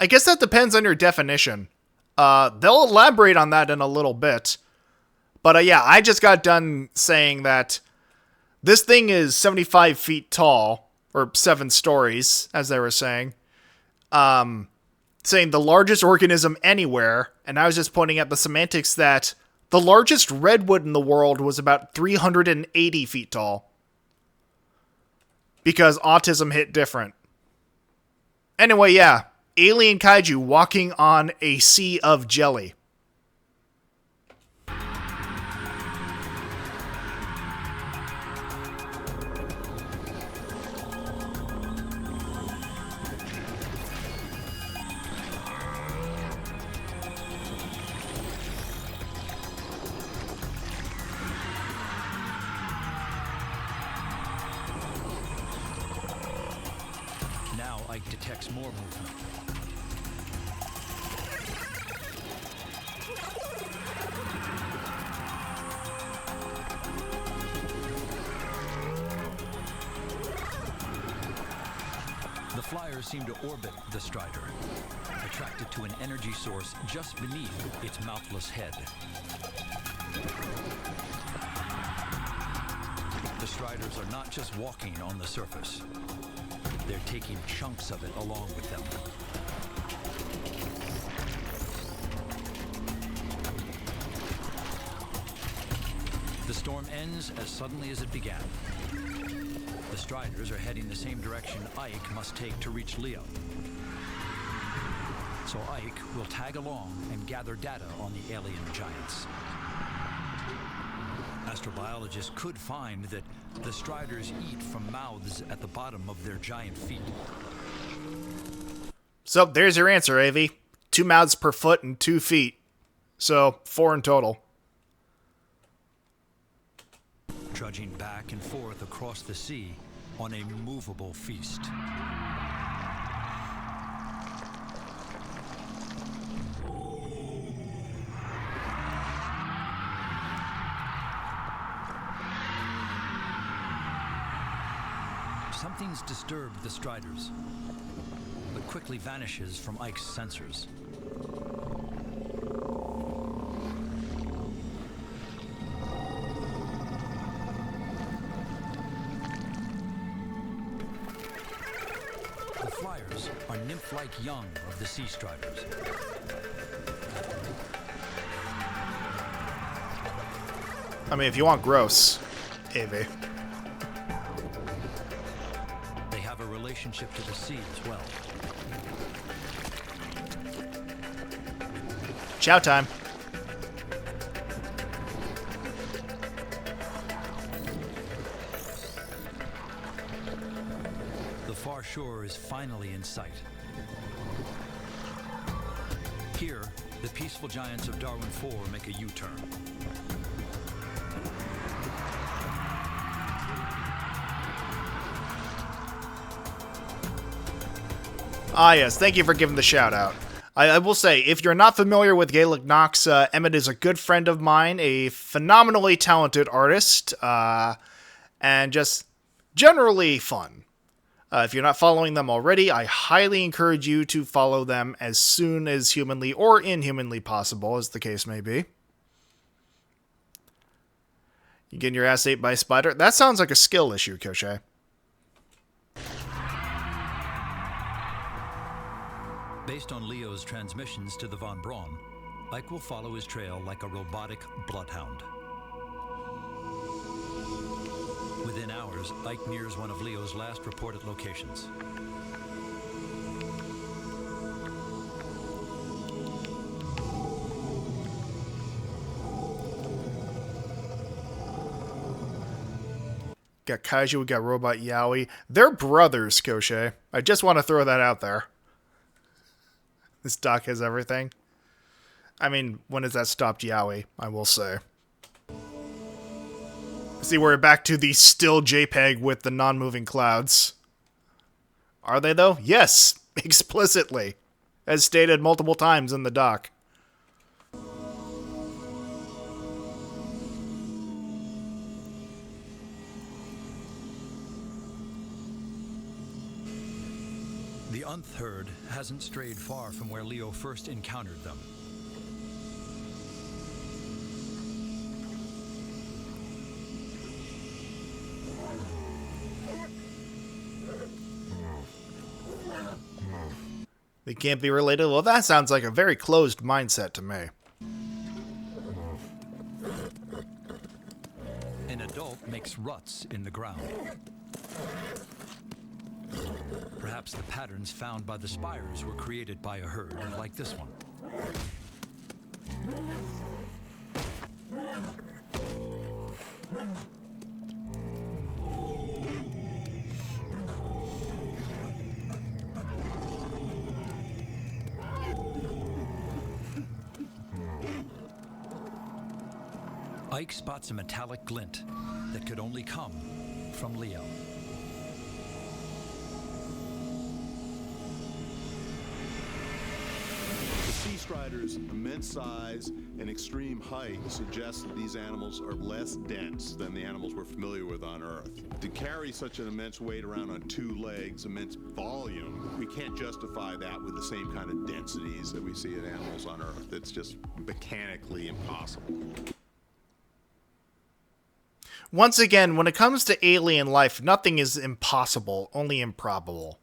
A: I guess that depends on your definition. They'll elaborate on that in a little bit. But yeah, I just got done saying that this thing is 75 feet tall, or 7 stories, as they were saying. Saying the largest organism anywhere, and I was just pointing at the semantics that the largest redwood in the world was about 380 feet tall. Because autism hit different. Anyway, yeah, alien kaiju walking on a sea of jelly.
B: Now Ike detects more movement. The flyers seem to orbit the Strider, attracted to an energy source just beneath its mouthless head. The Striders are not just walking on the surface. They're taking chunks of it along with them. The storm ends as suddenly as it began. The Striders are heading the same direction Ike must take to reach Leo. So Ike will tag along and gather data on the alien giants. Astrobiologists could find that the striders eat from mouths at the bottom of their giant feet.
A: So there's your answer, Avi. 2 mouths per foot and 2 feet. So 4 in total.
B: Trudging back and forth across the sea on a movable feast. Something's disturbed the striders, but quickly vanishes from Ike's sensors. The flyers are nymph-like young of the sea striders.
A: I mean, if you want gross, Avi.
B: They have a relationship to the sea as well.
A: Chow time.
B: The far shore is finally in sight. Here, the peaceful giants of Darwin 4 make a U-turn.
A: Ah, yes. Thank you for giving the shout out. I will say, if you're not familiar with Gaelic Knox, Emmett is a good friend of mine, a phenomenally talented artist, and just generally fun. If you're not following them already, I highly encourage you to follow them as soon as humanly or inhumanly possible, as the case may be. You getting your ass ate by a spider? That sounds like a skill issue, Koshe.
B: Based on Leo's transmissions to the Von Braun, Ike will follow his trail like a robotic bloodhound. Within hours, Ike nears one of Leo's last reported locations.
A: Got Kaiju, we got Robot Yowie. They're brothers, Koshe. I just want to throw that out there. This doc has everything. I mean, when has that stopped Yowie, I will say. See, we're back to the still JPEG with the non-moving clouds. Are they, though? Yes, explicitly. As stated multiple times in the doc.
B: The Unth herd hasn't strayed far from where Leo first encountered them.
A: They can't be related? Well, that sounds like a very closed mindset to me.
B: An adult makes ruts in the ground. Perhaps the patterns found by the spires were created by a herd like this one. Ike spots a metallic glint that could only come from Leo.
K: The sea striders' immense size and extreme height suggest that these animals are less dense than the animals we're familiar with on Earth. To carry such an immense weight around on 2 legs, immense volume, we can't justify that with the same kind of densities that we see in animals on Earth. It's just mechanically impossible.
A: Once again, when it comes to alien life, nothing is impossible, only improbable.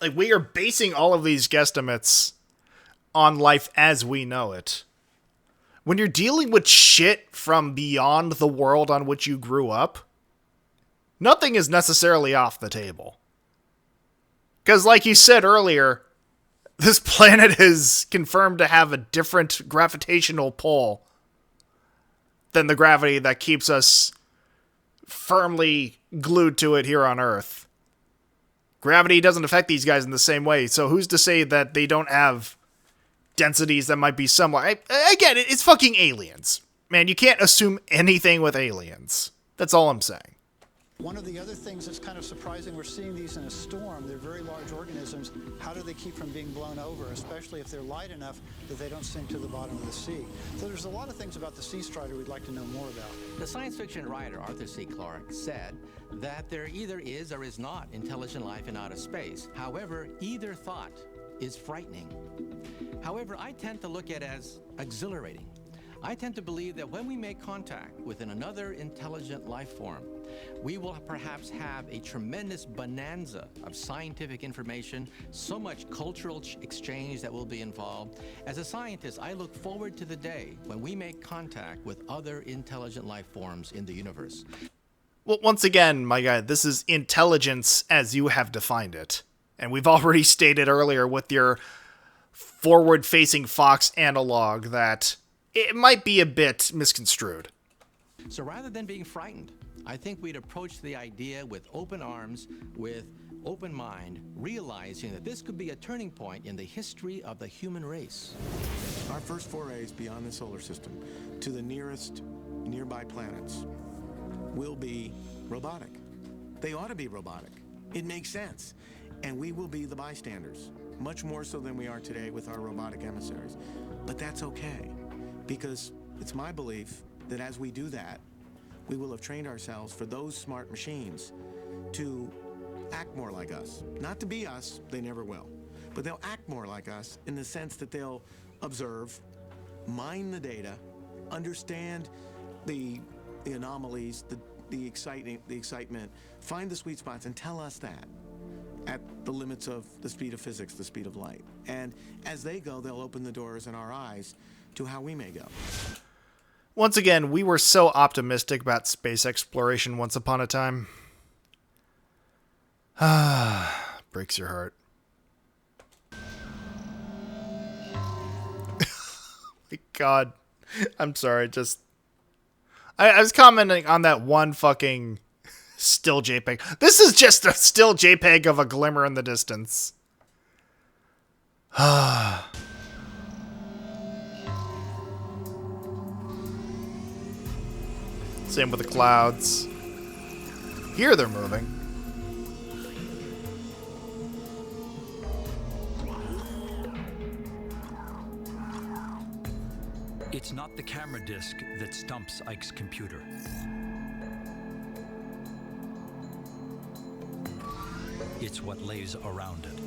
A: Like, we are basing all of these guesstimates on life as we know it. When you're dealing with shit from beyond the world on which you grew up, nothing is necessarily off the table. Because like you said earlier, This planet is confirmed to have a different gravitational pull than the gravity that keeps us firmly glued to it here on Earth. Gravity doesn't affect these guys in the same way, so who's to say that they don't have densities that might be similar? Again, it's fucking aliens. Man, you can't assume anything with aliens. That's all I'm saying.
L: One of the other things that's kind of surprising, we're seeing these in a storm. They're very large organisms. How do they keep from being blown over, especially if they're light enough that they don't sink to the bottom of the sea? So there's a lot of things about the sea strider we'd like to know more about.
E: The science fiction writer Arthur C. Clarke said that there either is or is not intelligent life in outer space. However, either thought is frightening. However, I tend to look at it as exhilarating. I tend to believe that when we make contact with another intelligent life form, we will perhaps have a tremendous bonanza of scientific information, so much cultural exchange that will be involved. As a scientist, I look forward to the day when we make contact with other intelligent life forms in the universe.
A: Well, once again, my guy, this is intelligence as you have defined it. And we've already stated earlier with your forward-facing Fox analog that it might be a bit misconstrued.
E: So rather than being frightened, I think we'd approach the idea with open arms, with open mind, realizing that this could be a turning point in the history of the human race.
C: Our first forays beyond the solar system to the nearest nearby planets will be robotic. They ought to be robotic. It makes sense. And we will be the bystanders, much more so than we are today with our robotic emissaries. But that's okay, because it's my belief that as we do that, we will have trained ourselves for those smart machines to act more like us. Not to be us, they never will, but they'll act more like us in the sense that they'll observe, mine the data, understand the anomalies, the excitement, find the sweet spots, and tell us that at the limits of the speed of physics, the speed of light. And as they go, they'll open the doors in our eyes to how we may go.
A: Once again, we were so optimistic about space exploration once upon a time. Breaks your heart. My God. I'm sorry, I was commenting on that one fucking still JPEG. This is just a still JPEG of a glimmer in the distance. Same with the clouds. Here they're moving.
B: It's not the camera disc that stumps Ike's computer. It's what lays around it.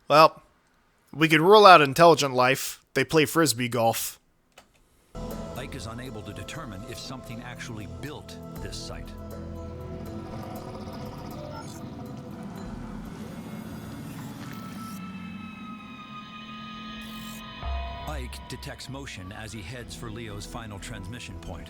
A: Well, we could rule out intelligent life. They play frisbee golf.
B: Ike is unable to determine if something actually built this site. Ike detects motion as he heads for Leo's final transmission point.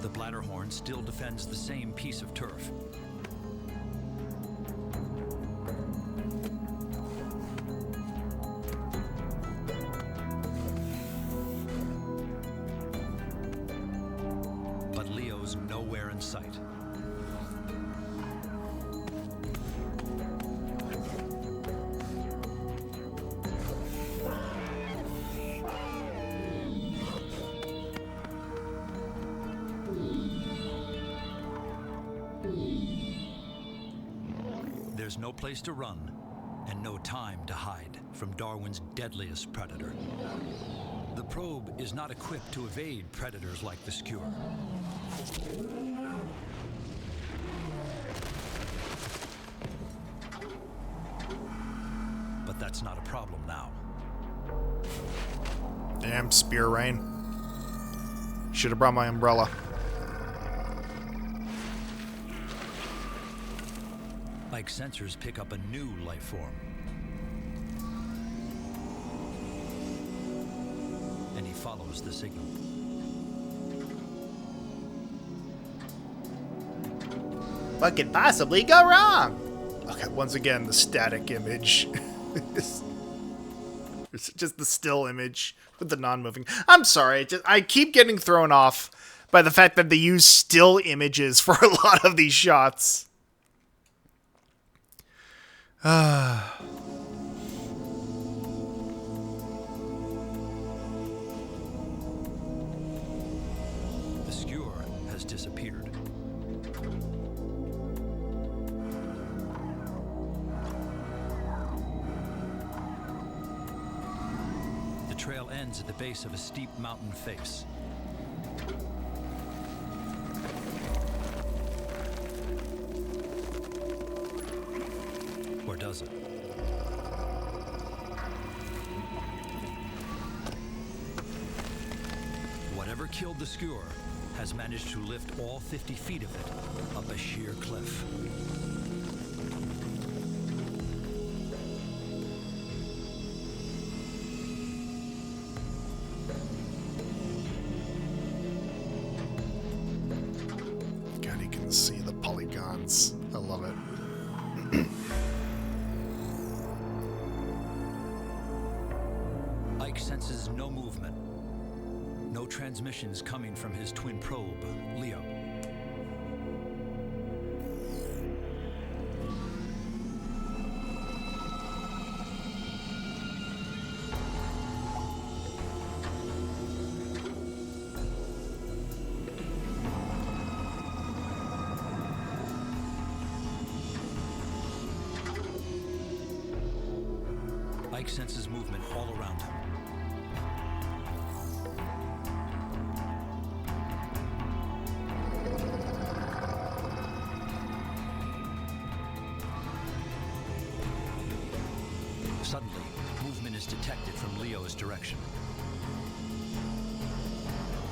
B: The Bladderhorn still defends the same piece of turf. But Leo's nowhere in sight. There's no place to run and no time to hide from Darwin's deadliest predator. The probe is not equipped to evade predators like the skewer. But that's not a problem now.
A: Damn spear rain. Should have brought my umbrella.
B: Ike's sensors pick up a new life form. follows the signal.
A: What could possibly go wrong? Okay, once again, the static image. It's just the still image with the non-moving. I'm sorry, I keep getting thrown off by the fact that they use still images for a lot of these shots.
B: The skewer has disappeared. The trail ends at the base of a steep mountain face. Or does it? Whatever killed the skewer has managed to lift all 50 feet of it up a sheer cliff.
A: God, you can see the polygons. I love it.
B: Ike senses no movement. No transmissions coming from his twin probe, Leo. Ike senses movement all around him. Suddenly, movement is detected from Leo's direction.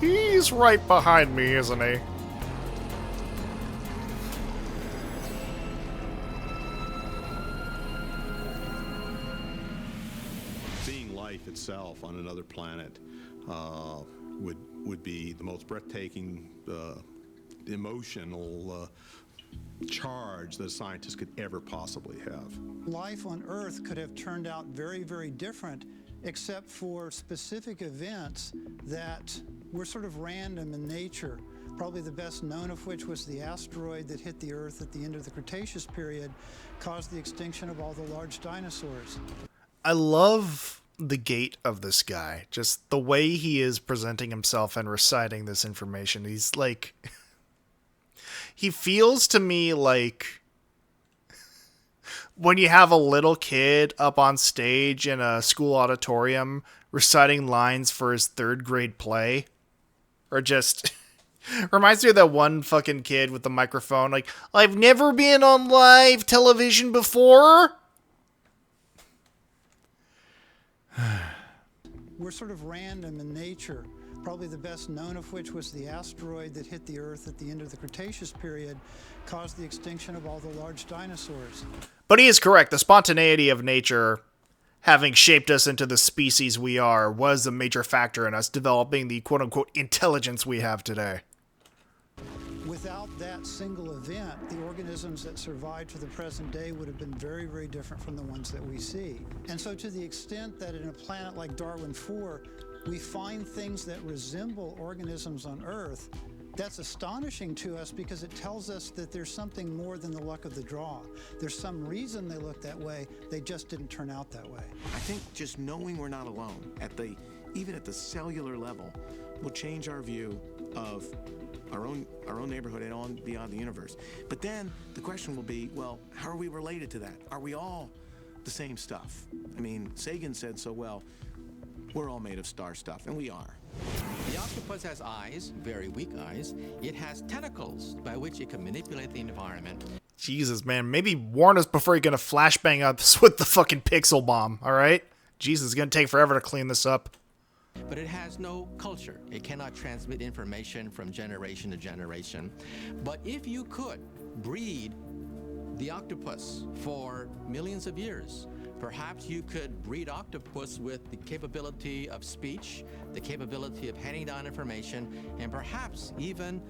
A: He's right behind me, isn't he?
K: Seeing life itself on another planet would be the most breathtaking emotional charge that a scientist could ever possibly have.
L: Life on Earth could have turned out very, very different, except for specific events that were sort of random in nature. Probably the best known of which was the asteroid that hit the Earth at the end of the Cretaceous period, caused the extinction of all the large dinosaurs.
A: I love the gait of this guy. Just the way he is presenting himself and reciting this information. He's like... He feels to me like when you have a little kid up on stage in a school auditorium reciting lines for his 3rd grade play. Or just... reminds me of that one fucking kid with the microphone. Like, I've never been on live television before.
L: Were sort of random in nature. Probably the best known of which was the asteroid that hit the Earth at the end of the Cretaceous period, caused the extinction of all the large dinosaurs.
A: But he is correct. The spontaneity of nature, having shaped us into the species we are, was a major factor in us developing the quote-unquote intelligence we have today.
L: Without that single event, the organisms that survived to the present day would have been very, very different from the ones that we see. And so to the extent that in a planet like Darwin 4, we find things that resemble organisms on Earth, that's astonishing to us because it tells us that there's something more than the luck of the draw. There's some reason they look that way, they just didn't turn out that way.
C: I think just knowing we're not alone, even at the cellular level, will change our view of our own neighborhood and on beyond the universe. But then the question will be, well, how are we related to that? Are we all the same stuff? I mean, Sagan said so well, we're all made of star stuff, and we are.
E: The octopus has eyes, very weak eyes. It has tentacles by which it can manipulate the environment.
A: Jesus, man. Maybe warn us before you're going to flashbang us with the fucking pixel bomb, alright? Jesus, it's going to take forever to clean this up.
E: But it has no culture. It cannot transmit information from generation to generation. But if you could breed the octopus for millions of years, Perhaps you could breed octopus with the capability of speech, the capability of handing down information, and perhaps even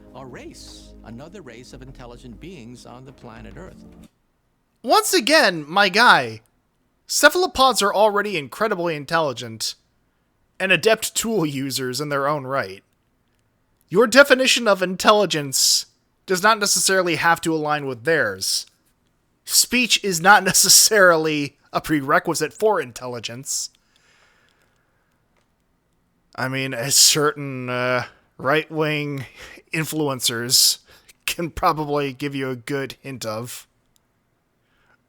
E: another race of intelligent beings on the planet Earth.
A: Once again, my guy, cephalopods are already incredibly intelligent and adept tool users in their own right. Your definition of intelligence does not necessarily have to align with theirs. Speech is not necessarily a prerequisite for intelligence. I mean, as certain right-wing influencers can probably give you a good hint of,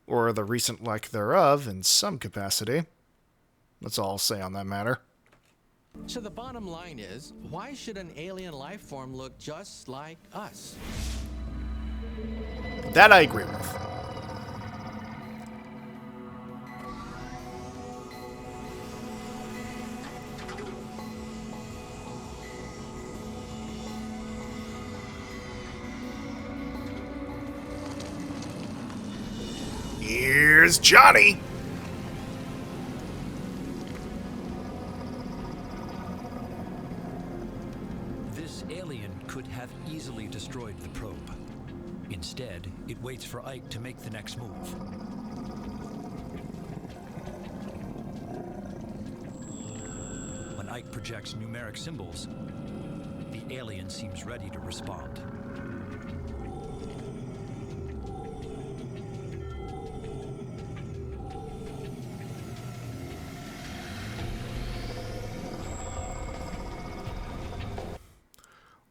A: or the recent lack thereof in some capacity. That's all I'll say on that matter.
E: So the bottom line is, why should an alien life form look just like us?
A: That I agree with. Here's Johnny!
B: This alien could have easily destroyed the probe. Instead, it waits for Ike to make the next move. When Ike projects numeric symbols, the alien seems ready to respond.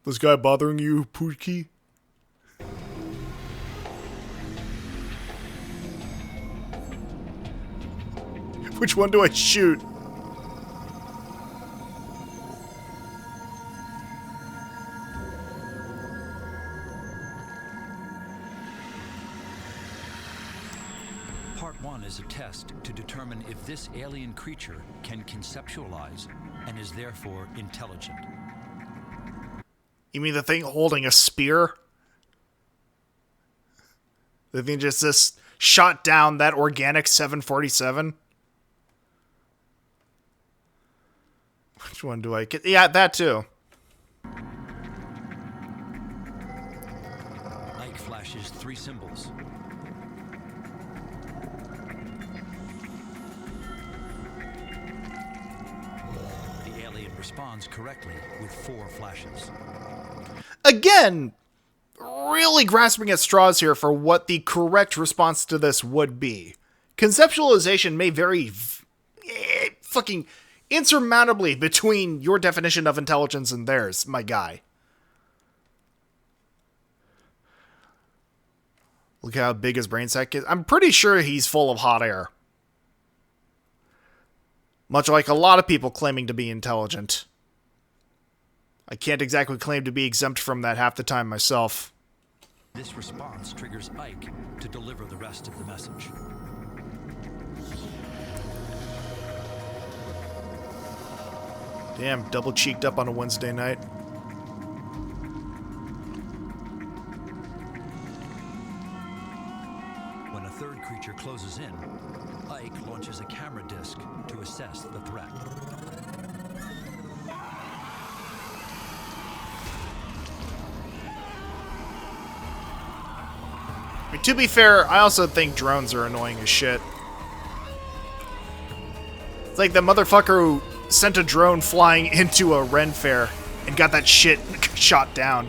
A: This guy bothering you, Pookie? Which one do I shoot?
B: Part 1 is a test to determine if this alien creature can conceptualize and is therefore intelligent.
A: You mean the thing holding a spear? The thing just shot down that organic 747? Which one do I get? Yeah, that too.
B: Ike flashes 3 symbols. The alien responds correctly with 4 flashes.
A: Again, really grasping at straws here for what the correct response to this would be. Conceptualization may vary fucking insurmountably between your definition of intelligence and theirs, my guy. Look how big his brain sack is. I'm pretty sure he's full of hot air. Much like a lot of people claiming to be intelligent. I can't exactly claim to be exempt from that half the time myself.
B: This response triggers Ike to deliver the rest of the message.
A: Damn, double cheeked up on a Wednesday night.
B: When a third creature closes in, Ike launches a camera disc to assess the threat.
A: I mean, to be fair, I also think drones are annoying as shit. It's like the motherfucker who sent a drone flying into a Ren fair and got that shit shot down.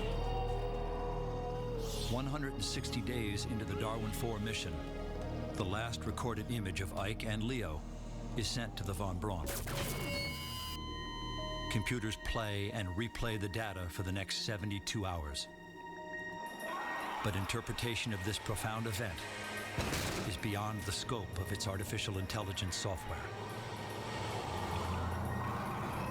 B: 160 days into the Darwin 4 mission, the last recorded image of Ike and Leo is sent to the Von Braun. Computers play and replay the data for the next 72 hours. But interpretation of this profound event is beyond the scope of its artificial intelligence software.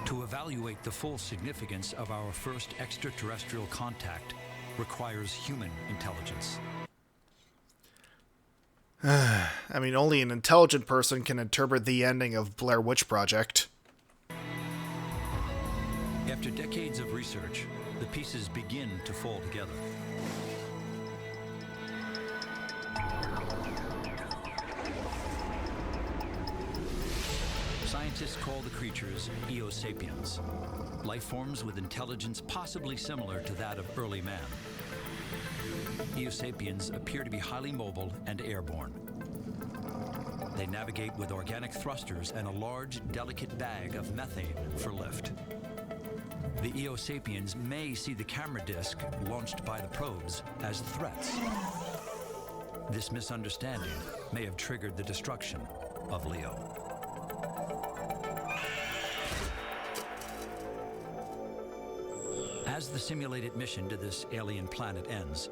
B: To evaluate the full significance of our first extraterrestrial contact requires human intelligence.
A: I mean, only an intelligent person can interpret the ending of Blair Witch Project.
B: After decades of research, the pieces begin to fall together. Scientists call the creatures Eosapiens, life forms with intelligence possibly similar to that of early man. Eosapiens appear to be highly mobile and airborne. They navigate with organic thrusters and a large, delicate bag of methane for lift. The Eosapiens may see the camera disc launched by the probes as threats. This misunderstanding may have triggered the destruction of Leo. As the simulated mission to this alien planet ends,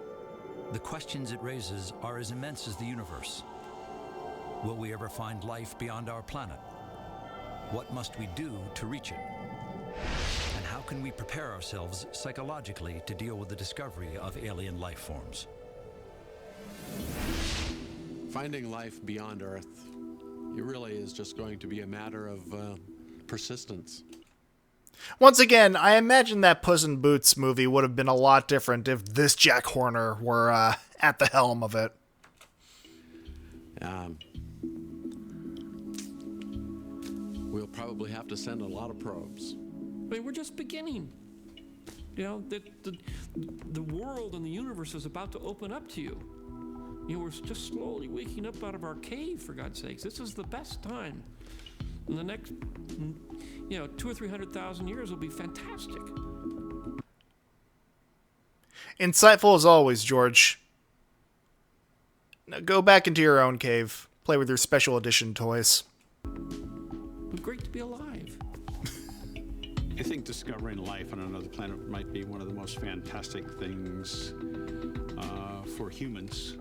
B: the questions it raises are as immense as the universe. Will we ever find life beyond our planet? What must we do to reach it? And how can we prepare ourselves psychologically to deal with the discovery of alien life forms?
Q: Finding life beyond Earth, it really is just going to be a matter of persistence.
A: Once again, I imagine that Puss in Boots movie would have been a lot different if this Jack Horner were at the helm of it.
Q: We'll probably have to send a lot of probes.
D: I mean, we're just beginning. You know, the world and the universe is about to open up to you. You know, we're just slowly waking up out of our cave, for God's sakes. This is the best time. In the next, 200,000 or 300,000 years will be fantastic.
A: Insightful as always, George. Now go back into your own cave. Play with your special edition toys.
D: It's great to be alive.
O: I think discovering life on another planet might be one of the most fantastic things for humans.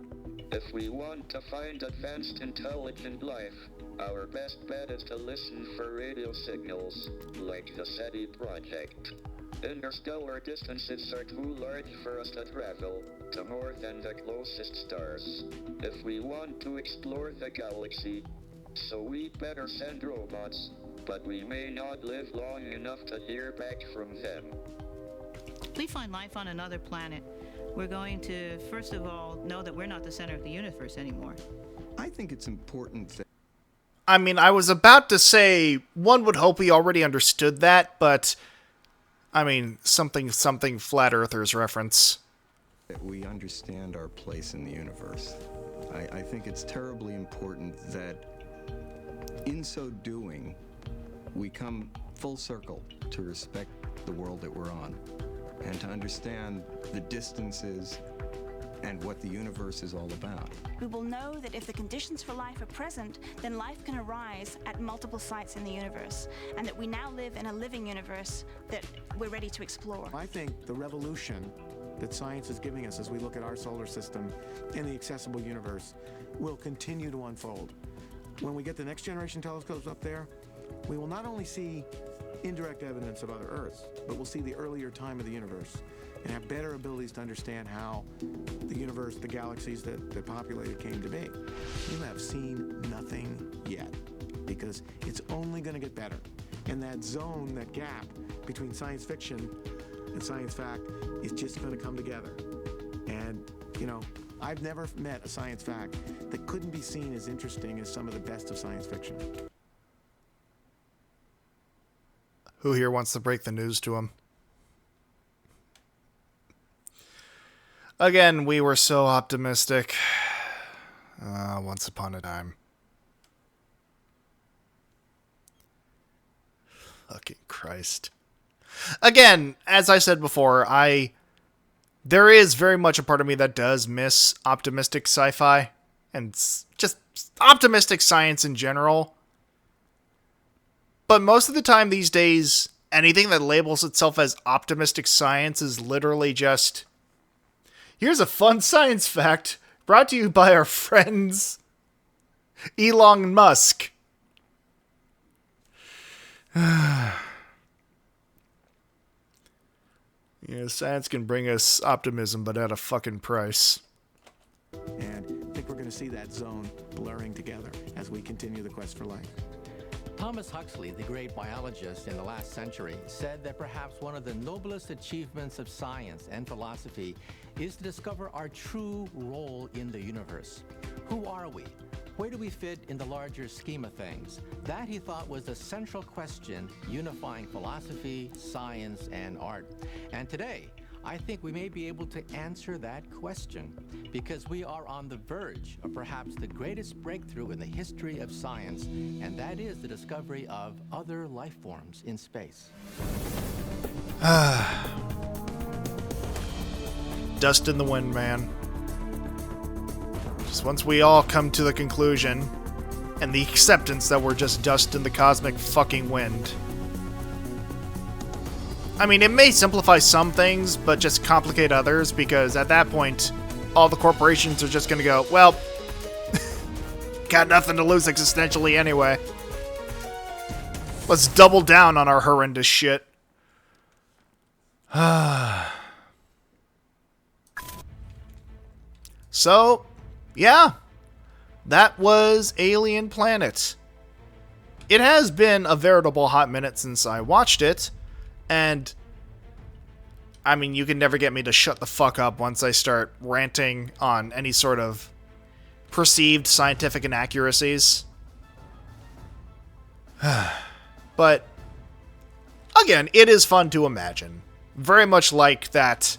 F: If we want to find advanced intelligent life, our best bet is to listen for radio signals, like the SETI project. Interstellar distances are too large for us to travel to more than the closest stars. If we want to explore the galaxy, so we better send robots, but we may not live long enough to hear back from them.
J: If we find life on another planet, we're going to, first of all, know that we're not the center of the universe anymore.
G: I think it's important that...
A: I mean, I was about to say, one would hope we already understood that, but... I mean, something flat earthers reference.
G: That we understand our place in the universe. I think it's terribly important that in so doing, we come full circle to respect the world that we're on and to understand the distances and what the universe is all about.
H: We will know that if the conditions for life are present, then life can arise at multiple sites in the universe, and that we now live in a living universe that we're ready to explore.
C: I think the revolution that science is giving us as we look at our solar system and the accessible universe will continue to unfold. When we get the next generation telescopes up there, we will not only see indirect evidence of other Earths, but we'll see the earlier time of the universe and have better abilities to understand how the universe, the galaxies that populated came to be. You have seen nothing yet, because it's only going to get better. And that zone, that gap between science fiction and science fact is just going to come together. And, I've never met a science fact that couldn't be seen as interesting as some of the best of science fiction.
A: Who here wants to break the news to him? Again, we were so optimistic. Once upon a time. Fucking Christ. Again, as I said before, there is very much a part of me that does miss optimistic sci-fi and just optimistic science in general. But most of the time these days, anything that labels itself as optimistic science is literally just, here's a fun science fact brought to you by our friends Elon Musk. Yeah, science can bring us optimism, but at a fucking price.
C: And I think we're going to see that zone blurring together as we continue the quest for life.
E: Thomas Huxley, the great biologist in the last century, said that perhaps one of the noblest achievements of science and philosophy is to discover our true role in the universe. Who are we? Where do we fit in the larger scheme of things? That, he thought, was the central question unifying philosophy, science, and art. And today, I think we may be able to answer that question because we are on the verge of perhaps the greatest breakthrough in the history of science, and that is the discovery of other life forms in space.
A: Dust in the wind, man. Just once we all come to the conclusion and the acceptance that we're just dust in the cosmic fucking wind. I mean, it may simplify some things, but just complicate others, because at that point, all the corporations are just gonna go, well, got nothing to lose existentially anyway. Let's double down on our horrendous shit. So, yeah, that was Alien Planet. It has been a veritable hot minute since I watched it, and I mean, you can never get me to shut the fuck up once I start ranting on any sort of perceived scientific inaccuracies. But, again, it is fun to imagine. Very much like that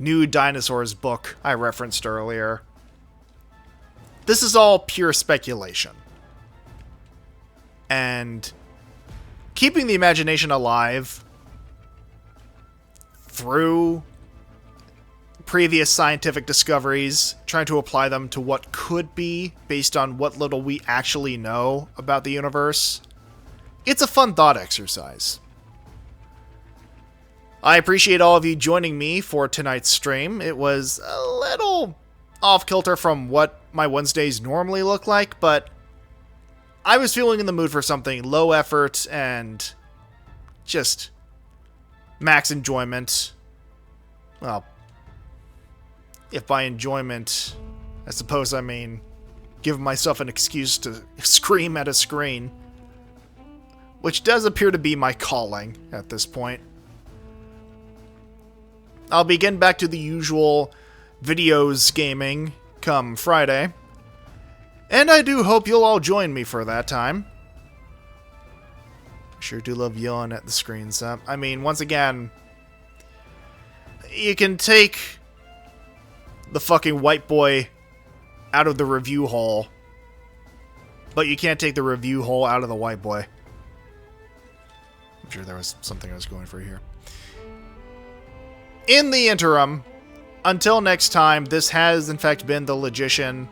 A: New Dinosaurs book I referenced earlier. This is all pure speculation. And keeping the imagination alive through previous scientific discoveries, trying to apply them to what could be based on what little we actually know about the universe. It's a fun thought exercise. I appreciate all of you joining me for tonight's stream. It was a little off-kilter from what my Wednesdays normally look like, but I was feeling in the mood for something low effort and just max enjoyment. Well, if by enjoyment, I suppose I mean give myself an excuse to scream at a screen, which does appear to be my calling at this point. I'll be getting back to the usual videos gaming come Friday, and I do hope you'll all join me for that time. I sure do love yelling at the screen, so I mean, once again, you can take the fucking white boy out of the review hole, but you can't take the review hole out of the white boy. I'm sure there was something I was going for here. In the interim, until next time, this has in fact been the Logician,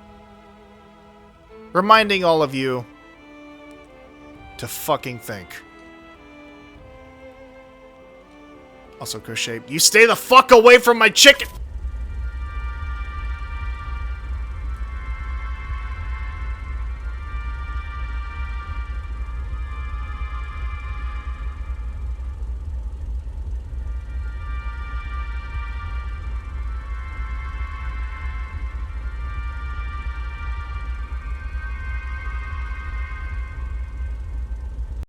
A: reminding all of you to fucking think. Also, Crochet, you stay the fuck away from my chicken!